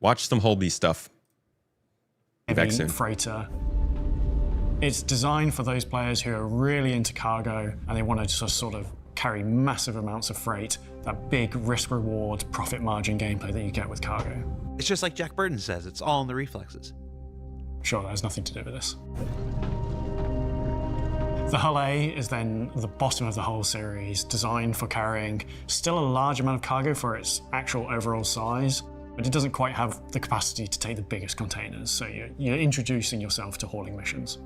Watch some Holby stuff. Be back soon. Freighter. It's designed for those players who are really into cargo and they want to just sort of carry massive amounts of freight. That big risk-reward, profit margin gameplay that you get with cargo. It's just like Jack Burton says, it's all in the reflexes. Sure, that has nothing to do with this. The Hull A is then the bottom of the whole series, designed for carrying still a large amount of cargo for its actual overall size, but it doesn't quite have the capacity to take the biggest containers, so you're introducing yourself to hauling missions.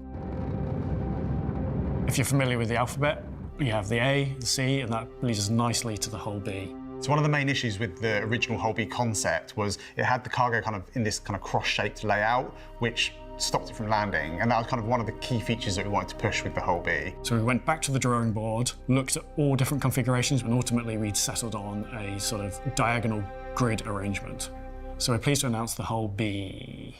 If you're familiar with the alphabet, you have the A, the C, and that leads us nicely to the Hull B. So one of the main issues with the original Hull B concept was it had the cargo kind of in this kind of cross-shaped layout, which stopped it from landing, and that was kind of one of the key features that we wanted to push with the Hull B. So we went back to the drawing board, looked at all different configurations, and ultimately we'd settled on a sort of diagonal grid arrangement. So we're pleased to announce the Hull B.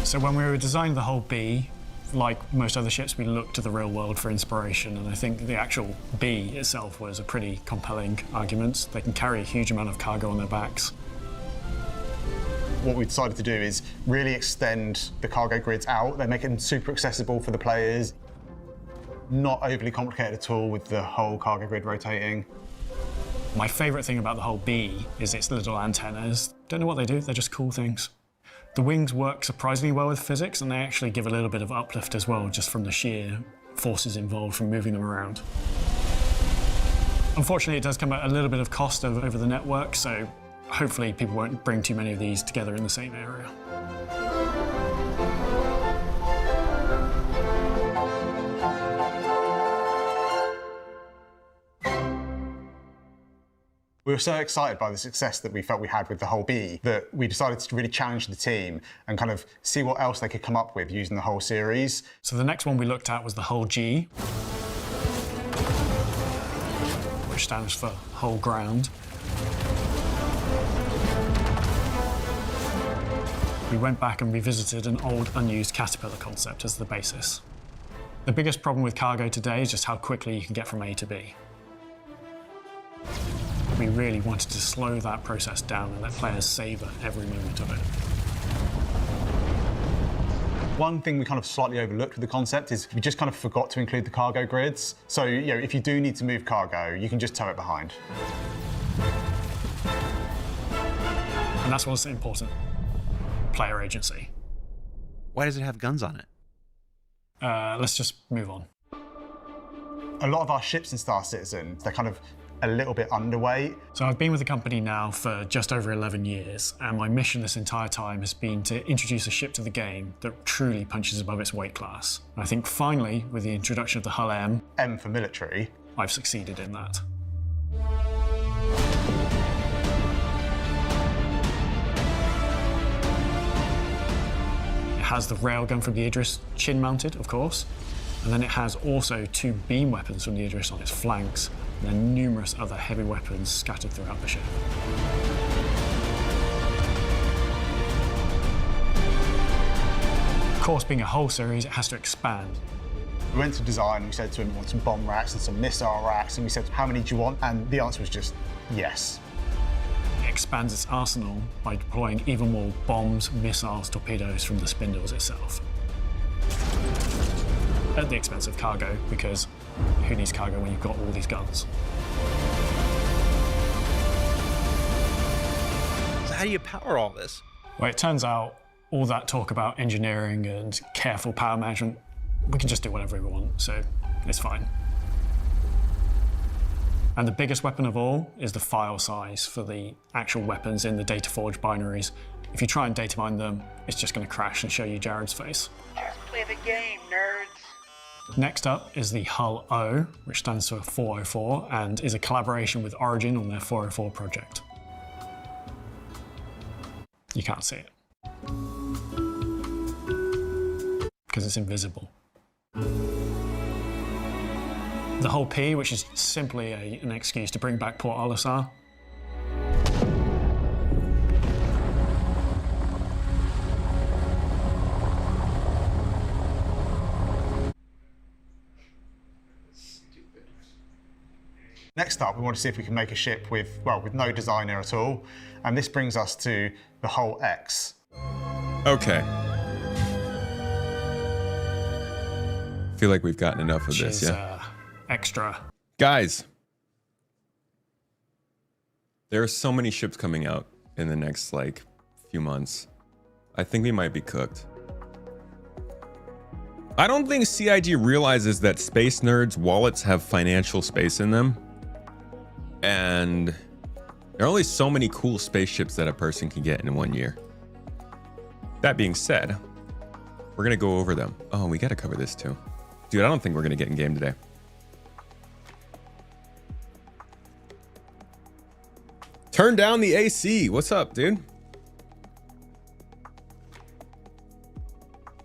So when we were designing the Hull B, like most other ships, we looked to the real world for inspiration, and I think the actual B itself was a pretty compelling argument. They can carry a huge amount of cargo on their backs. What we decided to do is really extend the cargo grids out. They make them super accessible for the players. Not overly complicated at all with the whole cargo grid rotating. My favourite thing about the Hull B is its little antennas. Don't know what they do, they're just cool things. The wings work surprisingly well with physics, and they actually give a little bit of uplift as well, just from the sheer forces involved from moving them around. Unfortunately, it does come at a little bit of cost over the network, so hopefully people won't bring too many of these together in the same area. We were so excited by the success that we felt we had with the Hull B that we decided to really challenge the team and kind of see what else they could come up with using the whole series. So the next one we looked at was the Hull G, which stands for whole ground. We went back and revisited an old, unused Caterpillar concept as the basis. The biggest problem with cargo today is just how quickly you can get from A to B. We really wanted to slow that process down and let players savour every moment of it. One thing we kind of slightly overlooked with the concept is we just kind of forgot to include the cargo grids. So, if you do need to move cargo, you can just tow it behind. And that's what's important. Player agency. Why does it have guns on it? Let's just move on. A lot of our ships in Star Citizen, they're kind of a little bit underweight. So I've been with the company now for just over 11 years, and my mission this entire time has been to introduce a ship to the game that truly punches above its weight class. And I think finally, with the introduction of the Hull M, M for military, I've succeeded in that. It has the railgun from the Idris chin-mounted, of course, and then it has also 2 beam weapons from the Idris on its flanks, and then numerous other heavy weapons scattered throughout the ship. Of course, being a whole series, it has to expand. We went to design and we said to him, we want some bomb racks and some missile racks, and we said, how many do you want? And the answer was just yes. It expands its arsenal by deploying even more bombs, missiles, torpedoes from the spindles itself. At the expense of cargo, because who needs cargo when you've got all these guns? So how do you power all this? Well, it turns out all that talk about engineering and careful power management, we can just do whatever we want, so it's fine. And the biggest weapon of all is the file size for the actual weapons in the Dataforge binaries. If you try and data mine them, it's just going to crash and show you Jared's face. Just play the game, nerds. Next up is the Hull O, which stands for 404 and is a collaboration with Origin on their 404 project. You can't see it because it's invisible. The Hull P, which is simply an excuse to bring back Port Olisar. Next up, we want to see if we can make a ship with no designer at all. And this brings us to the whole X. Okay. Feel like we've gotten enough of this, yeah. Extra. Guys, there are so many ships coming out in the next like few months. I think we might be cooked. I don't think CIG realizes that space nerds' wallets have financial space in them. And there are only so many cool spaceships that a person can get in 1 year. That being said, we're gonna go over them. Oh, we gotta cover this too. Dude, I don't think we're gonna get in game today. Turn down the AC. What's up, dude?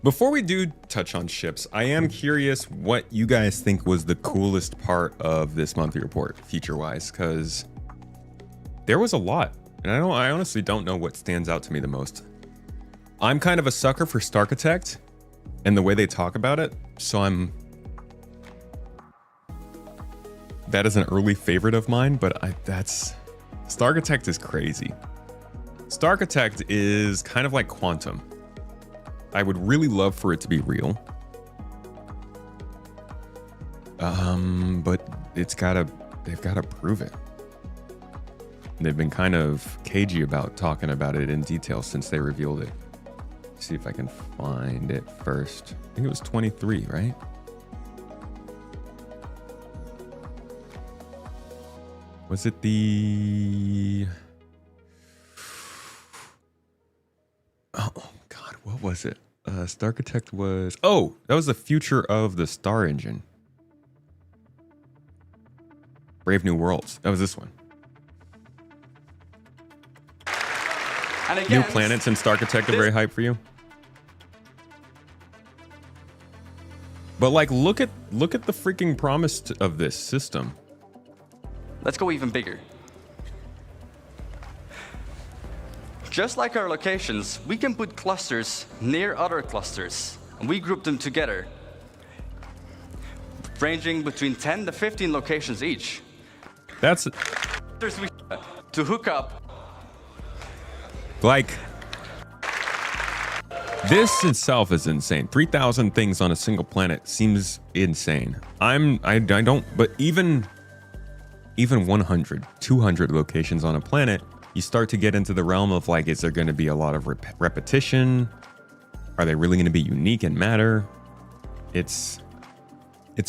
Before we do touch on ships, I am curious what you guys think was the coolest part of this monthly report, feature-wise, because there was a lot, and I honestly don't know what stands out to me the most. I'm kind of a sucker for Starkitect and the way they talk about it, so that is an early favorite of mine, but Starkitect is crazy. Starkitect is kind of like Quantum. I would really love for it to be real. But they've gotta prove it. They've been kind of cagey about talking about it in detail since they revealed it. Let's see if I can find it first. I think it was 23, right? Was it the... Oh God, what was it? Starkitect was... Oh, that was the future of the Star Engine. Brave New Worlds. That was this one. And again, New planets and Starkitect are very hyped for you. But like, look at the freaking promise of this system. let's go even bigger. Just like our locations, we can put clusters near other clusters, and we group them together, ranging between 10 to 15 locations each. That's to hook up. Like, this itself is insane. 3,000 things on a single planet seems insane. I don't, but even 100, 200 locations on a planet, you start to get into the realm of like, is there going to be a lot of repetition? Are they really going to be unique and matter? It's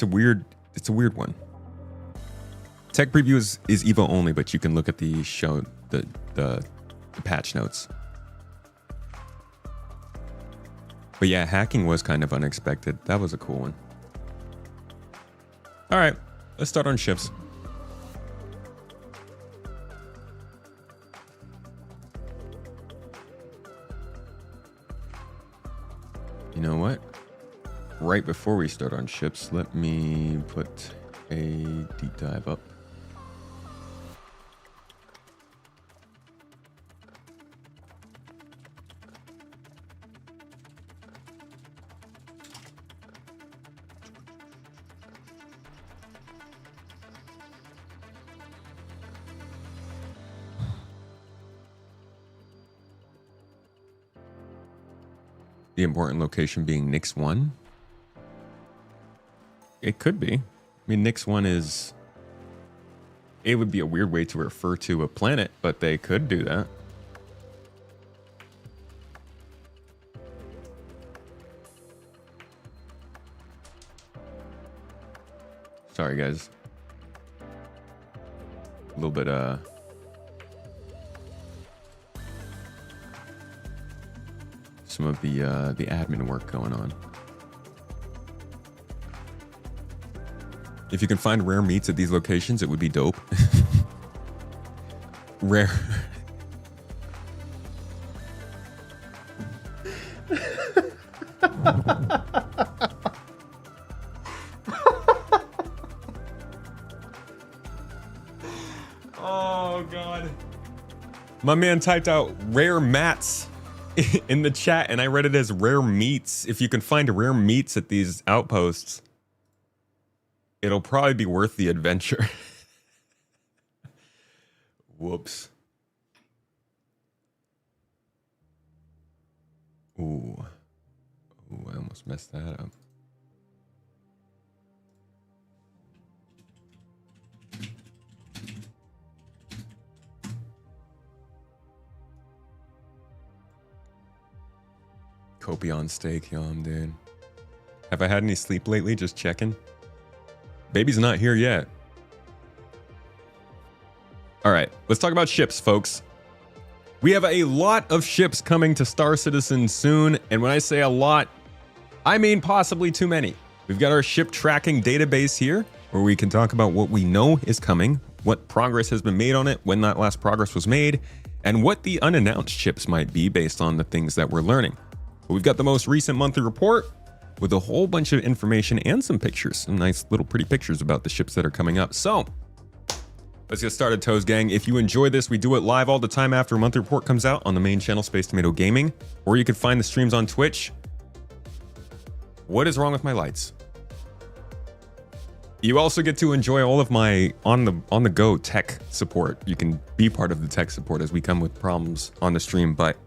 a weird one. Tech preview is Evo only, but you can look at the show, the patch notes. But yeah, hacking was kind of unexpected. That was a cool one. All right, let's start on ships. You know what? Right before we start on ships, let me put a deep dive up. The important location being Nix 1? It could be. I mean, Nix 1 is... It would be a weird way to refer to a planet, but they could do that. Sorry, guys. A little bit, some of the admin work going on. If you can find rare meats at these locations, it would be dope. Rare. Oh, God. My man typed out rare mats in the chat, and I read it as rare meats. If you can find rare meats at these outposts, it'll probably be worth the adventure. Whoops. Ooh. Ooh, I almost messed that up. Kopi on steak, yum, dude. Have I had any sleep lately? Just checking. Baby's not here yet. All right, let's talk about ships, folks. We have a lot of ships coming to Star Citizen soon, and when I say a lot, I mean possibly too many. We've got our ship tracking database here, where we can talk about what we know is coming, what progress has been made on it, when that last progress was made, and what the unannounced ships might be based on the things that we're learning. But we've got the most recent monthly report with a whole bunch of information and some pictures, some nice little pretty pictures about the ships that are coming up. So let's get started, Toes Gang. If you enjoy this, we do it live all the time after a monthly report comes out on the main channel, Space Tomato Gaming, or you can find the streams on Twitch. What is wrong with my lights? You also get to enjoy all of my on the go tech support. You can be part of the tech support as we come with problems on the stream, but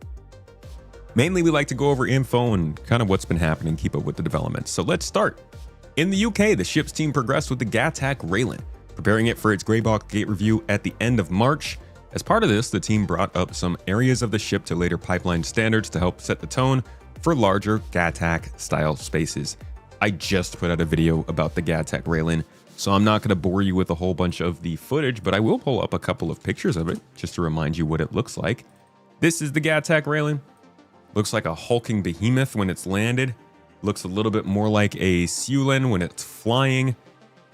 mainly we like to go over info and kind of what's been happening, keep up with the developments. So let's start. In the UK, the ship's team progressed with the Gattac Raylan, preparing it for its Grey Box Gate review at the end of March. As part of this, the team brought up some areas of the ship to later pipeline standards to help set the tone for larger Gattac style spaces. I just put out a video about the Gattac Raylan, so I'm not going to bore you with a whole bunch of the footage, but I will pull up a couple of pictures of it just to remind you what it looks like. This is the Gattac Raylan. Looks like a hulking behemoth when it's landed. Looks a little bit more like a Siulen when it's flying.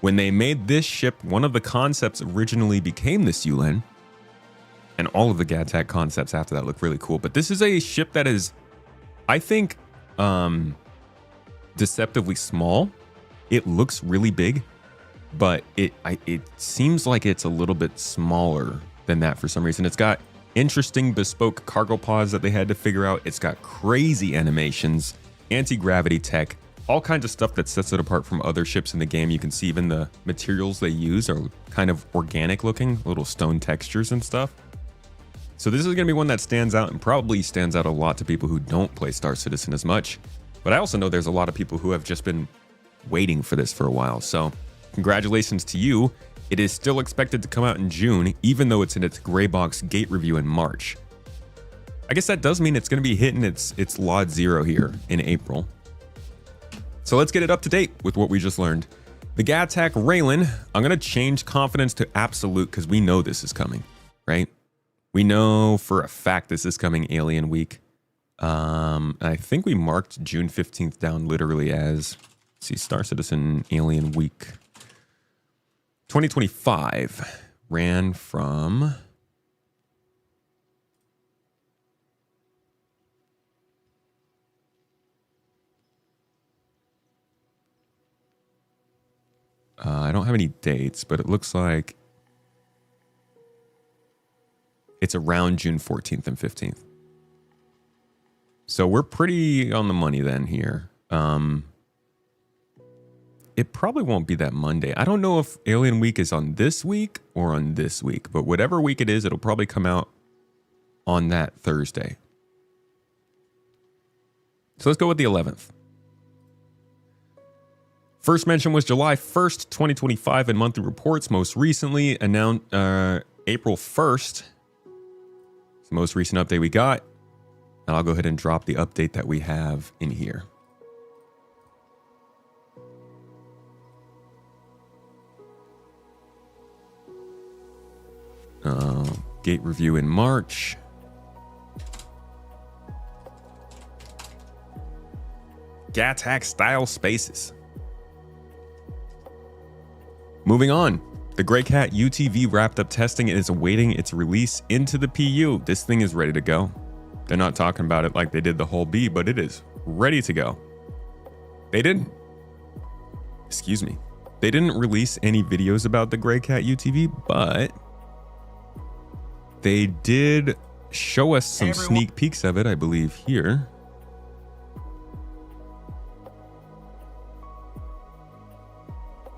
When they made this ship, one of the concepts originally became the Siulen, and all of the Gattac concepts after that look really cool. But this is a ship that is, I think, deceptively small. It looks really big, but it seems like it's a little bit smaller than that for some reason. It's got interesting bespoke cargo pods that they had to figure out. It's got crazy animations, anti-gravity tech, all kinds of stuff that sets it apart from other ships in the game. You can see even the materials they use are kind of organic looking, little stone textures and stuff. So this is going to be one that stands out and probably stands out a lot to people who don't play Star Citizen as much. But I also know there's a lot of people who have just been waiting for this for a while. So congratulations to you. It is still expected to come out in June, even though it's in its Grey Box Gate review in March. I guess that does mean it's going to be hitting its Lot 0 here in April. So let's get it up to date with what we just learned. The Gattac Raylan, I'm going to change confidence to absolute because we know this is coming, right? We know for a fact this is coming Alien Week. I think we marked June 15th down literally as, let's see, Star Citizen Alien Week 2025 ran from I don't have any dates, but it looks like it's around June 14th and 15th. So we're pretty on the money then here. It probably won't be that Monday. I don't know if Alien Week is on this week or on this week, but whatever week it is, it'll probably come out on that Thursday. So let's go with the 11th. First mention was July 1st, 2025 in monthly reports. Most recently announced April 1st. It's the most recent update we got. And I'll go ahead and drop the update that we have in here. Gate review in March. Gattac style spaces. Moving on. The Grey Cat UTV wrapped up testing and is awaiting its release into the PU. This thing is ready to go. They're not talking about it like they did the whole B, but it is ready to go. They didn't release any videos about the Grey Cat UTV, but they did show us some sneak peeks of it, I believe, here.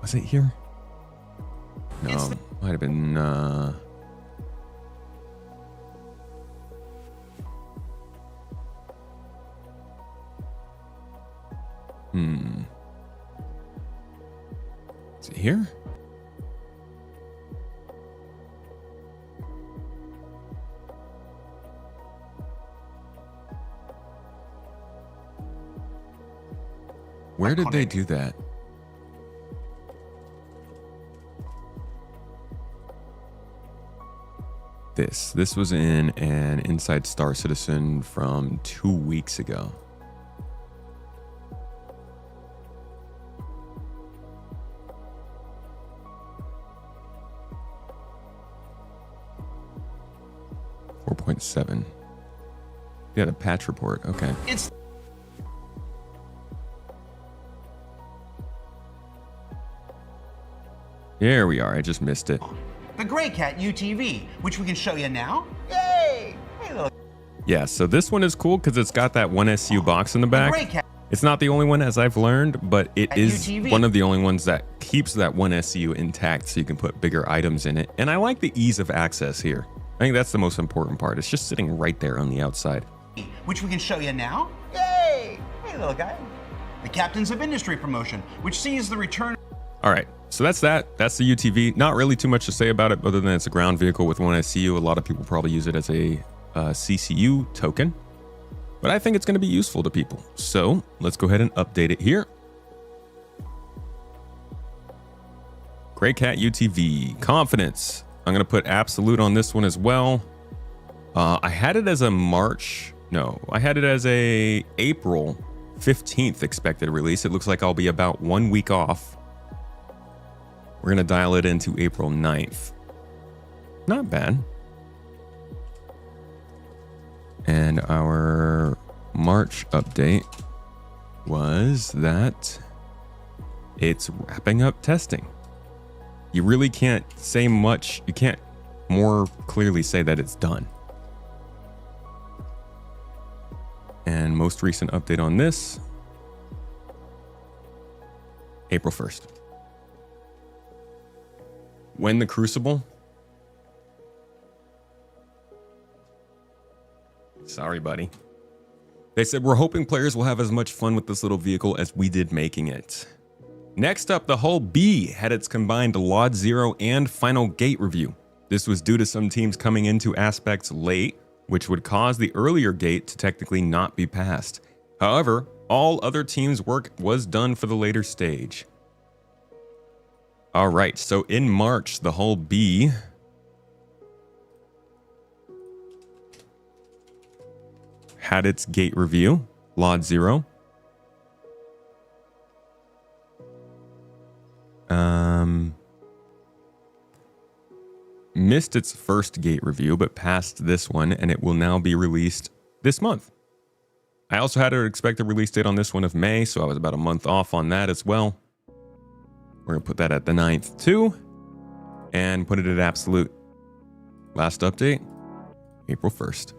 Was it here? No, might have been Is it here? Where did they do that? This was in an Inside Star Citizen from 2 weeks ago. .7. Yeah, the patch report. Okay. Here we are. I just missed it. The Grey Cat UTV, which we can show you now. Yay! Hey, look. Yeah, so this one is cool because it's got that 1SU box in the back. It's not the only one, as I've learned, but it is one of the only ones that keeps that 1SU intact so you can put bigger items in it. And I like the ease of access here. I think that's the most important part. It's just sitting right there on the outside. Which we can show you now. Yay! Hey, little guy. The Captains of Industry promotion, which sees the return. All right, so that's that. That's the UTV. Not really too much to say about it other than it's a ground vehicle with 1SU. A lot of people probably use it as a CCU token, but I think it's going to be useful to people. So let's go ahead and update it here. Grey Cat UTV. Confidence. I'm going to put absolute on this one as well. I had it as a I had it as a April 15th expected release. It looks like I'll be about 1 week off. We're going to dial it into April 9th. Not bad. And our March update was that it's wrapping up testing. You really can't say much. You can't more clearly say that it's done. And most recent update on this, April 1st. When the Crucible? Sorry, buddy. They said, we're hoping players will have as much fun with this little vehicle as we did making it. Next up, the Hull B had its combined Lot Zero and Final Gate review. This was due to some teams coming into aspects late, which would cause the earlier gate to technically not be passed. However, all other teams' work was done for the later stage. All right, so in March, the Hull B had its gate review, Lot Zero. Missed its first gate review, but passed this one, and it will now be released this month. I also had an expected release date on this one of May, so I was about a month off on that as well. We're going to put that at the 9th too, and put it at absolute. Last update, April 1st.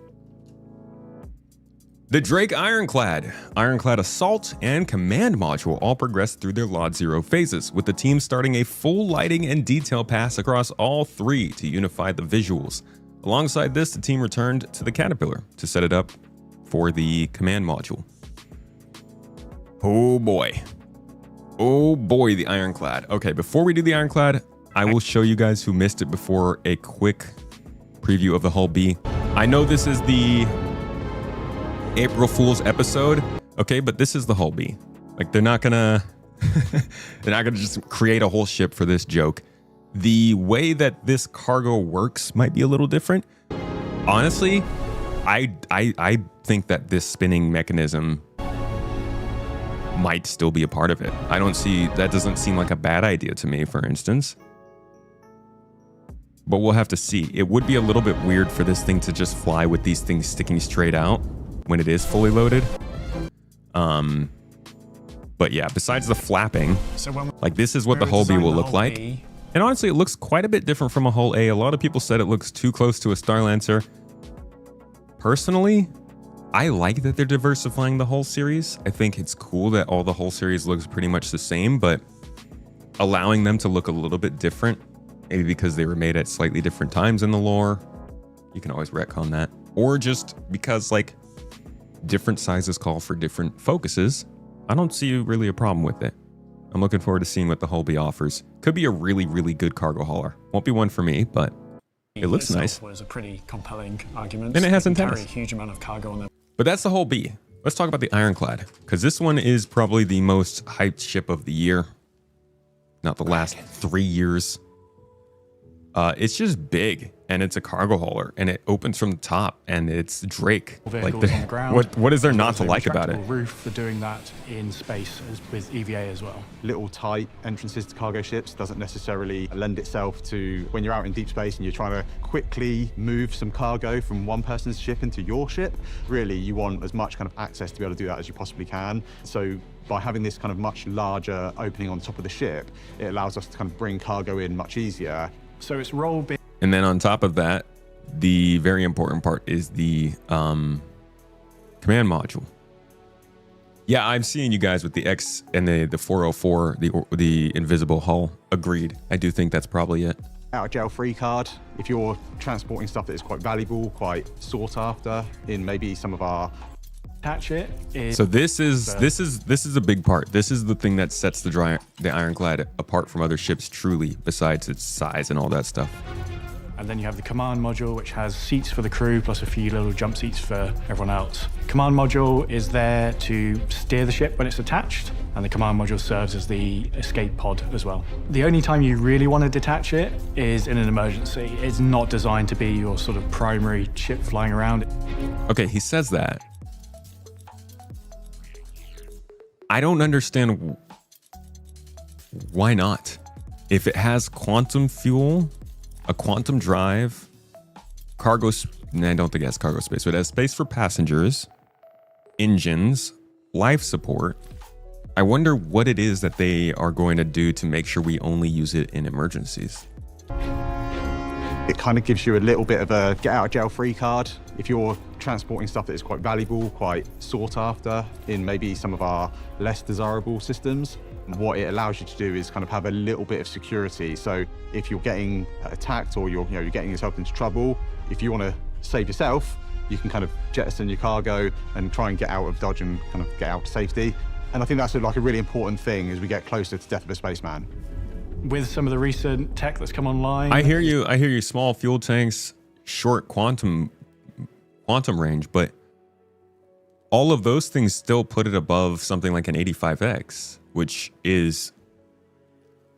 The Drake Ironclad, Ironclad Assault, and Command Module all progressed through their Lot Zero phases, with the team starting a full lighting and detail pass across all three to unify the visuals. Alongside this, the team returned to the Caterpillar to set it up for the Command Module. Oh boy. Oh boy, the Ironclad. Okay, before we do the Ironclad, I will show you guys who missed it before a quick preview of the Hull B. I know this is the April Fool's episode, okay, but this is the Hull B. Like, they're not gonna just create a whole ship for this joke. The way that this cargo works might be a little different. Honestly, I think that this spinning mechanism might still be a part of it. That doesn't seem like a bad idea to me, for instance. But we'll have to see. It would be a little bit weird for this thing to just fly with these things sticking straight out when it is fully loaded. But yeah, besides the flapping, like this is what the Hull B will look like. And honestly, it looks quite a bit different from a Hull A. A lot of people said it looks too close to a Starlancer. Personally, I like that they're diversifying the Hull series. I think it's cool that all the Hull series looks pretty much the same, but allowing them to look a little bit different, maybe because they were made at slightly different times in the lore. You can always retcon that. Or just because like different sizes call for different focuses. I don't see really a problem with it. I'm looking forward to seeing what the Hullby offers. Could be a really, really good cargo hauler. Won't be one for me, but it looks nice. Was a pretty compelling argument. And it has They can antennas. carry a huge amount of cargo on them. But that's the Hullby. Let's talk about the Ironclad, because this one is probably the most hyped ship of the year. Not the last 3 years. It's just big, and it's a cargo hauler, and it opens from the top, and it's Drake. Vehicles Like on the ground. what is there not to There's a like about it? retractable roof for doing that in space with EVA as well. Little tight entrances to cargo ships doesn't necessarily lend itself to when you're out in deep space and you're trying to quickly move some cargo from one person's ship into your ship. Really, you want as much kind of access to be able to do that as you possibly can. So by having this kind of much larger opening on top of the ship, it allows us to kind of bring cargo in much easier. So it's roll bin. And then on top of that, the very important part is the command module. Yeah, I'm seeing you guys with the X and the 404, the invisible hull. Agreed. I do think that's probably it. Out of jail free card. If you're transporting stuff that is quite valuable, quite sought after in maybe some of our Attach it. So this is a big part. This is the thing that sets the Ironclad apart from other ships truly, besides its size and all that stuff. And then you have the command module, which has seats for the crew, plus a few little jump seats for everyone else. Command module is there to steer the ship when it's attached, and the command module serves as the escape pod as well. The only time you really want to detach it is in an emergency. It's not designed to be your sort of primary ship flying around. Okay, he says that. I don't understand why not. If it has quantum fuel, a quantum drive, cargo, I don't think it has cargo space, but it has space for passengers, engines, life support. I wonder what it is that they are going to do to make sure we only use it in emergencies. It kind of gives you a little bit of a get out of jail free card if you're transporting stuff that is quite valuable, quite sought after in maybe some of our less desirable systems. What it allows you to do is kind of have a little bit of security. So if you're getting attacked or you're getting yourself into trouble, if you want to save yourself, you can kind of jettison your cargo and try and get out of dodge and kind of get out to safety. And I think that's like a really important thing as we get closer to Death of a Spaceman. With some of the recent tech that's come online. I hear you. Small fuel tanks, short quantum range, but all of those things still put it above something like an 85X, which is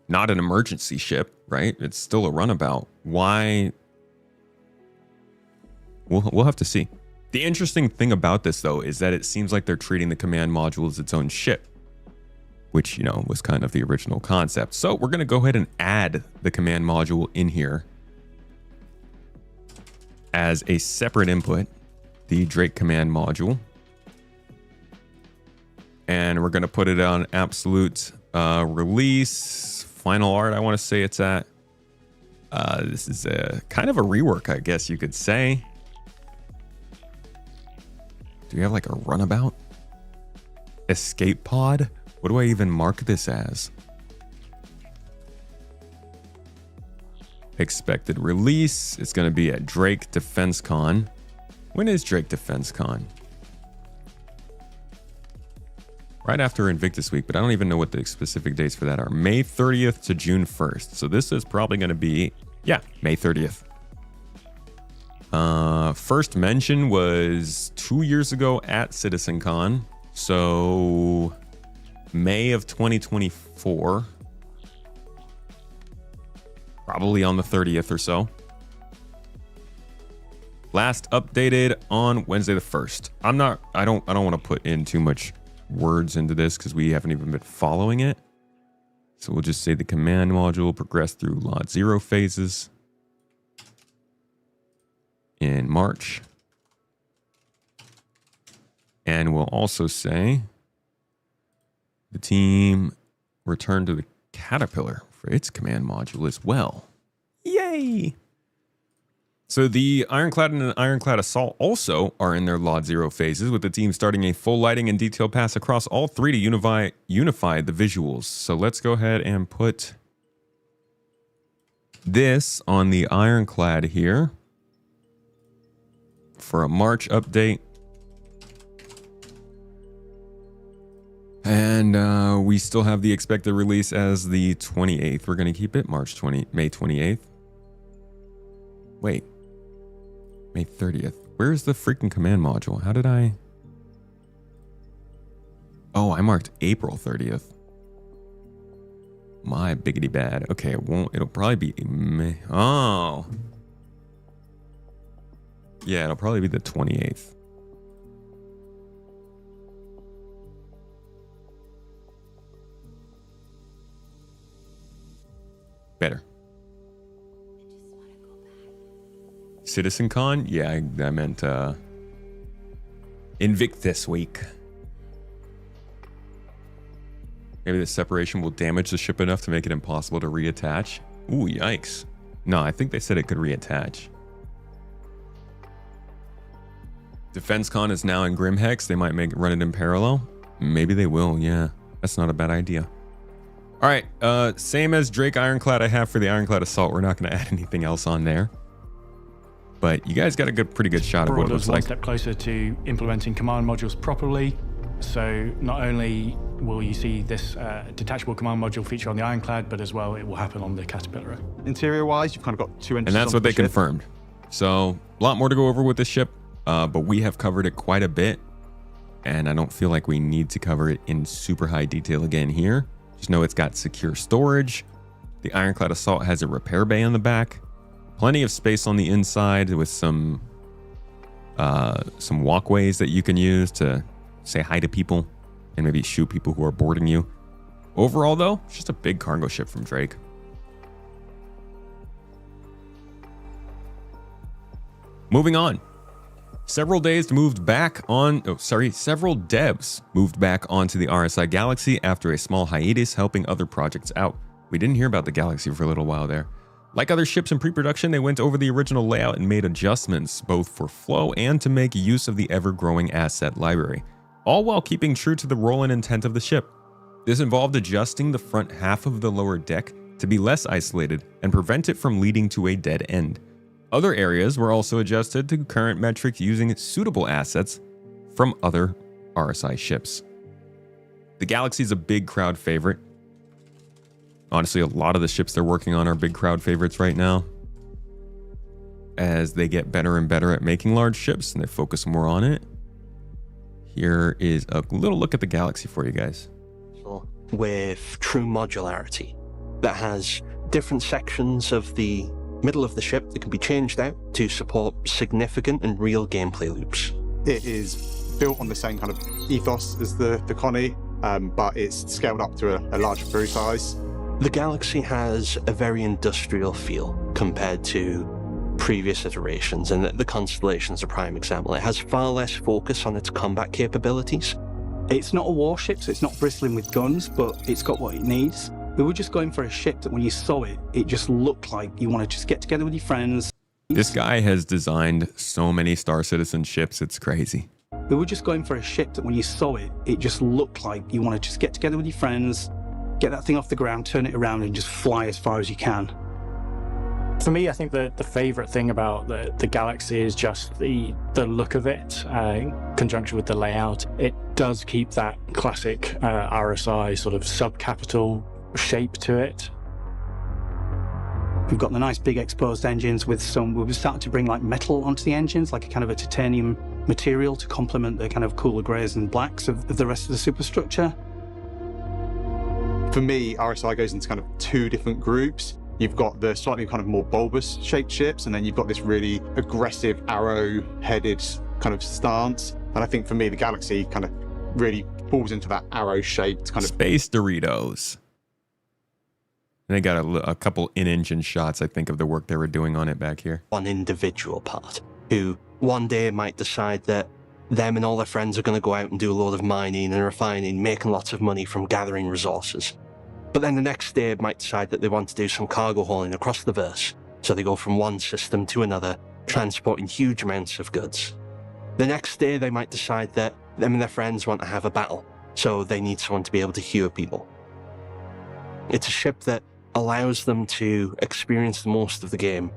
not an emergency ship, right? It's still a runabout. Why? We'll have to see. The interesting thing about this, though, is that it seems like they're treating the command module as its own ship, which, was kind of the original concept. So we're going to go ahead and add the command module in here as a separate input, the Drake command module. And we're going to put it on absolute release. Final art, I want to say it's at. This is a kind of a rework, I guess you could say. Do we have like a runabout? Escape pod? What do I even mark this as? Expected release. It's going to be at Drake Defense Con. When is Drake Defense Con? Right after Invictus Week, but I don't even know what the specific dates for that are. May 30th to June 1st. So this is probably going to be, May 30th. First mention was 2 years ago at CitizenCon. So May of 2024. Probably on the 30th or so. Last updated on Wednesday the 1st. I don't want to put in too much words into this because we haven't even been following it. So we'll just say the command module progressed through Lot 0 phases in March. And we'll also say the team returned to the Caterpillar for its command module as well. Yay! So the Ironclad and the Ironclad Assault also are in their Lot 0 phases, with the team starting a full lighting and detail pass across all three to unify the visuals. So let's go ahead and put this on the Ironclad here for a March update. And we still have the expected release as the 28th. We're going to keep it May 28th. Wait. May 30th. Where's the freaking command module? How did I... Oh, I marked April 30th. My biggity bad. Okay, it won't. It'll probably be May. Oh. Yeah, it'll probably be the 28th. Better. CitizenCon? Yeah, I meant Invictus Week. Maybe the separation will damage the ship enough to make it impossible to reattach. Ooh, yikes. No, I think they said it could reattach. DefenseCon is now in Grimhex. They might run it in parallel. Maybe they will, yeah. That's not a bad idea. All right, same as Drake Ironclad I have for the Ironclad Assault. We're not going to add anything else on there. But you guys got a pretty good shot of what it looks like. One step closer to implementing command modules properly. So not only will you see this detachable command module feature on the Ironclad, but as well it will happen on the Caterpillar. Interior-wise, you've kind of got 2 engines. And that's what they confirmed. So a lot more to go over with this ship, but we have covered it quite a bit. And I don't feel like we need to cover it in super high detail again here. Just know it's got secure storage. The Ironclad Assault has a repair bay on the back. Plenty of space on the inside with some walkways that you can use to say hi to people and maybe shoot people who are boarding you. Overall, though, it's just a big cargo ship from Drake. Moving on. Several devs moved back onto the RSI Galaxy after a small hiatus, helping other projects out. We didn't hear about the Galaxy for a little while there. Like other ships in pre-production, they went over the original layout and made adjustments, both for flow and to make use of the ever-growing asset library, all while keeping true to the role and intent of the ship. This involved adjusting the front half of the lower deck to be less isolated and prevent it from leading to a dead end. Other areas were also adjusted to current metrics using suitable assets from other RSI ships. The Galaxy is a big crowd favorite. Honestly, a lot of the ships they're working on are big crowd favorites right now, as they get better and better at making large ships and they focus more on it. Here is a little look at the Galaxy for you guys. With true modularity that has different sections of the middle of the ship that can be changed out to support significant and real gameplay loops. It is built on the same kind of ethos as the Connie, but it's scaled up to a larger crew size. The Galaxy has a very industrial feel compared to previous iterations, and the Constellation is a prime example. It has far less focus on its combat capabilities. It's not a warship, so it's not bristling with guns, but it's got what it needs. We were just going for a ship that when you saw it, it just looked like you want to just get together with your friends. This guy has designed so many Star Citizen ships, it's crazy. We were just going for a ship that when you saw it, it just looked like you want to just get together with your friends, get that thing off the ground, turn it around and just fly as far as you can. For me, I think the favorite thing about the Galaxy is just the look of it, in conjunction with the layout. It does keep that classic RSI sort of sub-capital shape to it. We've got the nice big exposed engines with we've started to bring like metal onto the engines, like a kind of a titanium material to complement the kind of cooler greys and blacks of the rest of the superstructure. For me, RSI goes into kind of 2 different groups. You've got the slightly kind of more bulbous shaped ships, and then you've got this really aggressive arrow-headed kind of stance. And I think for me, the Galaxy kind of really falls into that arrow-shaped kind of... Space Doritos. And they got a couple in-engine shots, I think, of the work they were doing on it back here. One individual part, who one day might decide that them and all their friends are going to go out and do a load of mining and refining, making lots of money from gathering resources. But then the next day might decide that they want to do some cargo hauling across the verse, so they go from one system to another, transporting huge amounts of goods. The next day they might decide that them and their friends want to have a battle, so they need someone to be able to hear people. It's a ship that allows them to experience the most of the game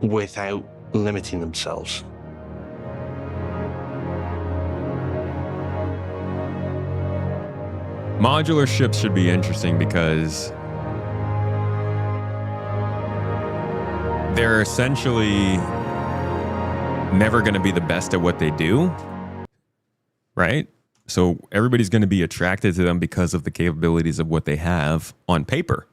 without limiting themselves. Modular ships should be interesting because they're essentially never going to be the best at what they do, right? So everybody's going to be attracted to them because of the capabilities of what they have on paper.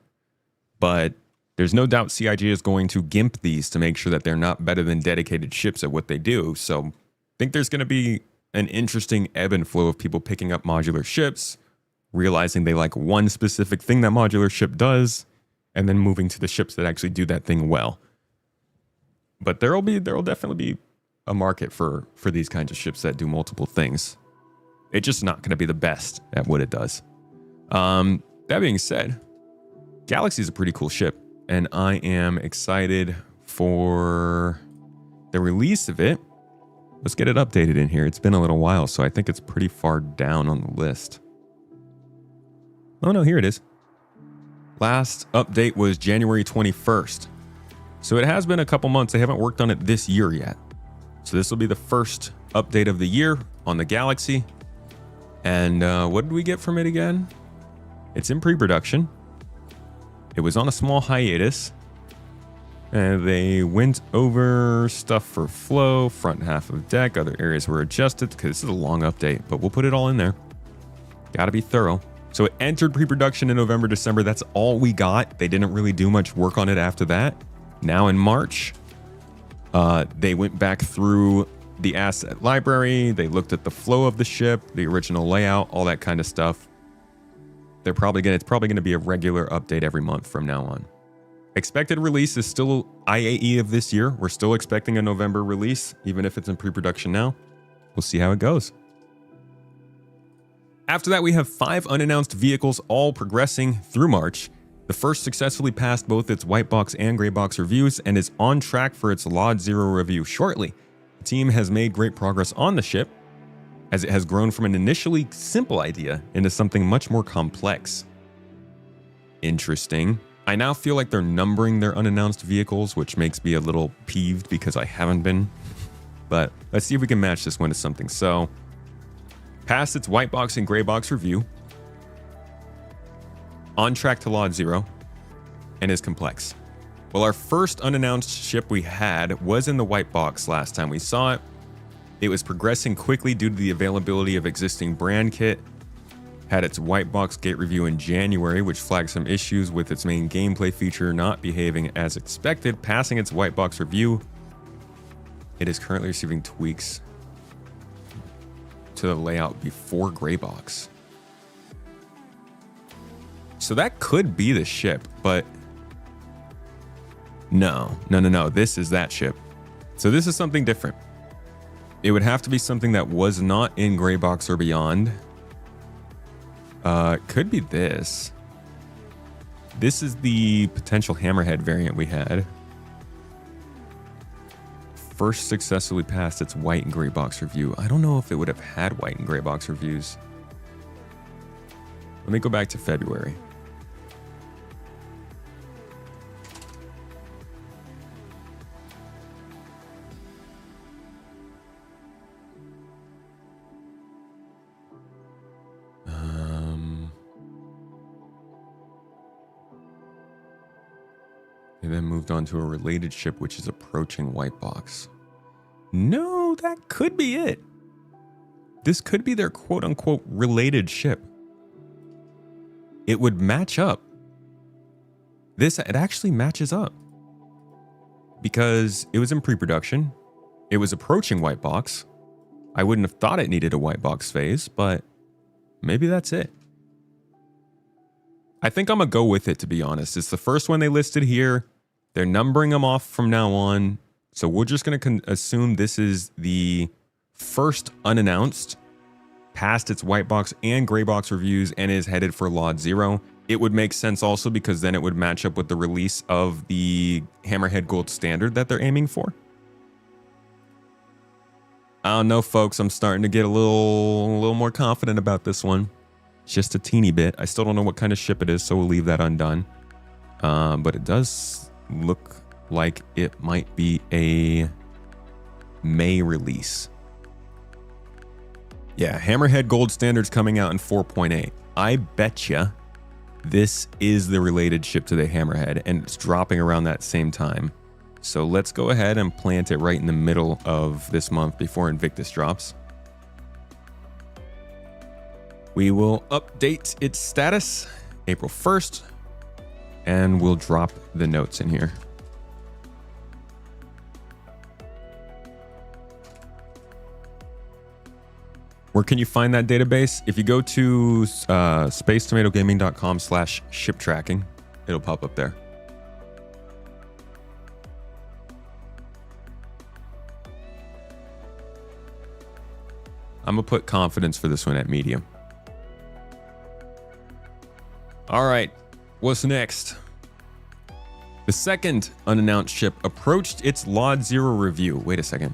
But there's no doubt CIG is going to gimp these to make sure that they're not better than dedicated ships at what they do. So I think there's going to be an interesting ebb and flow of people picking up modular ships, realizing they like one specific thing that modular ship does, and then moving to the ships that actually do that thing well. But there'll definitely be a market for these kinds of ships that do multiple things. It's just not going to be the best at what it does. That being said, Galaxy is a pretty cool ship, and I am excited for the release of it. Let's get it updated in here. It's been a little while, so I think it's pretty far down on the list. Oh no, here it is. Last update was January 21st. So it has been a couple months. They haven't worked on it this year yet. So this will be the first update of the year on the Galaxy. And what did we get from it again? It's in pre-production. It was on a small hiatus. And they went over stuff for flow, front half of deck, other areas were adjusted, because this is a long update, but we'll put it all in there. Gotta be thorough. So it entered pre-production in November, December. That's all we got. They didn't really do much work on it after that. Now in March, they went back through the asset library. They looked at the flow of the ship, the original layout, all that kind of stuff. It's probably going to be a regular update every month from now on. Expected release is still IAE of this year. We're still expecting a November release, even if it's in pre-production now. We'll see how it goes. After that, we have 5 unannounced vehicles all progressing through March. The first successfully passed both its white box and gray box reviews and is on track for its LOD 0 review shortly. The team has made great progress on the ship, as it has grown from an initially simple idea into something much more complex. Interesting. I now feel like they're numbering their unannounced vehicles, which makes me a little peeved because I haven't been. But let's see if we can match this one to something. So, passed its white box and gray box review, on track to LOD 0, and is complex. Well, our first unannounced ship we had was in the white box last time we saw it. It was progressing quickly due to the availability of existing brand kit. Had its white box gate review in January, which flagged some issues with its main gameplay feature not behaving as expected, passing its white box review. It is currently receiving tweaks to the layout before gray box. So that could be the ship, but no. This is that ship. So this is something different. It would have to be something that was not in gray box or beyond. Could be this. This is the potential hammerhead variant we had. First successfully passed its white and gray box review. I don't know if it would have had white and gray box reviews. Let me go back to February. They then moved on to a related ship, which is approaching white box. No, that could be it. This could be their quote-unquote related ship. It would match up. It actually matches up. Because it was in pre-production. It was approaching white box. I wouldn't have thought it needed a white box phase, but maybe that's it. I think I'm going to go with it, to be honest. It's the first one they listed here. They're numbering them off from now on. So we're just going to assume this is the first unannounced, passed its white box and gray box reviews, and is headed for LOD 0. It would make sense also because then it would match up with the release of the Hammerhead Gold Standard that they're aiming for. I don't know, folks. I'm starting to get a little more confident about this one. Just a teeny bit. I still don't know what kind of ship it is, so we'll leave that undone. But it does look like it might be a May release. Yeah, Hammerhead Gold Standard's coming out in 4.8. I betcha this is the related ship to the Hammerhead, and it's dropping around that same time. So let's go ahead and plant it right in the middle of this month before Invictus drops. We will update its status April 1st, and we'll drop the notes in here. Where can you find that database? If you go to spacetomatogaming.com/ship tracking, it'll pop up there. I'm gonna put confidence for this one at medium. All right, what's next? The second unannounced ship approached its Lot 0 review. Wait a second.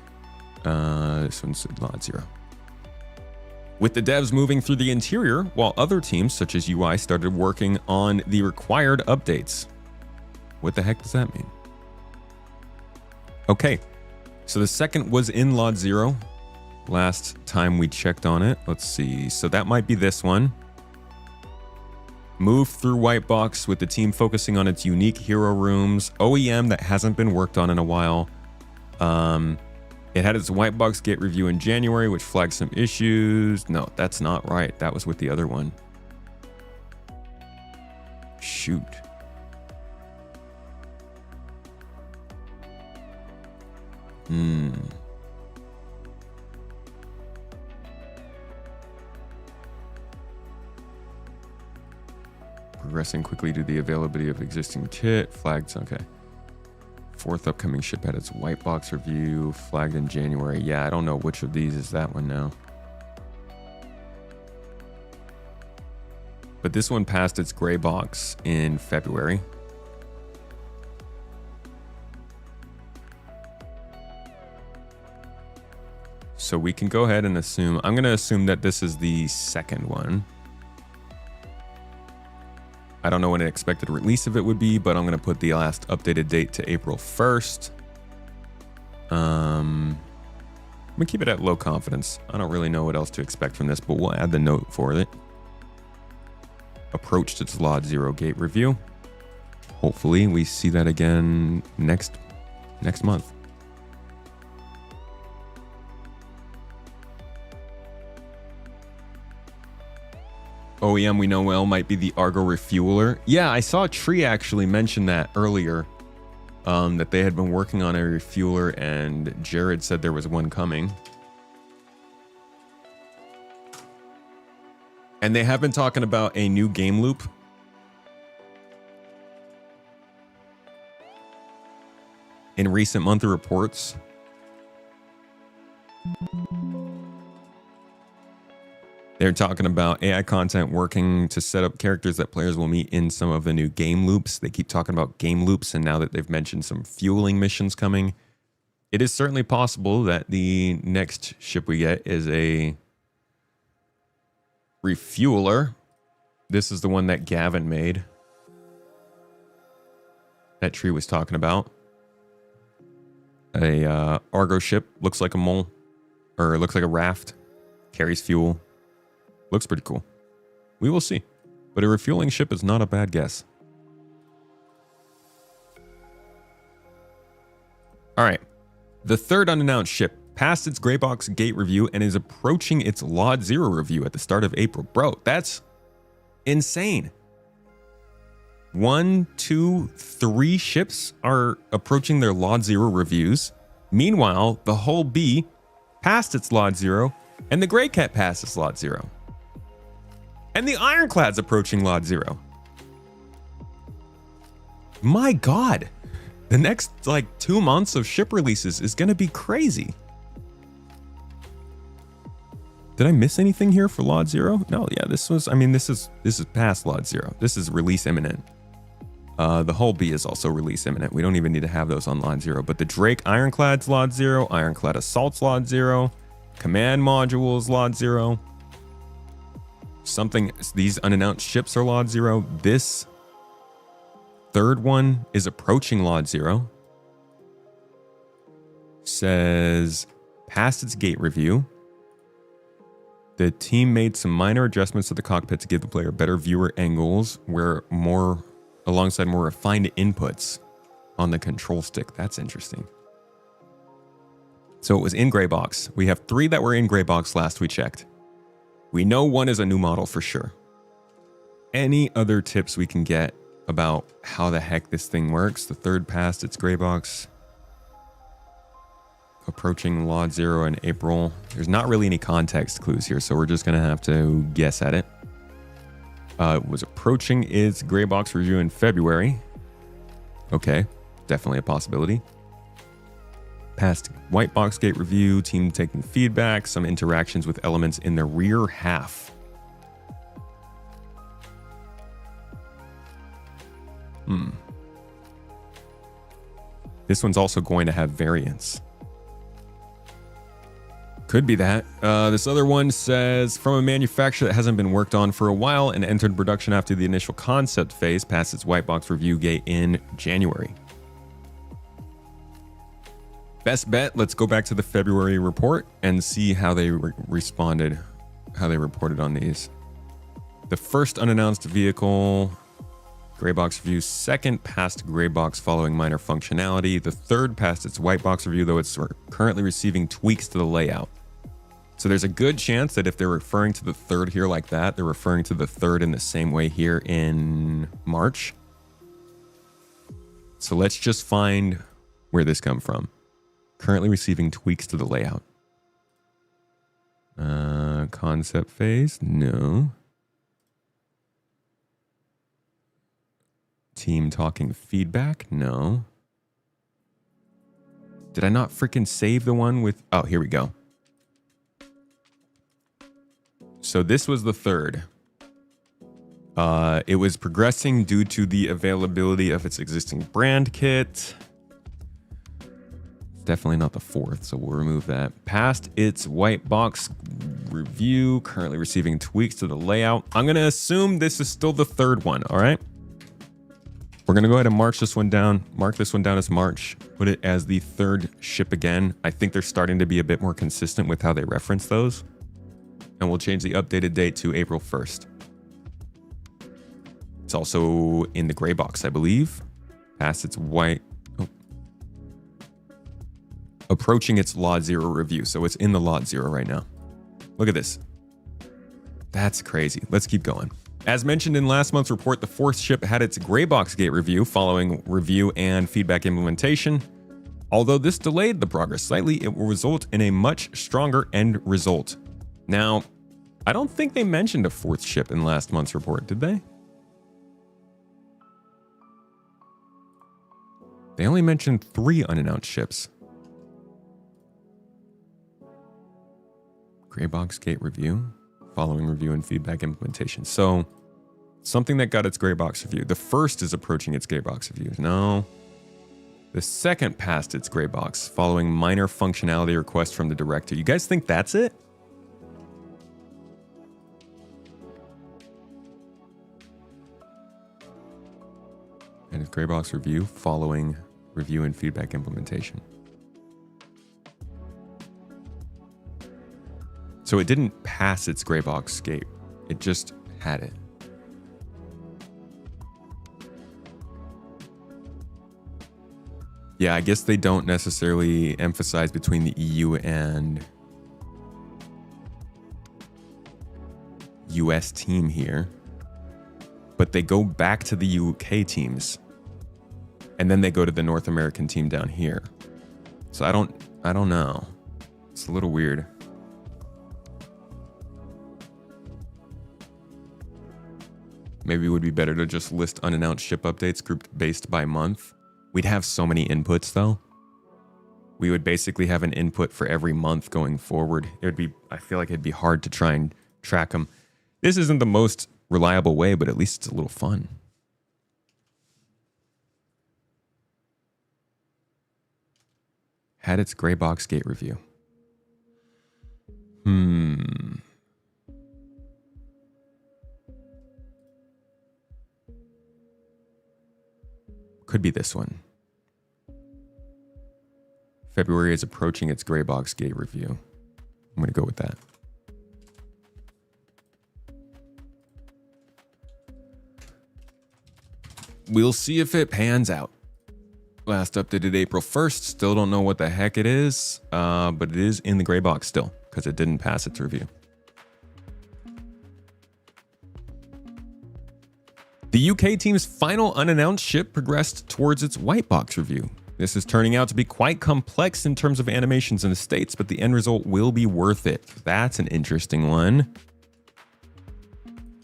This one's Lot 0. With the devs moving through the interior, while other teams, such as UI, started working on the required updates. What the heck does that mean? Okay, so the second was in Lot 0. Last time we checked on it. Let's see. So that might be this one. Move through White Box with the team focusing on its unique hero rooms. OEM that hasn't been worked on in a while. It had its White Box Gate review in January, which flagged some issues. No, that's not right. That was with the other one. Shoot. Progressing quickly to the availability of existing kit. Flagged. Okay. Fourth upcoming ship had its White Box review. Flagged in January. Yeah, I don't know which of these is that one now. But this one passed its gray box in February. So we can go ahead and assume, I'm going to assume that this is the second one. I don't know when an expected release of it would be, but I'm going to put the last updated date to April 1st. I'm going to keep it at low confidence. I don't really know what else to expect from this, but we'll add the note for it. Approached its Lot 0 gate review. Hopefully we see that again next month. OEM we know well might be the Argo Refueler. Yeah, I saw Tree actually mention that earlier, that they had been working on a refueler, and Jared said there was one coming. And they have been talking about a new game loop. In recent monthly reports. They're talking about AI content working to set up characters that players will meet in some of the new game loops. They keep talking about game loops, and now that they've mentioned some fueling missions coming, it is certainly possible that the next ship we get is a refueler. This is the one that Gavin made. That Tree was talking about. A Argo ship, looks like a mole, or it looks like a raft, carries fuel. Looks pretty cool. We will see. But a refueling ship is not a bad guess. All right. The third unannounced ship passed its gray box gate review and is approaching its Lot 0 review at the start of April. Bro, that's insane. 1, 2, 3 ships are approaching their Lot 0 reviews. Meanwhile, the Hull B passed its Lot 0 and the Grey Cat passed its Lot 0. And the Ironclad's approaching Lot 0. My God. The next, 2 months of ship releases is going to be crazy. Did I miss anything here for Lot 0? No, yeah, this is past Lot 0. This is release imminent. The Hull B is also release imminent. We don't even need to have those on Lot 0. But the Drake Ironclad's Lot 0. Ironclad Assault's Lot 0. Command Module's Lot 0. These unannounced ships are Lot 0. This third one is approaching Lot 0. Says passed its gate review. The team made some minor adjustments to the cockpit to give the player better viewer angles, alongside more refined inputs on the control stick. That's interesting. So it was in gray box. We have 3 that were in gray box last we checked. We know 1 is a new model for sure. Any other tips we can get about how the heck this thing works? The 3rd passed its gray box. Approaching Lot 0 in April. There's not really any context clues here, so we're just going to have to guess at it. It was approaching its gray box review in February. Okay, definitely a possibility. Past white box gate review, team taking feedback, some interactions with elements in the rear half. This one's also going to have variants. Could be that. This other one says, from a manufacturer that hasn't been worked on for a while and entered production after the initial concept phase, passed its white box review gate in January. Best bet, let's go back to the February report and see how they responded, how they reported on these. The first unannounced vehicle, gray box review. Second passed gray box following minor functionality. The 3rd passed its white box review, though it's currently receiving tweaks to the layout. So there's a good chance that if they're referring to the 3rd here like that, they're referring to the 3rd in the same way here in March. So let's just find where this come from. Currently receiving tweaks to the layout. Concept phase? No. Team talking feedback? No. Did I not freaking save the one with... Oh, here we go. So this was the 3rd. It was progressing due to the availability of its existing brand kit. Definitely not the 4th, so we'll remove that. Passed its white box review, currently receiving tweaks to the layout. I'm going to assume this is still the 3rd one, all right? We're going to go ahead and mark this one down as March, put it as the 3rd ship again. I think they're starting to be a bit more consistent with how they reference those. And we'll change the updated date to April 1st. It's also in the gray box, I believe. Past its white... Oh. Approaching its Lot 0 review. So it's in the Lot 0 right now. Look at this. That's crazy. Let's keep going. As mentioned in last month's report, the 4th ship had its gray box gate review following review and feedback implementation. Although this delayed the progress slightly, it will result in a much stronger end result. Now, I don't think they mentioned a 4th ship in last month's report, did they? They only mentioned 3 unannounced ships. Gray box gate review, following review and feedback implementation. So, something that got its gray box review. The 1st is approaching its gray box review. No. The 2nd passed its gray box, following minor functionality requests from the director. You guys think that's it? And its gray box review, following review and feedback implementation. So it didn't pass its gray box gate. It just had it. Yeah, I guess they don't necessarily emphasize between the EU and US team here. But they go back to the UK teams. And then they go to the North American team down here. So I don't know. It's a little weird. Maybe it would be better to just list unannounced ship updates grouped based by month. We'd have so many inputs though. We would basically have an input for every month going forward. I feel like it'd be hard to try and track them. This isn't the most reliable way, but at least it's a little fun. Had its gray box gate review. Could be this one. February is approaching its gray box gate review. I'm going to go with that. we'll see if it pans out. Last updated April 1st. Still don't know what the heck it is, but it is in the gray box still because it didn't pass its review. The UK team's final unannounced ship progressed towards its white box review. This is turning out to be quite complex in terms of animations in the States, but the end result will be worth it. That's an interesting one.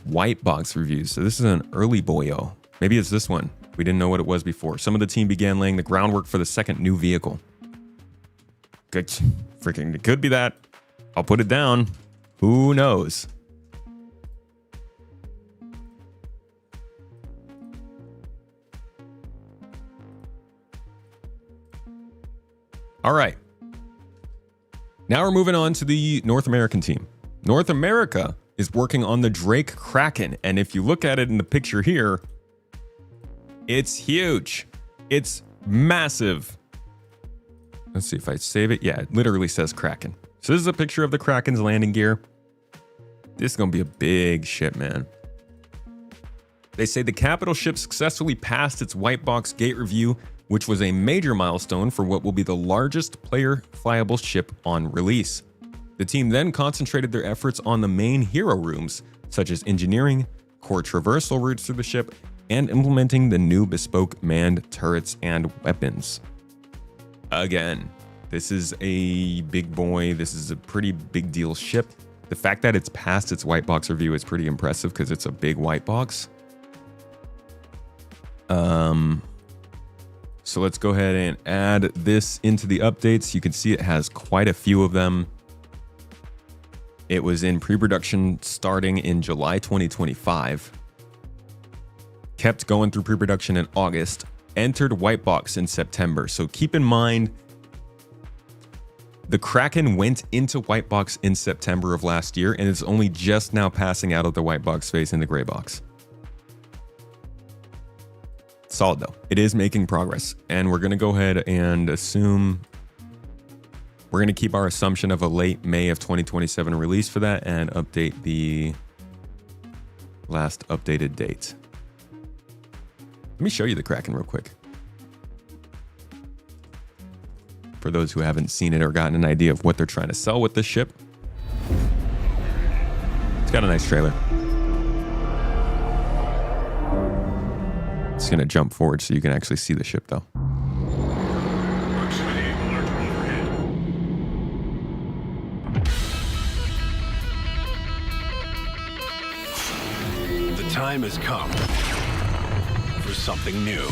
White box reviews. So this is an early boyo. Maybe it's this one. We didn't know what it was before. Some of the team began laying the groundwork for the second new vehicle. Good. Freaking, it could be that. I'll put it down. Who knows? All right. Now we're moving on to the North American team. North America is working on the Drake Kraken. And if you look at it in the picture here, it's huge. It's massive. Let's see if I save it. Yeah, it literally says Kraken. So this is a picture of the Kraken's landing gear. This is going to be a big ship, man. They say the capital ship successfully passed its white box gate review, which was a major milestone for what will be the largest player flyable ship on release. The team then concentrated their efforts on the main hero rooms, such as engineering, core traversal routes through the ship, and implementing the new bespoke manned turrets and weapons. Again, this is a big boy. This is a pretty big deal ship. The fact that it's passed its white box review is pretty impressive because it's a big white box. So let's go ahead and add this into the updates. You can see it has quite a few of them. It was in pre-production starting in July 2025. Kept going through pre-production in August. Entered white box in September. So keep in mind, the Kraken went into white box in September of last year, and it's only just now passing out of the white box phase in the gray box. Solid though. It is making progress, and we're going to go ahead and assume we're going to keep our assumption of a late May of 2027 release for that and update the last updated date. Let me show you the Kraken real quick. For those who haven't seen it or gotten an idea of what they're trying to sell with this ship. It's got a nice trailer. It's going to jump forward so you can actually see the ship though. The time has come for something new.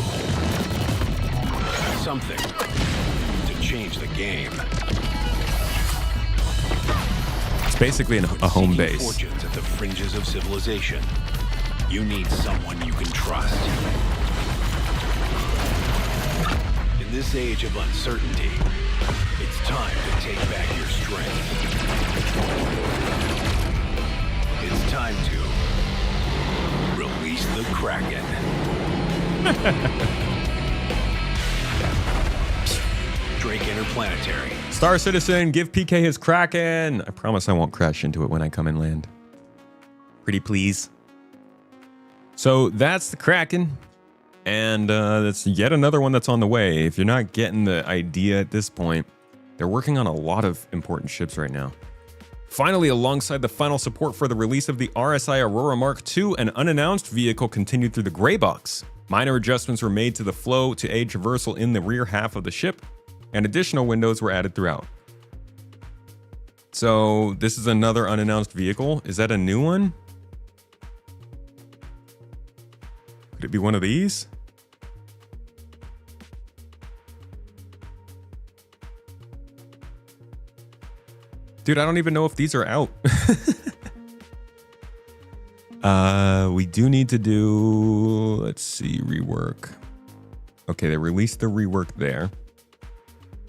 Something to change the game. It's basically a home base. Fortunes at the fringes of civilization. You need someone you can trust. In this age of uncertainty, it's time to take back your strength. It's time to release the Kraken. Drake Interplanetary. Star Citizen, give PK his Kraken. I promise I won't crash into it when I come and land. Pretty please. So that's the Kraken. And that's yet another one that's on the way. If you're not getting the idea at this point, they're working on a lot of important ships right now. Finally, alongside the final support for the release of the RSI Aurora Mark II, an unannounced vehicle continued through the gray box. Minor adjustments were made to the flow to aid traversal in the rear half of the ship, and additional windows were added throughout. So this is another unannounced vehicle. Is that a new one? Could it be one of these? Dude, I don't even know if these are out. We do need to do, let's see, rework. Okay, they released the rework there.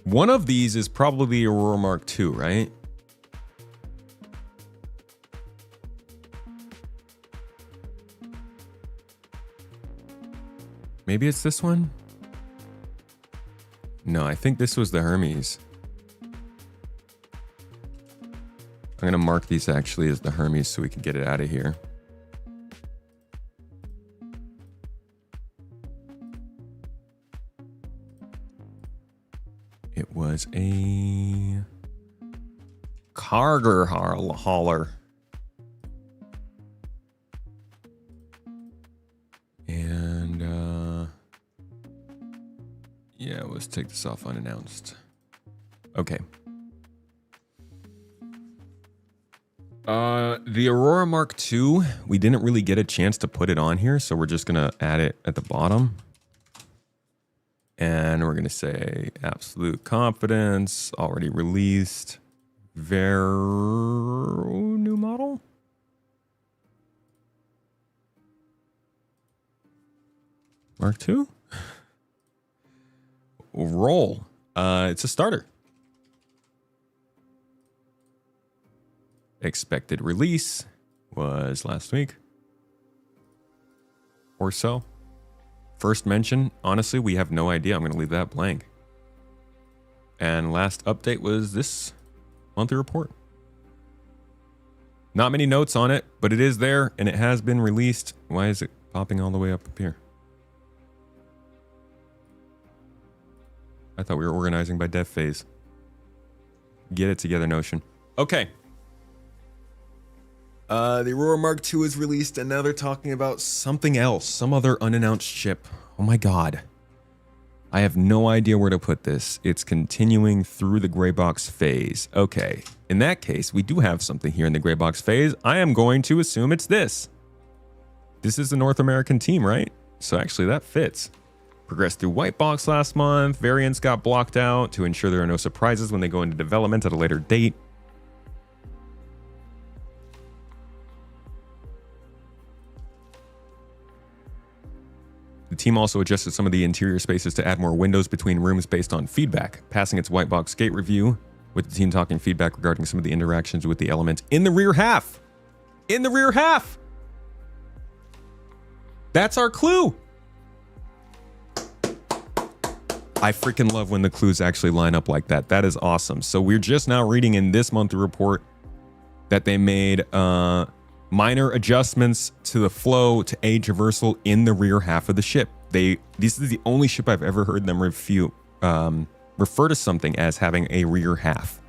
One of these is probably the Aurora Mark II, right? Maybe it's this one? No, I think this was the Hermes. I'm going to mark these actually as the Hermes so we can get it out of here. It was a cargo hauler. And yeah, let's take this off unannounced. Okay. The Aurora Mark II, we didn't really get a chance to put it on here, so we're just gonna add it at the bottom. And we're gonna say absolute confidence, already released, new model. Mark II? Roll. It's a starter. Expected release was last week or so. First mention, honestly, we have no idea. I'm going to leave that blank. And last update was this monthly report. Not many notes on it, but it is there and it has been released. Why is it popping all the way up here? I thought we were organizing by dev phase. Get it together, Notion. Okay. The Aurora Mark II is released, and now they're talking about something else, some other unannounced ship. Oh my god. I have no idea where to put this. It's continuing through the gray box phase. Okay. In that case, we do have something here in the gray box phase. I am going to assume it's this. This is the North American team, right? So actually that fits. Progressed through white box last month. Variants got blocked out to ensure there are no surprises when they go into development at a later date. The team also adjusted some of the interior spaces to add more windows between rooms based on feedback, passing its white box gate review, with the team talking feedback regarding some of the interactions with the element in the rear half. In the rear half! That's our clue! I freaking love when the clues actually line up like that. That is awesome. So we're just now reading in this monthly report that they made minor adjustments to the flow to aid traversal in the rear half of the ship. This is the only ship I've ever heard them refer to something as having a rear half.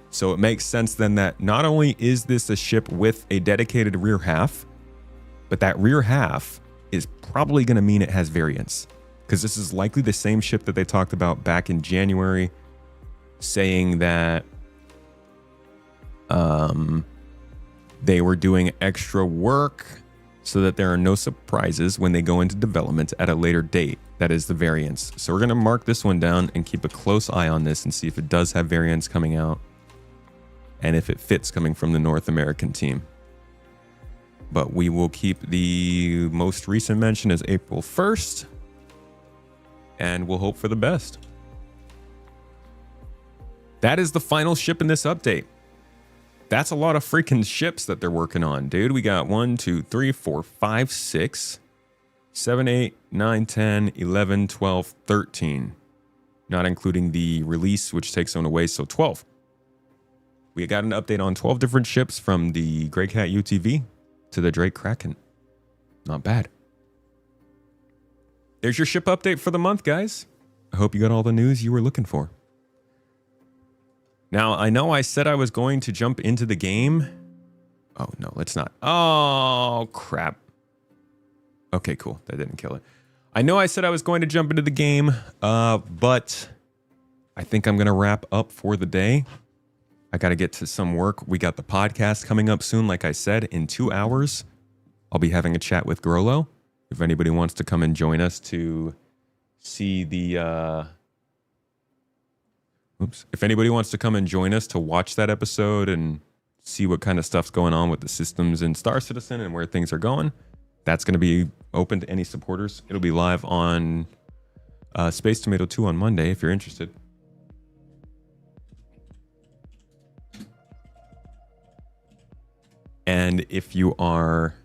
So it makes sense then that not only is this a ship with a dedicated rear half, but that rear half is probably going to mean it has variants. Because this is likely the same ship that they talked about back in January, saying that they were doing extra work so that there are no surprises when they go into development at a later date. That is the variants. So we're going to mark this one down and keep a close eye on this and see if it does have variants coming out and if it fits coming from the North American team. But we will keep the most recent mention as April 1st. And we'll hope for the best. That is the final ship in this update. That's a lot of freaking ships that they're working on, dude. We got 1, 2, 3, 4, 5, 6, 7, 8, 9, 10, 11, 12, 13. Not including the release, which takes one away, so 12. We got an update on 12 different ships from the Grey Cat UTV to the Drake Kraken. Not bad. There's your ship update for the month, guys. I hope you got all the news you were looking for. Now, I know I said I was going to jump into the game. Oh, no, let's not. Oh, crap. Okay, cool. That didn't kill it. I know I said I was going to jump into the game, but I think I'm going to wrap up for the day. I got to get to some work. We got the podcast coming up soon. Like I said, in 2 hours, I'll be having a chat with Grolo. If anybody wants to come and join us to see the... If anybody wants to come and join us to watch that episode and see what kind of stuff's going on with the systems in Star Citizen and where things are going, that's going to be open to any supporters. It'll be live on Space Tomato 2 on Monday if you're interested. And if you are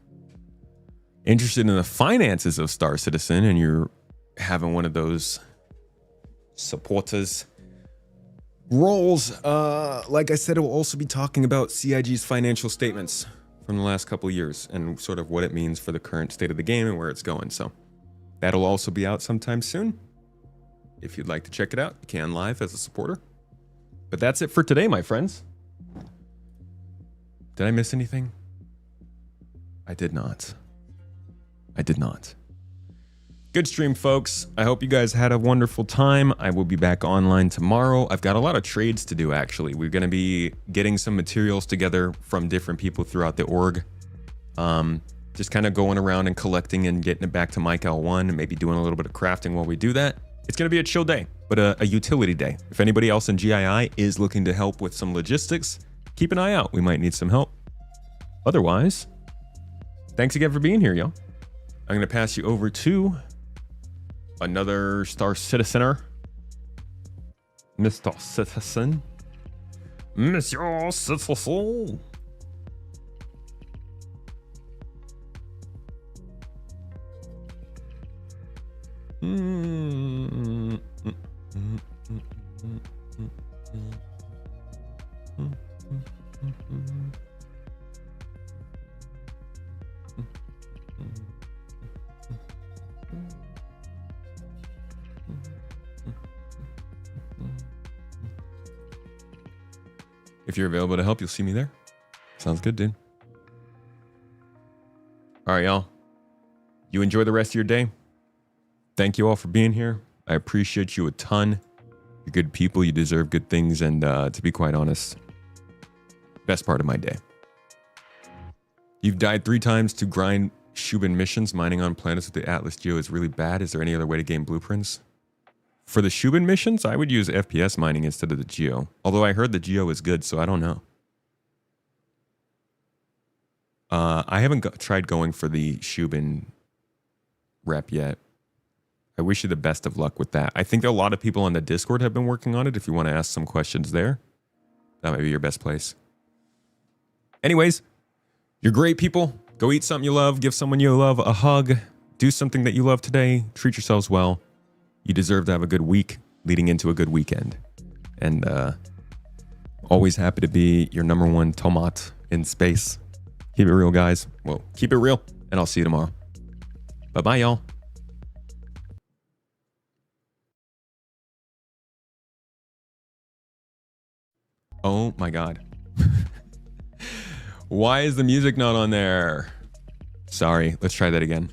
interested in the finances of Star Citizen and you're having one of those supporters roles, like I said, it will also be talking about CIG's financial statements from the last couple of years and sort of what it means for the current state of the game and where it's going. So that'll also be out sometime soon. If you'd like to check it out, you can live as a supporter. But that's it for today, my friends. Did I miss anything? I did not. I did not. Good stream, folks. I hope you guys had a wonderful time. I will be back online tomorrow. I've got a lot of trades to do, actually. We're going to be getting some materials together from different people throughout the org. Just kind of going around and collecting and getting it back to Mike L1 and maybe doing a little bit of crafting while we do that. It's going to be a chill day, but a utility day. If anybody else in GII is looking to help with some logistics, keep an eye out. We might need some help. Otherwise, thanks again for being here, y'all. I'm going to pass you over to another Star Citizener. Mr. Citizen. Monsieur Citizen. If you're available to help, you'll see me there. Sounds good, dude. All right, y'all. You enjoy the rest of your day. Thank you all for being here. I appreciate you a ton. You're good people. You deserve good things. And to be quite honest, best part of my day. You've died 3 times to grind Shubin missions. Mining on planets with the Atlas Geo is really bad. Is there any other way to gain blueprints? For the Shubin missions, I would use FPS mining instead of the Geo. Although I heard the Geo is good, so I don't know. I haven't tried going for the Shubin rep yet. I wish you the best of luck with that. I think a lot of people on the Discord have been working on it. If you want to ask some questions there, that might be your best place. Anyways, you're great people. Go eat something you love. Give someone you love a hug. Do something that you love today. Treat yourselves well. You deserve to have a good week leading into a good weekend. And always happy to be your #1 tomat in space. Keep it real, guys. Well, keep it real, and I'll see you tomorrow. Bye-bye, y'all. Oh my God. Why is the music not on there? Sorry, let's try that again.